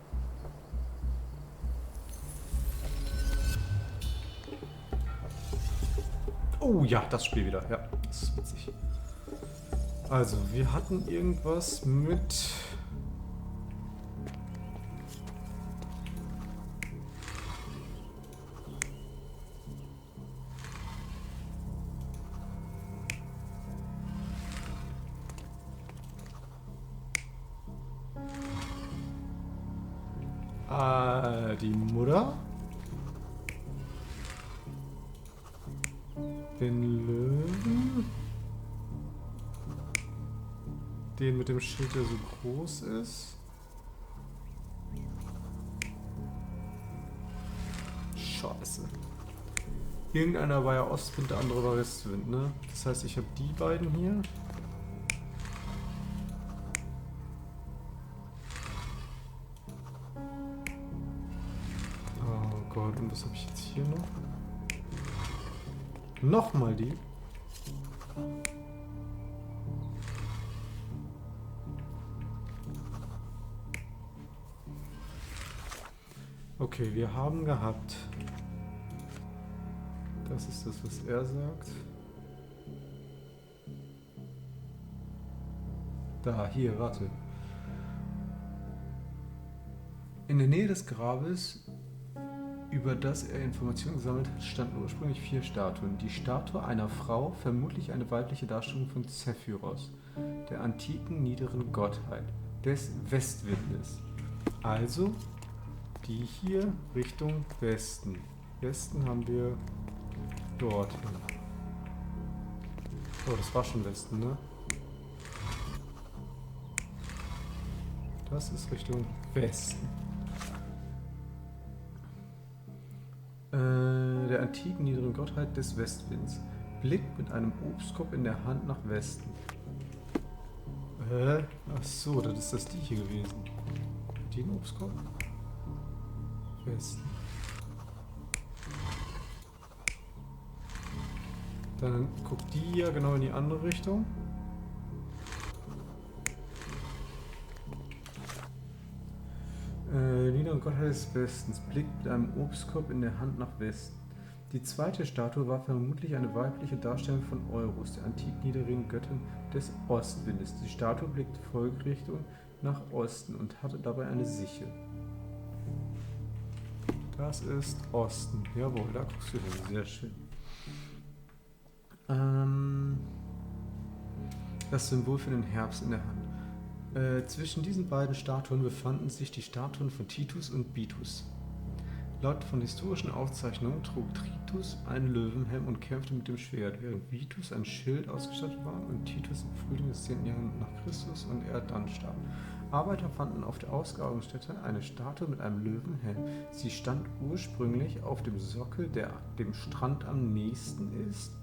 Oh ja, das Spiel wieder. Ja, das ist witzig. Also, wir hatten irgendwas mit... die Mutter. Den Löwen. Den mit dem Schild, der so groß ist. Scheiße. Irgendeiner war ja Ostwind, der andere war Westwind, ne? Das heißt, ich habe die beiden hier. Oh Gott, und was habe ich jetzt hier noch? Nochmal die. Okay, wir haben gehabt. Das ist das, was er sagt. Da, hier, warte. In der Nähe des Grabes, über das er Informationen gesammelt hat, standen ursprünglich 4 Statuen. Die Statue einer Frau, vermutlich eine weibliche Darstellung von Zephyros, der antiken niederen Gottheit, des Westwindes. Also die hier Richtung Westen. Westen haben wir dort. Oh, das war schon Westen, ne? Das ist Richtung Westen. Der antiken niederen Gottheit des Westwinds. Blickt mit einem Obstkorb in der Hand nach Westen. Ach so, das ist das die hier gewesen. Den Obstkorb? Westen. Dann guckt die ja genau in die andere Richtung. Niedere Gottheit des Westens blickt mit einem Obstkorb in der Hand nach Westen. Die zweite Statue war vermutlich eine weibliche Darstellung von Eurus, der antik niederen Göttin des Ostwindes. Die Statue blickt Folgrichtung nach Osten und hatte dabei eine Sichel. Das ist Osten. Jawohl, da guckst du hin. Sehr schön. Das Symbol für den Herbst in der Hand. Zwischen diesen beiden Statuen befanden sich die Statuen von Titus und Bitus. Laut von historischen Aufzeichnungen trug Titus einen Löwenhelm und kämpfte mit dem Schwert, während Vitus ein Schild ausgestattet war und Titus im Frühling des 10. Jahrhunderts nach Christus und er dann starb. Arbeiter fanden auf der Ausgrabungsstätte eine Statue mit einem Löwenhelm. Sie stand ursprünglich auf dem Sockel, der dem Strand am nächsten ist,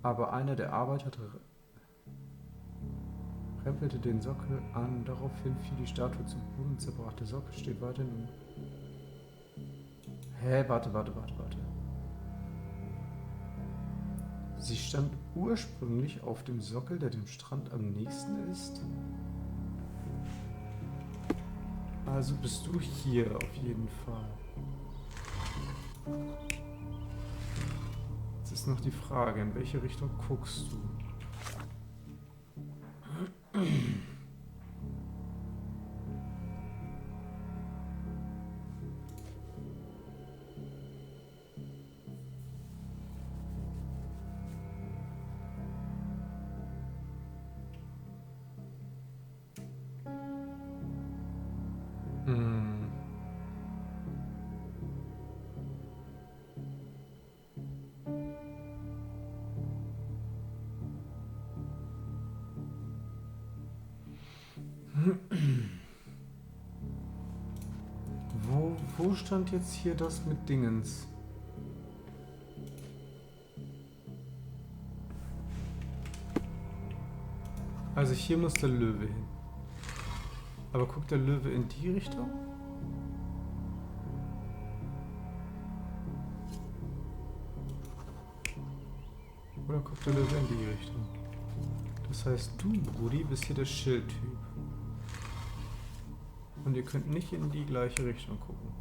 aber einer der Arbeiter rempelte den Sockel an, daraufhin fiel die Statue zu Boden und zerbrach. Der Sockel steht weiterhin. Warte. Sie stand ursprünglich auf dem Sockel, der dem Strand am nächsten ist. Also bist du hier auf jeden Fall. Jetzt ist noch die Frage, in welche Richtung guckst du? Wo stand jetzt hier das mit Dingens? Also hier muss der Löwe hin. Aber guckt der Löwe in die Richtung? Oder guckt der Löwe in die Richtung? Das heißt, du, Brudi, bist hier der Schildtyp. Und ihr könnt nicht in die gleiche Richtung gucken.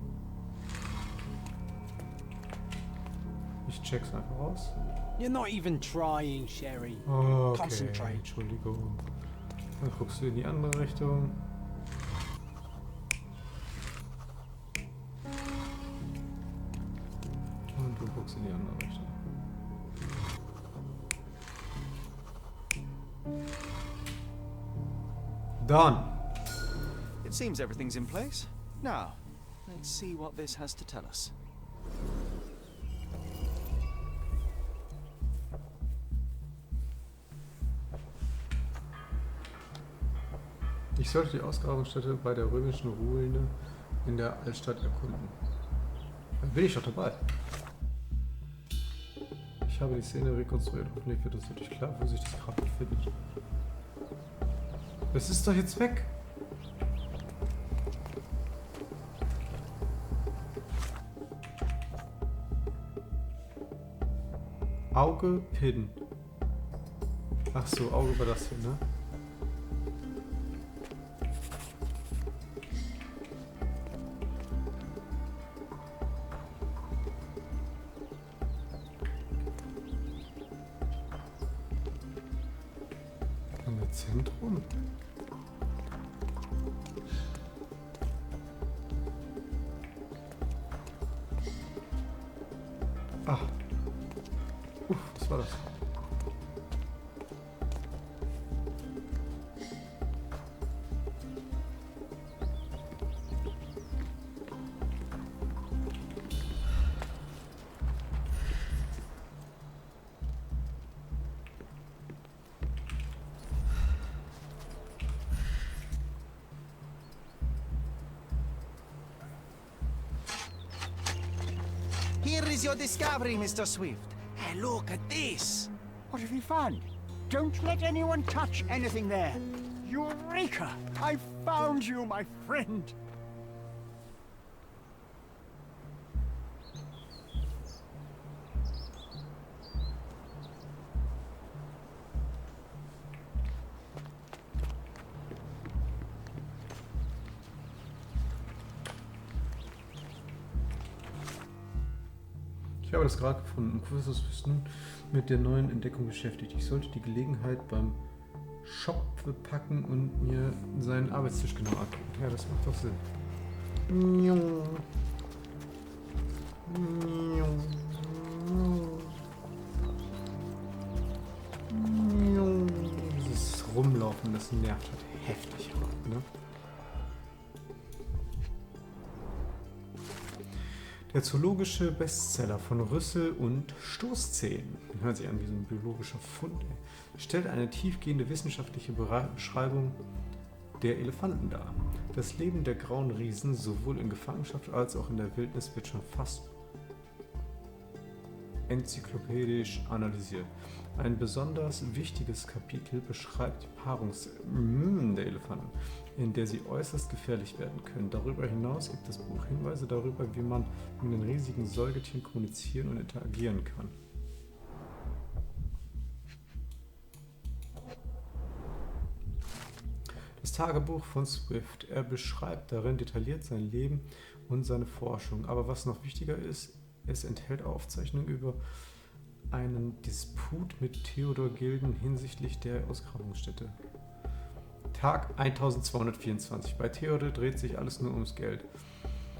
Ich check's einfach aus. You're not even trying, Sherry. Okay, Concentrate. Entschuldigung. Dann guckst du in die andere Richtung. Und du guckst in die andere Richtung. Done. It seems everything's in place. Now, let's see what this has to tell us. Ich sollte die Ausgrabungsstätte bei der römischen Ruine in der Altstadt erkunden. Dann bin ich doch dabei. Ich habe die Szene rekonstruiert. Hoffentlich wird es natürlich klar, wo sich das Grab befindet. Es ist doch jetzt weg. Auge hidden. Ach so, Auge war das hier, ne? Zentrum. Ah. Was war das? Here is your discovery, Mr. Swift. Hey, look at this. What have you found? Don't let anyone touch anything there. Eureka! I found you, my friend. Ich habe das Grab gefunden und Professor ist nun mit der neuen Entdeckung beschäftigt. Ich sollte die Gelegenheit beim Schopfe packen und mir seinen Arbeitstisch genau angucken. Ja, das macht doch Sinn. Dieses Rumlaufen, das nervt halt heftig, ne? Der zoologische Bestseller von Rüssel und Stoßzähnen, hört sich an wie so ein biologischer Fund, stellt eine tiefgehende wissenschaftliche Beschreibung der Elefanten dar. Das Leben der grauen Riesen, sowohl in Gefangenschaft als auch in der Wildnis, wird schon fast enzyklopädisch analysiert. Ein besonders wichtiges Kapitel beschreibt die Paarung der Elefanten, in der sie äußerst gefährlich werden können. Darüber hinaus gibt das Buch Hinweise darüber, wie man mit den riesigen Säugetieren kommunizieren und interagieren kann. Das Tagebuch von Swift. Er beschreibt darin detailliert sein Leben und seine Forschung. Aber was noch wichtiger ist, es enthält Aufzeichnungen über einen Disput mit Theodor Gilden hinsichtlich der Ausgrabungsstätte. Tag 1224. Bei Theodor dreht sich alles nur ums Geld.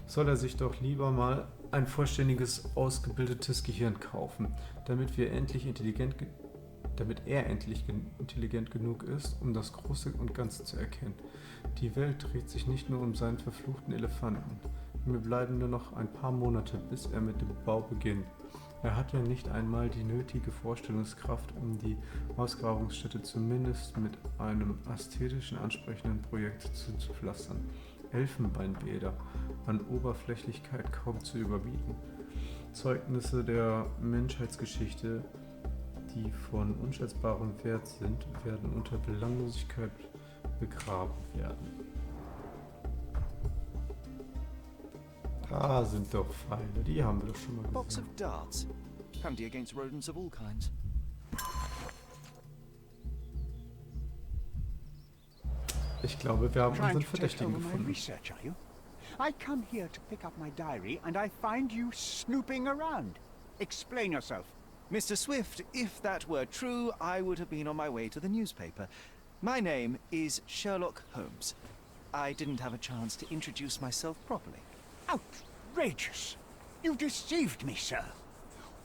Soll er sich doch lieber mal ein vollständiges, ausgebildetes Gehirn kaufen, damit er endlich intelligent genug ist, um das Große und Ganze zu erkennen. Die Welt dreht sich nicht nur um seinen verfluchten Elefanten. Mir bleiben nur noch ein paar Monate, bis er mit dem Bau beginnt. Er hat ja nicht einmal die nötige Vorstellungskraft, um die Ausgrabungsstätte zumindest mit einem ästhetischen, ansprechenden Projekt zuzupflastern. Elfenbeinbäder, an Oberflächlichkeit kaum zu überbieten. Zeugnisse der Menschheitsgeschichte, die von unschätzbarem Wert sind, werden unter Belanglosigkeit begraben werden. Da sind doch Pfeile, die haben wir doch schon mal gesehen. Box of darts. Handy against rodents of all kinds. Ich glaube, wir haben Trying unseren to take Verdächtigen over my gefunden. research, are you? I come here to pick up my diary, and I find you snooping around. Explain yourself. Mr. Swift, if that were true, I would have been on my way to the newspaper. My name is Sherlock Holmes. I didn't have a chance to introduce myself properly. Outrageous! You deceived me, sir.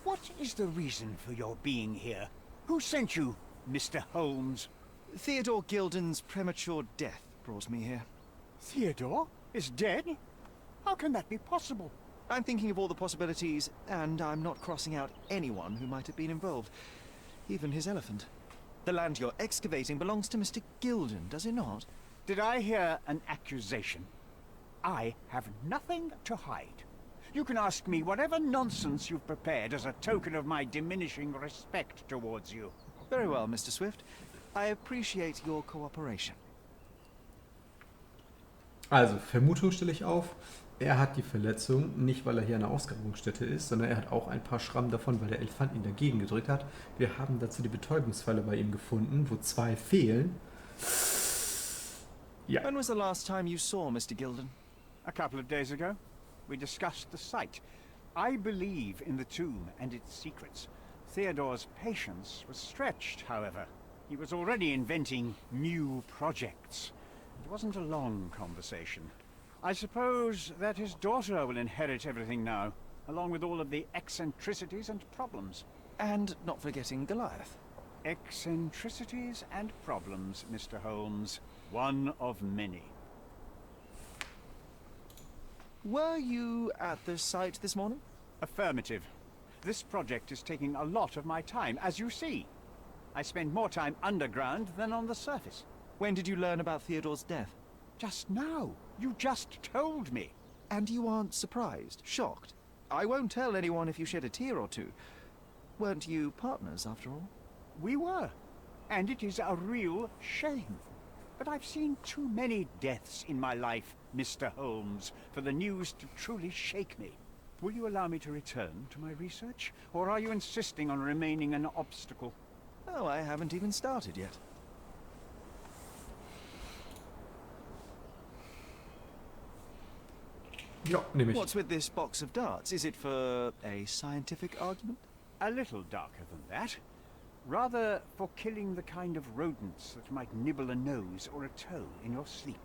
What is the reason for your being here? Who sent you, Mr. Holmes? Theodore Gilden's premature death brought me here. Theodore is dead? How can that be possible? I'm thinking of all the possibilities, and I'm not crossing out anyone who might have been involved. Even his elephant. The land you're excavating belongs to Mr. Gilden, does it not? Did I hear an accusation? I have nothing to hide. You can ask me whatever nonsense you've prepared as a token of my diminishing respect towards you. Very well, Mr. Swift. I appreciate your cooperation. Also, Vermutung stelle ich auf. Er hat die Verletzung, nicht weil er hier an der Ausgrabungsstätte ist, sondern er hat auch ein paar Schrammen davon, weil der Elefant ihn dagegen gedrückt hat. Wir haben dazu die Betäubungsfalle bei ihm gefunden, wo 2 fehlen. Ja. When was the last time you saw Mr. Gilden? A couple of days ago. We discussed the site. I believe in the tomb and its secrets. Theodore's patience was stretched, however. He was already inventing new projects. It wasn't a long conversation. I suppose that his daughter will inherit everything now, along with all of the eccentricities and problems. And not forgetting Goliath. Eccentricities and problems, Mr. Holmes. One of many. Were you at the site this morning? Affirmative. This project is taking a lot of my time, as you see. I spend more time underground than on the surface. When did you learn about Theodore's death? Just now. You just told me. And you aren't surprised, shocked? I won't tell anyone if you shed a tear or two. Weren't you partners, after all? We were. And it is a real shame. But I've seen too many deaths in my life, Mr. Holmes, for the news to truly shake me. Will you allow me to return to my research? Or are you insisting on remaining an obstacle? Oh, I haven't even started yet. Ja, nehme ich. What's with this box of darts? Is it for a scientific argument? A little darker than that. Rather for killing the kind of rodents that might nibble a nose or a toe in your sleep.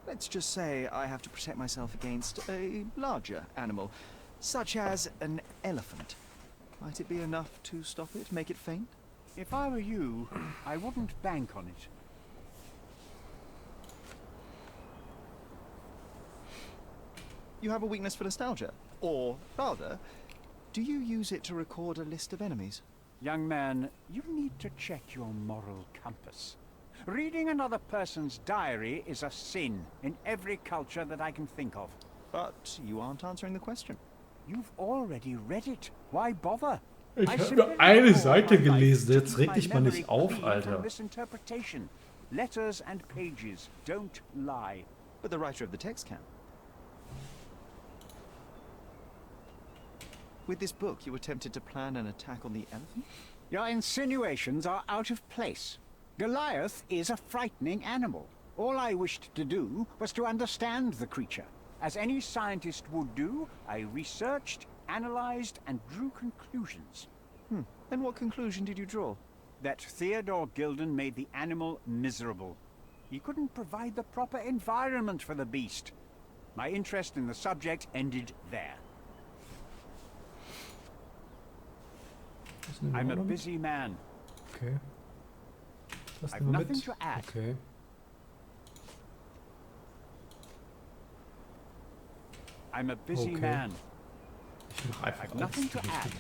Let's just say I have to protect myself against a larger animal, such as an elephant. Might it be enough to stop it, make it faint? If I were you, I wouldn't bank on it. You have a weakness for nostalgia. Or, rather, do you use it to record a list of enemies? Young man, you need to check your moral compass. Reading another person's diary is a sin in every culture that I can think of. But you aren't answering the question. You've already read it. Why bother? Ich habe nur eine Seite gelesen, jetzt reg dich mal nicht auf, Alter. Misinterpretation. Letters and pages don't lie. But the writer of the text can. With this book, you attempted to plan an attack on the elephant? Your insinuations are out of place. Goliath is a frightening animal. All I wished to do was to understand the creature. As any scientist would do, I researched, analyzed, and drew conclusions. And what conclusion did you draw? That Theodore Gilden made the animal miserable. He couldn't provide the proper environment for the beast. My interest in the subject ended there. I'm a busy man. Okay. I've nothing to add. Okay. I'm a busy man. Ich mach einfach I've nothing to add.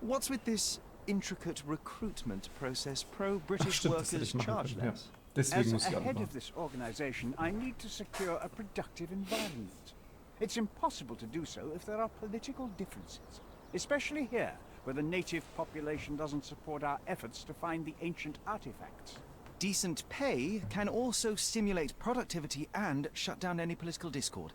What's with this intricate recruitment process pro-British Stimmt, das hätte workers ich machen charge können, ja. less? Deswegen muss As ich a head anmachen. of this organization, I need to secure a productive environment. It's impossible to do so if there are political differences, especially here, where the native population doesn't support our efforts to find the ancient artifacts. Decent pay can also stimulate productivity and shut down any political discord.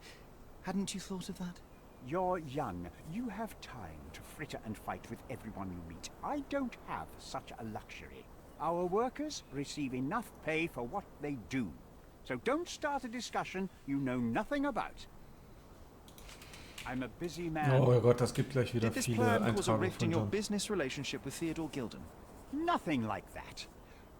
Hadn't you thought of that? You're young. You have time to fritter and fight with everyone you meet. I don't have such a luxury. Our workers receive enough pay for what they do. So don't start a discussion you know nothing about. I'm a busy man. Oh Gott, das gibt gleich wieder Did this viele plan cause a Eintragungen rift in von your John. business relationship with Theodore Gilden? Nothing like that.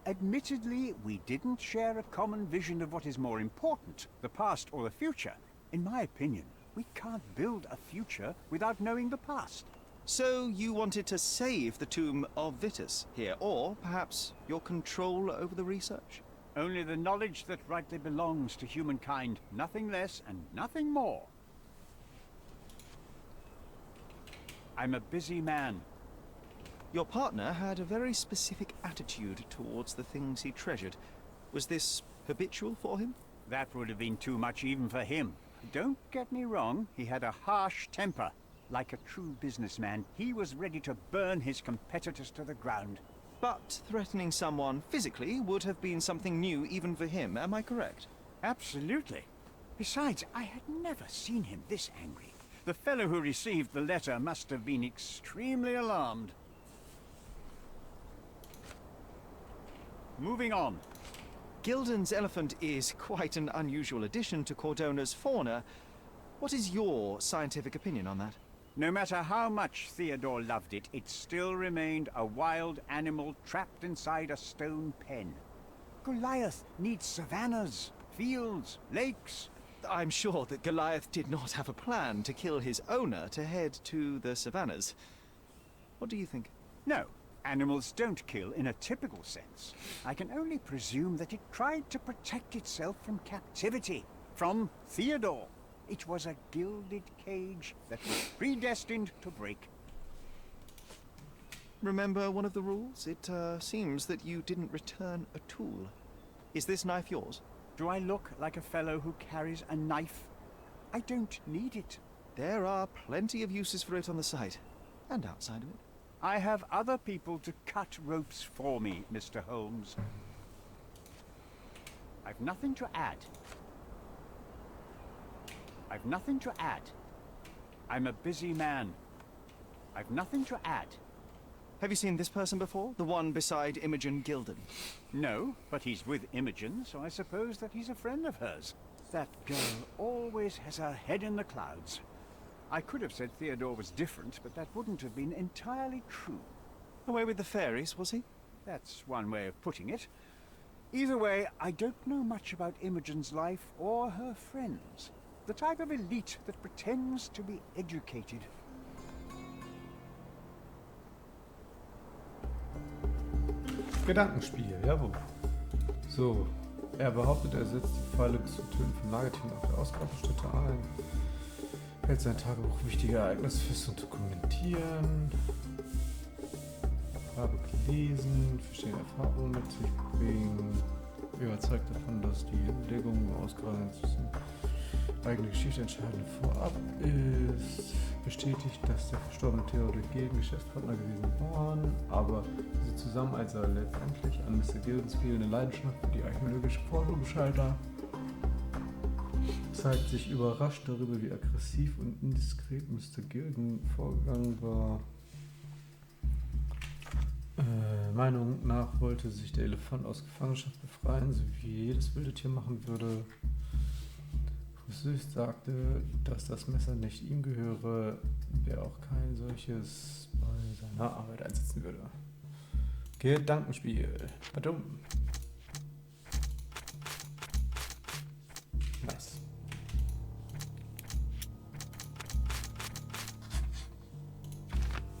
Admittedly, we didn't share a common vision of what is more important, the past or the future. In my opinion, we can't build a future without knowing the past. So you wanted to save the tomb of Vitus here, or perhaps your control over the research? Only the knowledge that rightly belongs to humankind, nothing less and nothing more. I'm a busy man. Your partner had a very specific attitude towards the things he treasured. Was this habitual for him? That would have been too much even for him. Don't get me wrong, he had a harsh temper. Like a true businessman, he was ready to burn his competitors to the ground. But threatening someone physically would have been something new even for him, am I correct? Absolutely. Besides, I had never seen him this angry. The fellow who received the letter must have been extremely alarmed. Moving on. Gilden's elephant is quite an unusual addition to Cordona's fauna. What is your scientific opinion on that? No matter how much Theodore loved it, it still remained a wild animal trapped inside a stone pen. Goliath needs savannas, fields, lakes. I'm sure that Goliath did not have a plan to kill his owner to head to the savannas. What do you think? No. Animals don't kill in a typical sense. I can only presume that it tried to protect itself from captivity, from Theodore. It was a gilded cage that was predestined to break. Remember one of the rules? It seems that you didn't return a tool. Is this knife yours? Do I look like a fellow who carries a knife? I don't need it. There are plenty of uses for it on the site, and outside of it. I have other people to cut ropes for me, Mr. Holmes. I've nothing to add. I've nothing to add. I'm a busy man. I've nothing to add. Have you seen this person before? The one beside Imogen Gilden? No, but he's with Imogen, so I suppose that he's a friend of hers. That girl always has her head in the clouds. I could have said Theodore was different, but that wouldn't have been entirely true. Away with the fairies, was he? That's one way of putting it. Either way, I don't know much about Imogen's life or her friends. The type of elite that pretends to be educated. Gedankenspiel, jawohl. So, er behauptet, er setzt die Pfeile bis zum Töten von Nagetieren auf der Ausgrabungsstätte ein. Hält sein Tagebuch wichtige Ereignisse fest und dokumentieren. Habe gelesen, verschiedene Erfahrungen mit sich bringen. Überzeugt davon, dass die Entdeckung ausgerechnet eigene Geschichte entscheidend vorab ist. Bestätigt, dass der verstorbene Theodor Gilden Geschäftspartner gewesen waren, aber sie zusammen als er letztendlich an Mr. Gildens fehlende Leidenschaft für die archäologische Forschung scheitern. Zeigt sich überrascht darüber, wie aggressiv und indiskret Mr. Gilden vorgegangen war. Meinung nach wollte sich der Elefant aus Gefangenschaft befreien, so wie jedes wilde Tier machen würde. Süß sagte, dass das Messer nicht ihm gehöre, wer auch kein solches bei seiner Arbeit einsetzen würde. Gedankenspiel. Badum. Nice.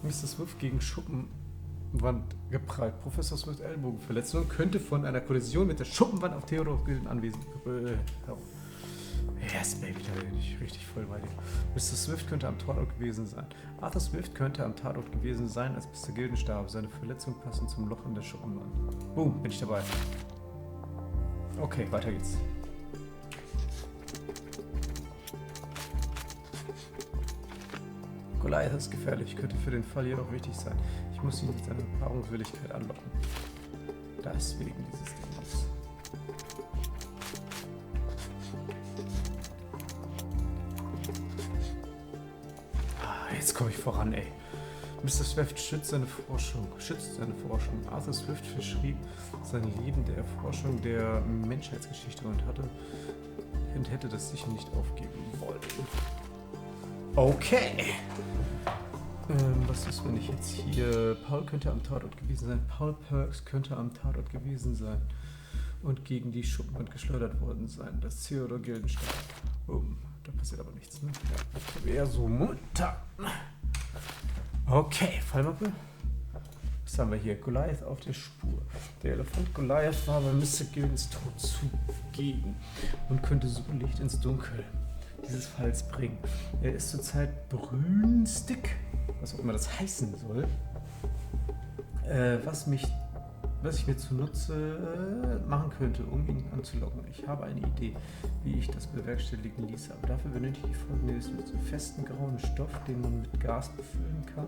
Mr. Swift gegen Schuppenwand geprallt. Professor Swift Ellbogenverletzung könnte von einer Kollision mit der Schuppenwand auf Theodor Gilden anwesend. Yes, Baby, da bin ich richtig voll bei dir. Mr. Swift könnte am Tatort gewesen sein. Arthur Swift könnte am Tatort gewesen sein, als Mr. Gilden starb. Seine Verletzung passend zum Loch in der Schuppenwand. Boom, bin ich dabei. Okay, weiter geht's. Goliath ist gefährlich, könnte für den Fall jedoch wichtig sein. Ich muss ihn mit seiner Paarungswilligkeit anlocken. Deswegen dieses Ding. Jetzt komme ich voran, ey. Mr. Swift schützt seine Forschung. Arthur Swift verschrieb sein Leben der Erforschung der Menschheitsgeschichte und hätte das sicher nicht aufgeben wollen. Okay. Was ist, wenn ich jetzt hier... Paul könnte am Tatort gewesen sein. Paul Perks könnte am Tatort gewesen sein und gegen die Schuppenwand geschleudert worden sein. Das Theodor Gildenstein. Da passiert aber nichts, ne? Ja, eher so munter. Okay, Fallmappe. Was haben wir hier? Goliath auf der Spur. Der Elefant Goliath war bei Mr. Gildens Tod zugegen und könnte so Licht ins Dunkel dieses Falls bringen. Er ist zurzeit brünstig, was auch immer das heißen soll, was ich mir zunutze machen könnte, um ihn anzulocken. Ich habe eine Idee, wie ich das bewerkstelligen ließe, aber dafür benötige ich folgendes mit so festen grauen Stoff, den man mit Gas befüllen kann.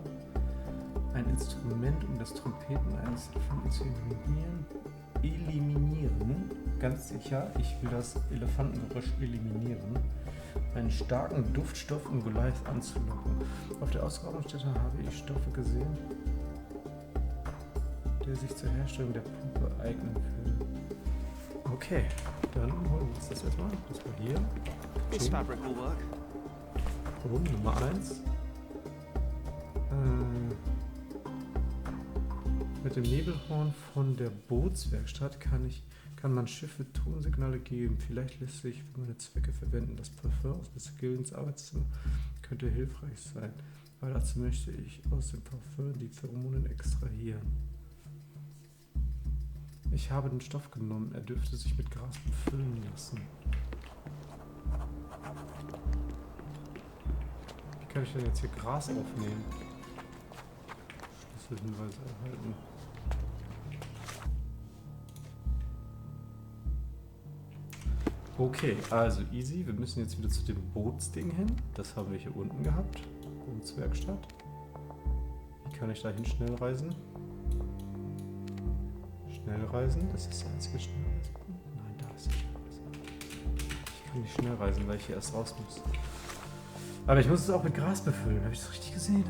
Ein Instrument, um das Trompeten eines Elefanten zu eliminieren. Ganz sicher, ich will das Elefantengeräusch eliminieren. Einen starken Duftstoff, um Goliath anzulocken. Auf der Ausgrabungsstätte habe ich Stoffe gesehen, der sich zur Herstellung der Puppe eignen würde. Okay, dann holen wir uns das erstmal. Das war hier. This fabric will work. Nummer 1. Mit dem Nebelhorn von der Bootswerkstatt kann man Schiffe Tonsignale geben. Vielleicht lässt sich für meine Zwecke verwenden. Das Parfum aus Mr. Gildens Arbeitszimmer könnte hilfreich sein. Aber dazu möchte ich aus dem Parfum die Pheromonen extrahieren. Ich habe den Stoff genommen. Er dürfte sich mit Gras befüllen lassen. Wie kann ich denn jetzt hier Gras aufnehmen? Schlüsselhinweise erhalten. Okay, also easy. Wir müssen jetzt wieder zu dem Bootsding hin. Das haben wir hier unten gehabt. Bootswerkstatt. Wie kann ich da hin schnell reisen? Schnellreisen? Das ist der einzige Schnellreisepunkt? Nein, da ist der Schnellreisen. Ich kann nicht schnell reisen, weil ich hier erst raus muss. Aber ich muss es auch mit Gras befüllen. Habe ich das richtig gesehen?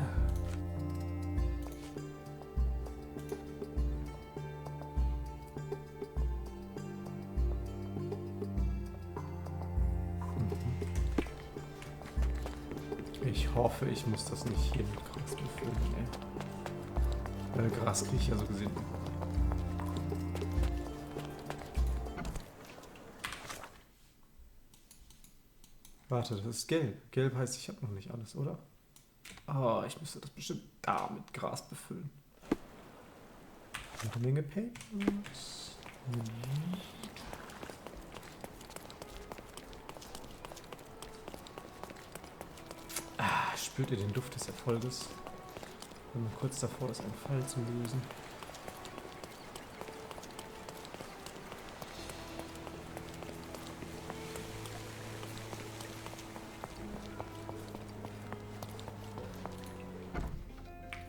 Ich hoffe, ich muss das nicht hier mit Gras befüllen, ey. Weil Gras kriege ich ja so gesehen. Warte, das ist gelb. Gelb heißt, ich habe noch nicht alles, oder? Oh, ich müsste das bestimmt da mit Gras befüllen. Eine Menge Papers. Spürt ihr den Duft des Erfolges? Wenn man kurz davor ist, einen Fall zu lösen.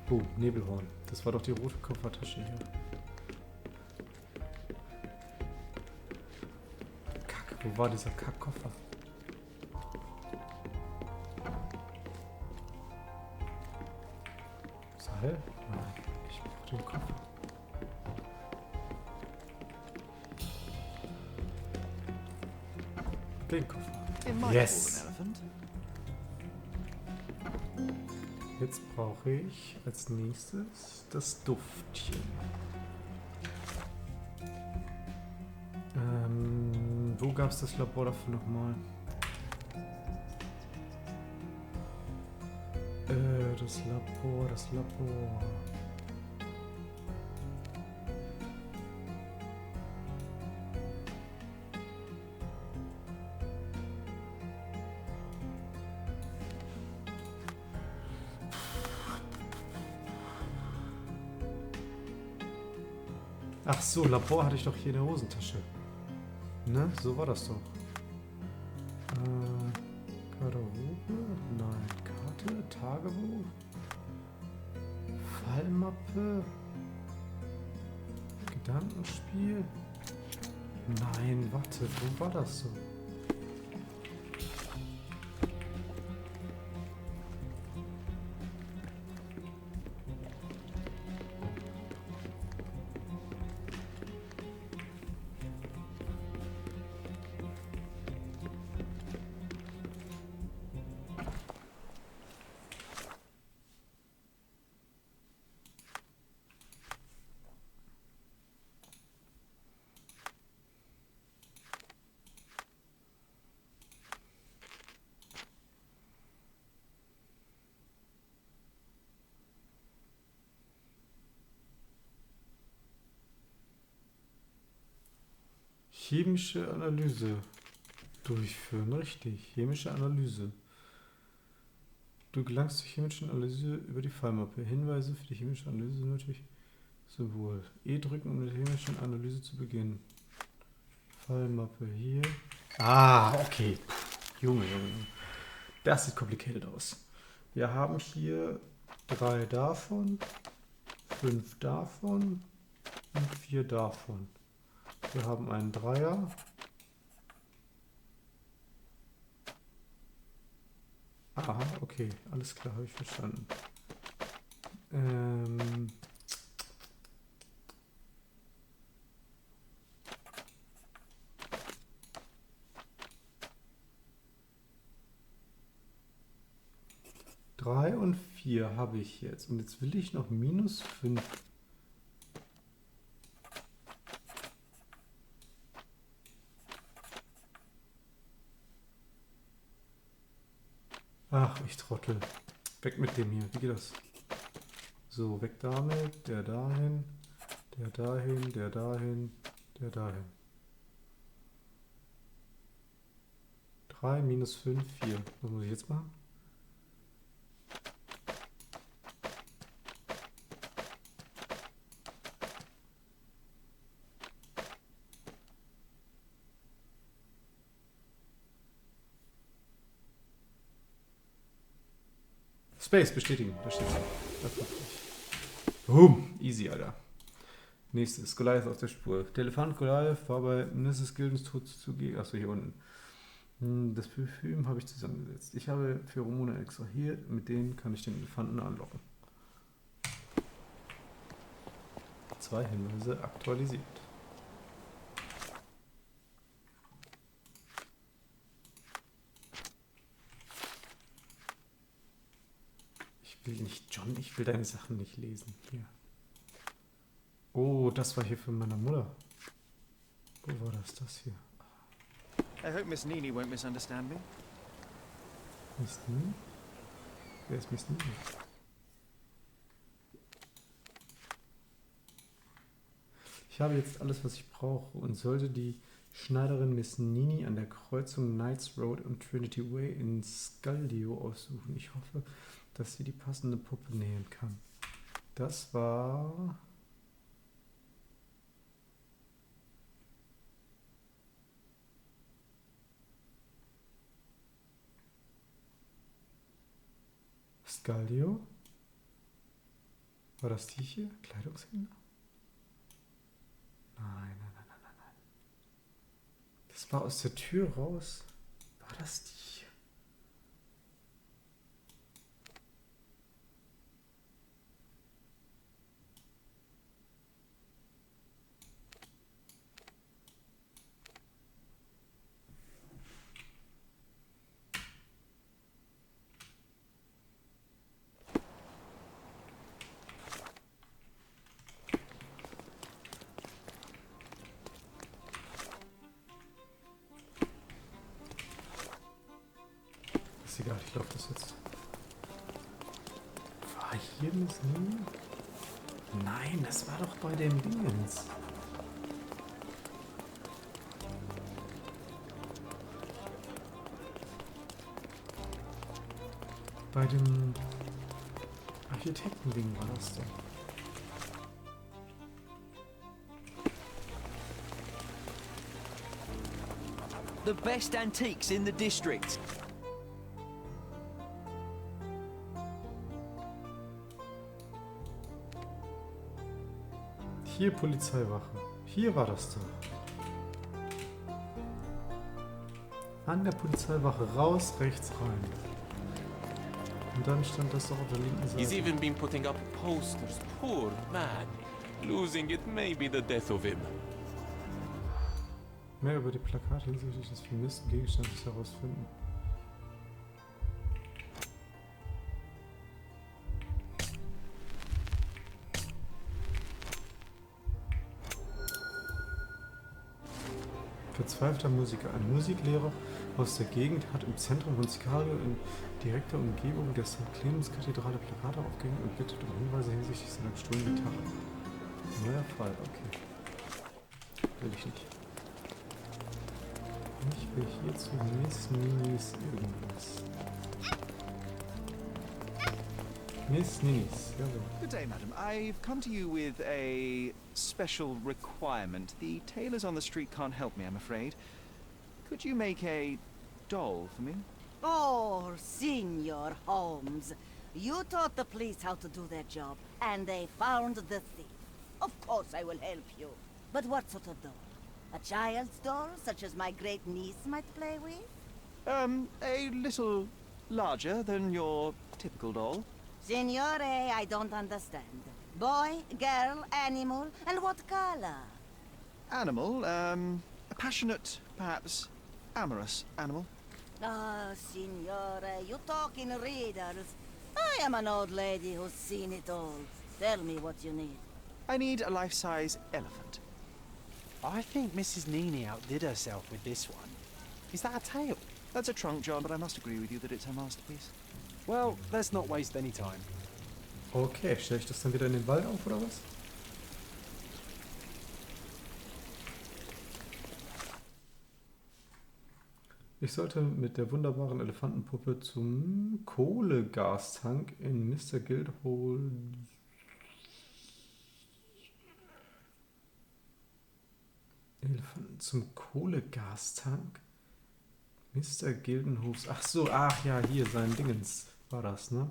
Oh, Nebelhorn. Das war doch die rote Koffertasche hier. Kack, wo war dieser Kackkoffer? Seil? Nein, ich brauche den Koffer. Den Koffer. Yes! Jetzt brauche ich als nächstes das Duftchen. Wo gab es das Labor dafür nochmal? Das Labor. Ach so, Labor hatte ich doch hier in der Hosentasche. Ne? So war das doch. Garderobe? Nein. Karte? Tagebuch. Fallmappe. Gedankenspiel. Nein, warte, wo war das so? Chemische Analyse durchführen, richtig. Chemische Analyse. Du gelangst zur chemischen Analyse über die Fallmappe. Hinweise für die chemische Analyse sind natürlich Symbol. E drücken, um mit der chemischen Analyse zu beginnen. Fallmappe hier. Ah, okay. Junge. Das sieht complicated aus. Wir haben hier 3 davon, 5 davon und 4 davon. Wir haben einen Dreier. Aha, okay, alles klar, habe ich verstanden. Drei und 4 habe ich jetzt. Und jetzt will ich noch minus 5. Ach, ich Trottel. Weg mit dem hier. Wie geht das? So, weg damit. Der dahin. Der dahin. Der dahin. Der dahin. 3 minus 5, 4. Was muss ich jetzt machen? Space bestätigen. Da steht's. Boom. Easy, Alter. Nächstes. Goliath auf der Spur. Der Elefant Goliath war bei Mrs. Gildens Tod zugegen. Achso, hier unten. Das Parfüm habe ich zusammengesetzt. Ich habe Pheromone extrahiert. Mit denen kann ich den Elefanten anlocken. 2 Hinweise aktualisiert. Ich will nicht, John, ich will deine Sachen nicht lesen. Hier. Oh, das war hier für meine Mutter. Wo war das hier? I hope Miss Nini won't misunderstand me. Miss Nini? Wer ist Miss Nini? Ich habe jetzt alles, was ich brauche und sollte die Schneiderin Miss Nini an der Kreuzung Knights Road und Trinity Way in Skaldio aussuchen. Ich hoffe, dass sie die passende Puppe nähen kann. Das war... Skaldio? War das die hier? Kleidungshändler? Nein. Das war aus der Tür raus. War das die hier? Ist egal, ich laufe das jetzt. War hier Miss Nini? Nein, das war doch bei dem Dingens. Bei dem Architektending war das doch. The best antiques in the district. Hier Polizeiwache. Hier war das doch. An der Polizeiwache raus, rechts rein. Und dann stand das doch auf der linken Seite. He's even been putting up posters. Poor man. Losing it may be the death of him. Mehr über die Plakate hinsichtlich des vermissten Gegenstandes herausfinden. Verzweifelter Musiker. Ein Musiklehrer aus der Gegend hat im Zentrum von Sicario in direkter Umgebung der St. Clemens-Kathedrale Plakate aufgehängt und bittet um Hinweise hinsichtlich seiner gestohlenen Gitarre. Neuer Fall, okay. Will ich nicht. Ich will hier zunächst Minis irgendwas. Miss Minis, jawohl. Good day, madam. I've come to you with a special requirement. The tailors on the street can't help me, I'm afraid. Could you make a doll for me? Oh, Signor Holmes. You taught the police how to do their job, and they found the thief. Of course I will help you. But what sort of doll? A child's doll, such as my great niece might play with? A little larger than your typical doll. Signore, I don't understand. Boy, girl, animal, and what color? Animal, a passionate, perhaps amorous animal. Ah, Signore, you talk in riddles. I am an old lady who's seen it all. Tell me what you need. I need a life-size elephant. I think Mrs. Nini outdid herself with this one. Is that a tail? That's a trunk, John, but I must agree with you that it's her masterpiece. Well, let's not waste any time. Okay, stelle ich das dann wieder in den Wald auf, oder was? Ich sollte mit der wunderbaren Elefantenpuppe zum Kohlegastank in Mr. Guildhall... Elefanten zum Kohlegastank? Mr. Gildenhofs... Ach so, ach ja, hier, sein Dingens war das, ne?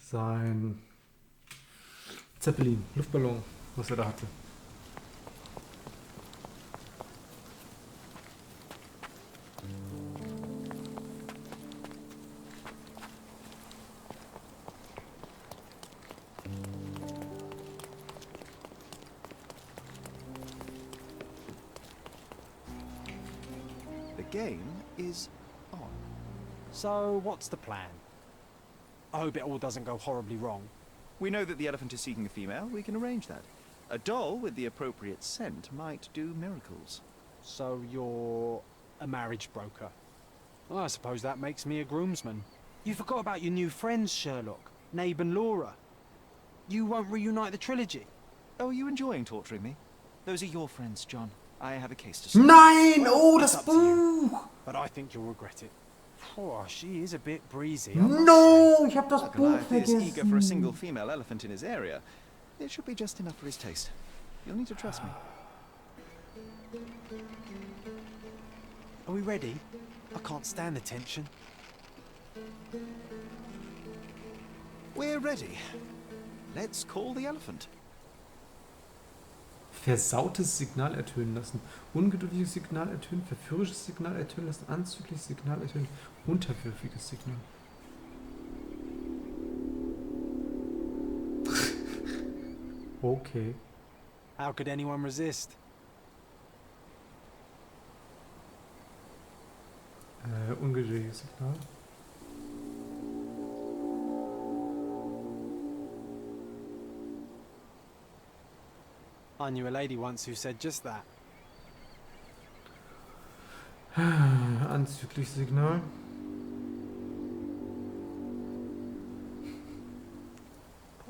Sein Zeppelin, Luftballon, was er da hatte. The game is on. So, what's the plan? I hope it all doesn't go horribly wrong. We know that the elephant is seeking a female. We can arrange that. A doll with the appropriate scent might do miracles. So you're a marriage broker. Well, I suppose that makes me a groomsman. You forgot about your new friends, Sherlock, Nabe and Laura. You won't reunite the trilogy. Oh, are you enjoying torturing me? Those are your friends, John. I have a case to settle. Nein! Well, Oh, it's das up to you, Buch! but I think you'll regret it. Oh, she is a bit breezy. No, ich hab das Buch Goliath is eager for a single vergessen. female elephant in his area. It should be just enough for his taste. You'll need to trust me. Are we ready? I can't stand the tension. We're ready. Let's call the elephant. Versautes Signal ertönen lassen. Ungeduldiges Signal ertönen. Verführerisches Signal ertönen lassen. Anzügliches Signal ertönen. Unterwürfiges Signal. Okay. How could anyone resist? Ungeduldiges Signal. I knew a lady once who said just that. Anzügliches Signal.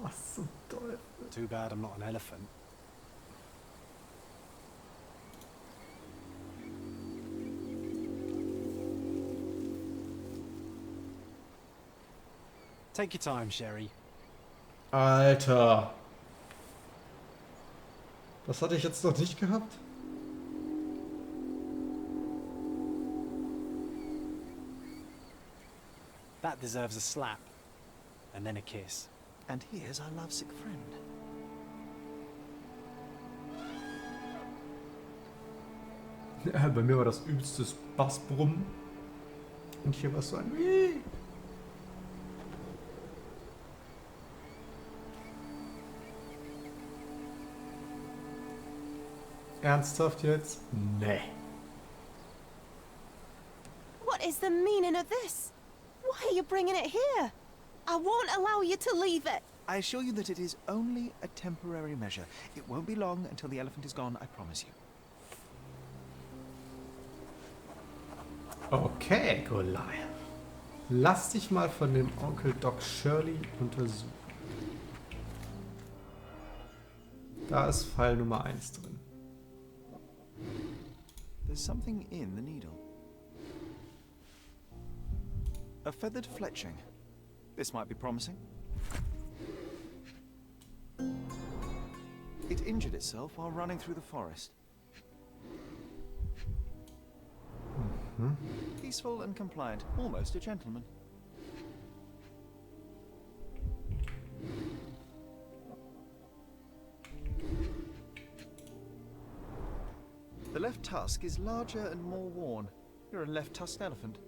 Was zum Teufel? Too bad I'm not an elephant. Take your time, Sherry. Alter. Das hatte ich jetzt noch nicht gehabt. That deserves a slap. And then a kiss. And here's our lovesick friend. Ja, bei mir war das übelstes Bassbrummen. Und hier war es so ein Wie. Ernsthaft jetzt? Nee. What is the meaning of this? Why are you bringing it here? I won't allow you to leave it. I assure you that it is only a temporary measure. It won't be long until the elephant is gone, I promise you. Okay, Goliath. Lass dich mal von dem Onkel Doc Shirley untersuchen. Da ist Pfeil Nummer 1 drin. There's something in the needle. A feathered fletching. This might be promising. It injured itself while running through the forest. Peaceful and compliant, almost a gentleman. The left tusk is larger and more worn. You're a left-tusked elephant.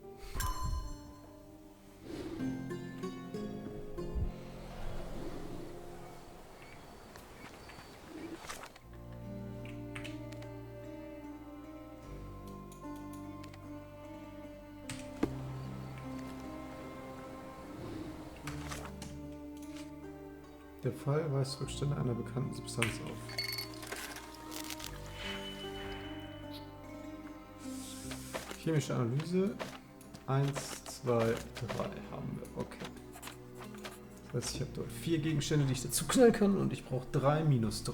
Der Pfeil weist Rückstände einer bekannten Substanz auf. Chemische Analyse. 1, 2, 3 haben wir. Okay. Das heißt, ich habe dort 4 Gegenstände, die ich dazu knallen kann und ich brauche 3 minus 3.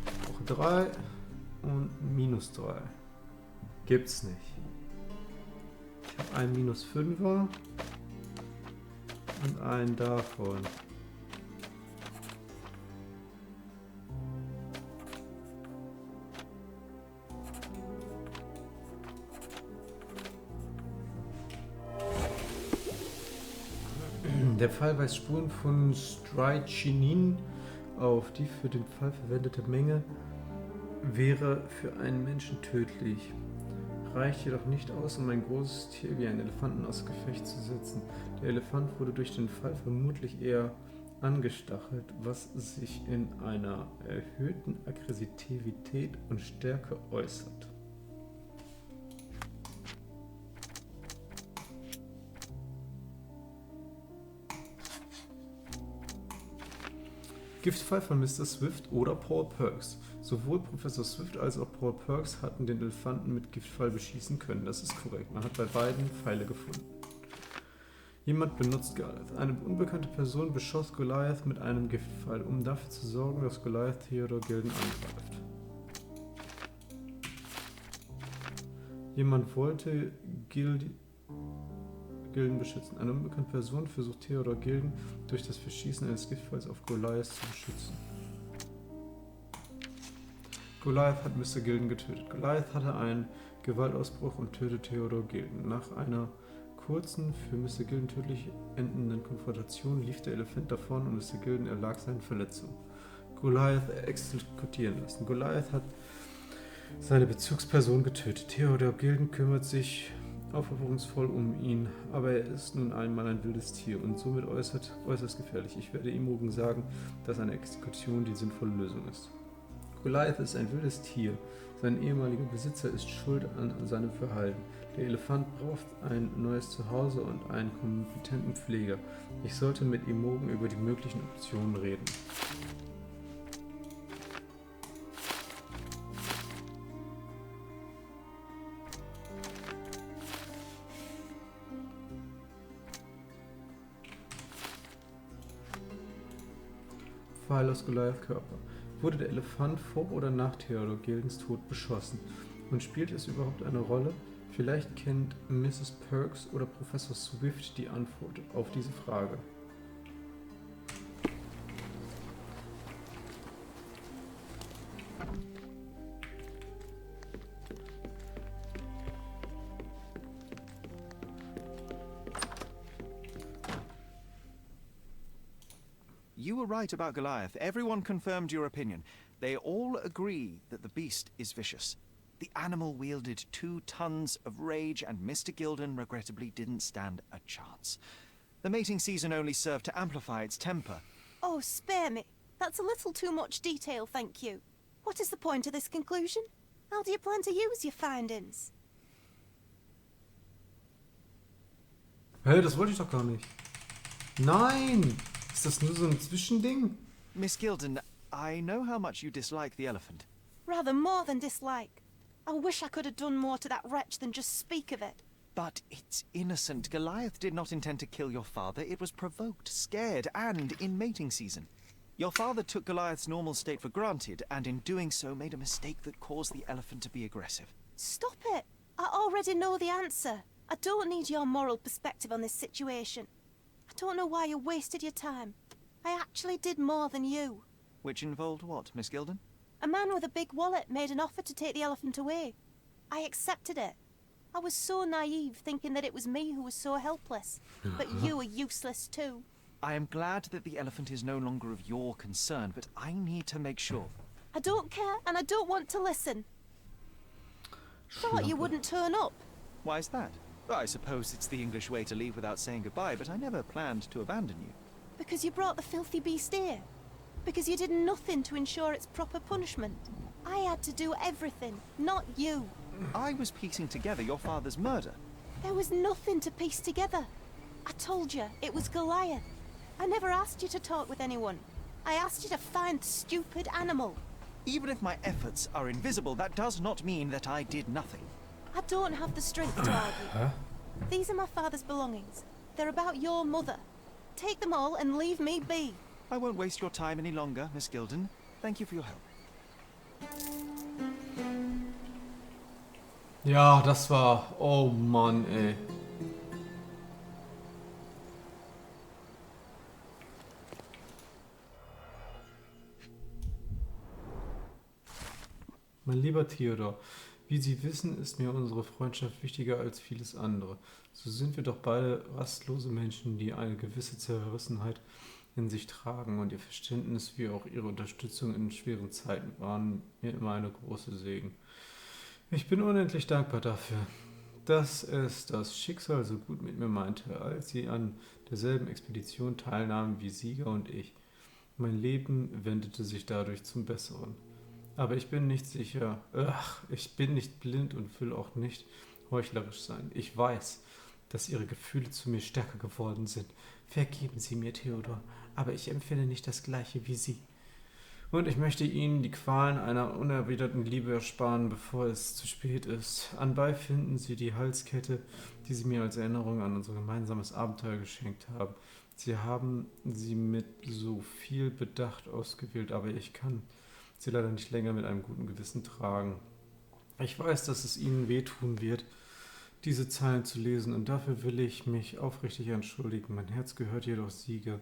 Ich brauche 3 und minus 3. Gibt's nicht. Ich habe einen minus 5er und einen davon. Der Pfeil weist Spuren von Strychnin auf. Die für den Pfeil verwendete Menge wäre für einen Menschen tödlich. Reicht jedoch nicht aus, um ein großes Tier wie einen Elefanten außer Gefecht zu setzen. Der Elefant wurde durch den Pfeil vermutlich eher angestachelt, was sich in einer erhöhten Aggressivität und Stärke äußert. Giftpfeil von Mr. Swift oder Paul Perks. Sowohl Professor Swift als auch Paul Perks hatten den Elefanten mit Giftpfeil beschießen können. Das ist korrekt. Man hat bei beiden Pfeile gefunden. Jemand benutzt Goliath. Eine unbekannte Person beschoss Goliath mit einem Giftpfeil, um dafür zu sorgen, dass Goliath Theodor Gilden angreift. Jemand wollte Gilden beschützen. Eine unbekannte Person versucht Theodor Gilden durch das Verschießen eines Giftpfeils auf Goliath zu beschützen. Goliath hat Mr. Gilden getötet. Goliath hatte einen Gewaltausbruch und tötete Theodor Gilden. Nach einer kurzen, für Mr. Gilden tödlich endenden Konfrontation lief der Elefant davon und Mr. Gilden erlag seinen Verletzungen. Goliath exekutieren lassen. Goliath hat seine Bezugsperson getötet. Theodor Gilden kümmert sich aufopferungsvoll um ihn, aber er ist nun einmal ein wildes Tier und somit äußerst gefährlich. Ich werde ihm morgen sagen, dass eine Exekution die sinnvolle Lösung ist. Goliath ist ein wildes Tier. Sein ehemaliger Besitzer ist schuld an seinem Verhalten. Der Elefant braucht ein neues Zuhause und einen kompetenten Pfleger. Ich sollte mit ihm morgen über die möglichen Optionen reden. Pfeil aus Goliaths Körper. Wurde der Elefant vor oder nach Theodor Gildens Tod beschossen? Und spielt es überhaupt eine Rolle? Vielleicht kennt Mrs. Perks oder Professor Swift die Antwort auf diese Frage. You were right about Goliath. Everyone confirmed your opinion. They all agree that the beast is vicious. The animal wielded 2 tons of rage, and Mr. Gilden regrettably didn't stand a chance. The mating season only served to amplify its temper. Oh, spare me. That's a little too much detail, thank you. What is the point of this conclusion? How do you plan to use your findings? Hä, das wollte ich doch gar nicht. Nein! Ist das nur so ein Zwischending? Miss Gilden, I know how much you dislike the elephant. Rather more than dislike. I wish I could have done more to that wretch than just speak of it. But it's innocent. Goliath did not intend to kill your father. It was provoked, scared, and in mating season. Your father took Goliath's normal state for granted, and in doing so made a mistake that caused the elephant to be aggressive. Stop it! I already know the answer. I don't need your moral perspective on this situation. I don't know why you wasted your time. I actually did more than you. Which involved what, Miss Gilden? A man with a big wallet made an offer to take the elephant away. I accepted it. I was so naive, thinking that it was me who was so helpless. But you are useless too. I am glad that the elephant is no longer of your concern, but I need to make sure. I don't care, and I don't want to listen. Thought you wouldn't turn up. Why is that? Well, I suppose it's the English way to leave without saying goodbye, but I never planned to abandon you. Because you brought the filthy beast here. Because you did nothing to ensure its proper punishment. I had to do everything, not you. I was piecing together your father's murder. There was nothing to piece together. I told you, it was Goliath. I never asked you to talk with anyone. I asked you to find the stupid animal. Even if my efforts are invisible, that does not mean that I did nothing. I don't have the strength to argue. These are my father's belongings. They're about your mother. Take them all and leave me be. I won't waste your time any longer, Miss Gilden. Thank you for your help. Ja, das war... Oh Mann, ey. Mein lieber Theodor, wie Sie wissen, ist mir unsere Freundschaft wichtiger als vieles andere. So sind wir doch beide rastlose Menschen, die eine gewisse Zerrissenheit in sich tragen, und Ihr Verständnis wie auch Ihre Unterstützung in schweren Zeiten waren mir immer eine große Segen. Ich bin unendlich dankbar dafür, dass es das Schicksal so gut mit mir meinte, als Sie an derselben Expedition teilnahmen wie Sieger und ich. Mein Leben wendete sich dadurch zum Besseren. Aber ich bin nicht sicher, ich bin nicht blind und will auch nicht heuchlerisch sein. Ich weiß, dass Ihre Gefühle zu mir stärker geworden sind. Vergeben Sie mir, Theodor, aber ich empfinde nicht das Gleiche wie Sie. Und ich möchte Ihnen die Qualen einer unerwiderten Liebe ersparen, bevor es zu spät ist. Anbei finden Sie die Halskette, die Sie mir als Erinnerung an unser gemeinsames Abenteuer geschenkt haben. Sie haben sie mit so viel Bedacht ausgewählt, aber ich kann sie leider nicht länger mit einem guten Gewissen tragen. Ich weiß, dass es Ihnen wehtun wird, diese Zeilen zu lesen, und dafür will ich mich aufrichtig entschuldigen. Mein Herz gehört jedoch Sieger,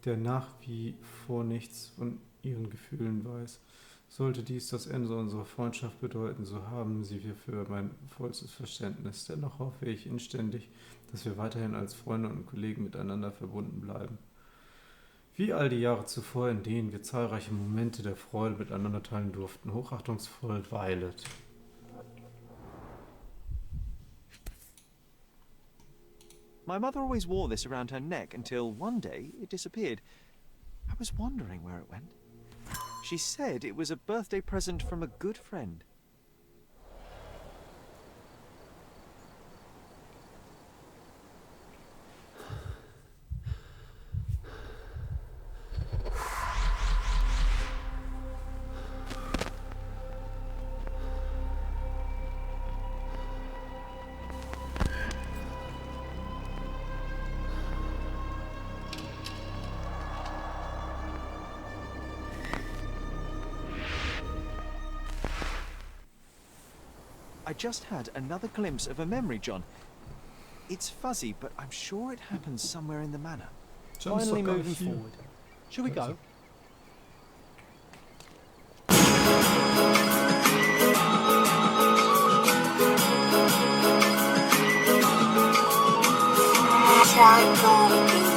der nach wie vor nichts von Ihren Gefühlen weiß. Sollte dies das Ende unserer Freundschaft bedeuten, so haben Sie für mein vollstes Verständnis. Dennoch hoffe ich inständig, dass wir weiterhin als Freunde und Kollegen miteinander verbunden bleiben. Wie all die Jahre zuvor, in denen wir zahlreiche Momente der Freude miteinander teilen durften. Hochachtungsvoll, Violet. My mother always wore this around her neck until one day it disappeared. I was wondering where it went. She said it was a birthday present from a good friend. I just had another glimpse of a memory, John. It's fuzzy, but I'm sure it happens somewhere in the manor. Finally moving forward. Shall we go? Sherlock.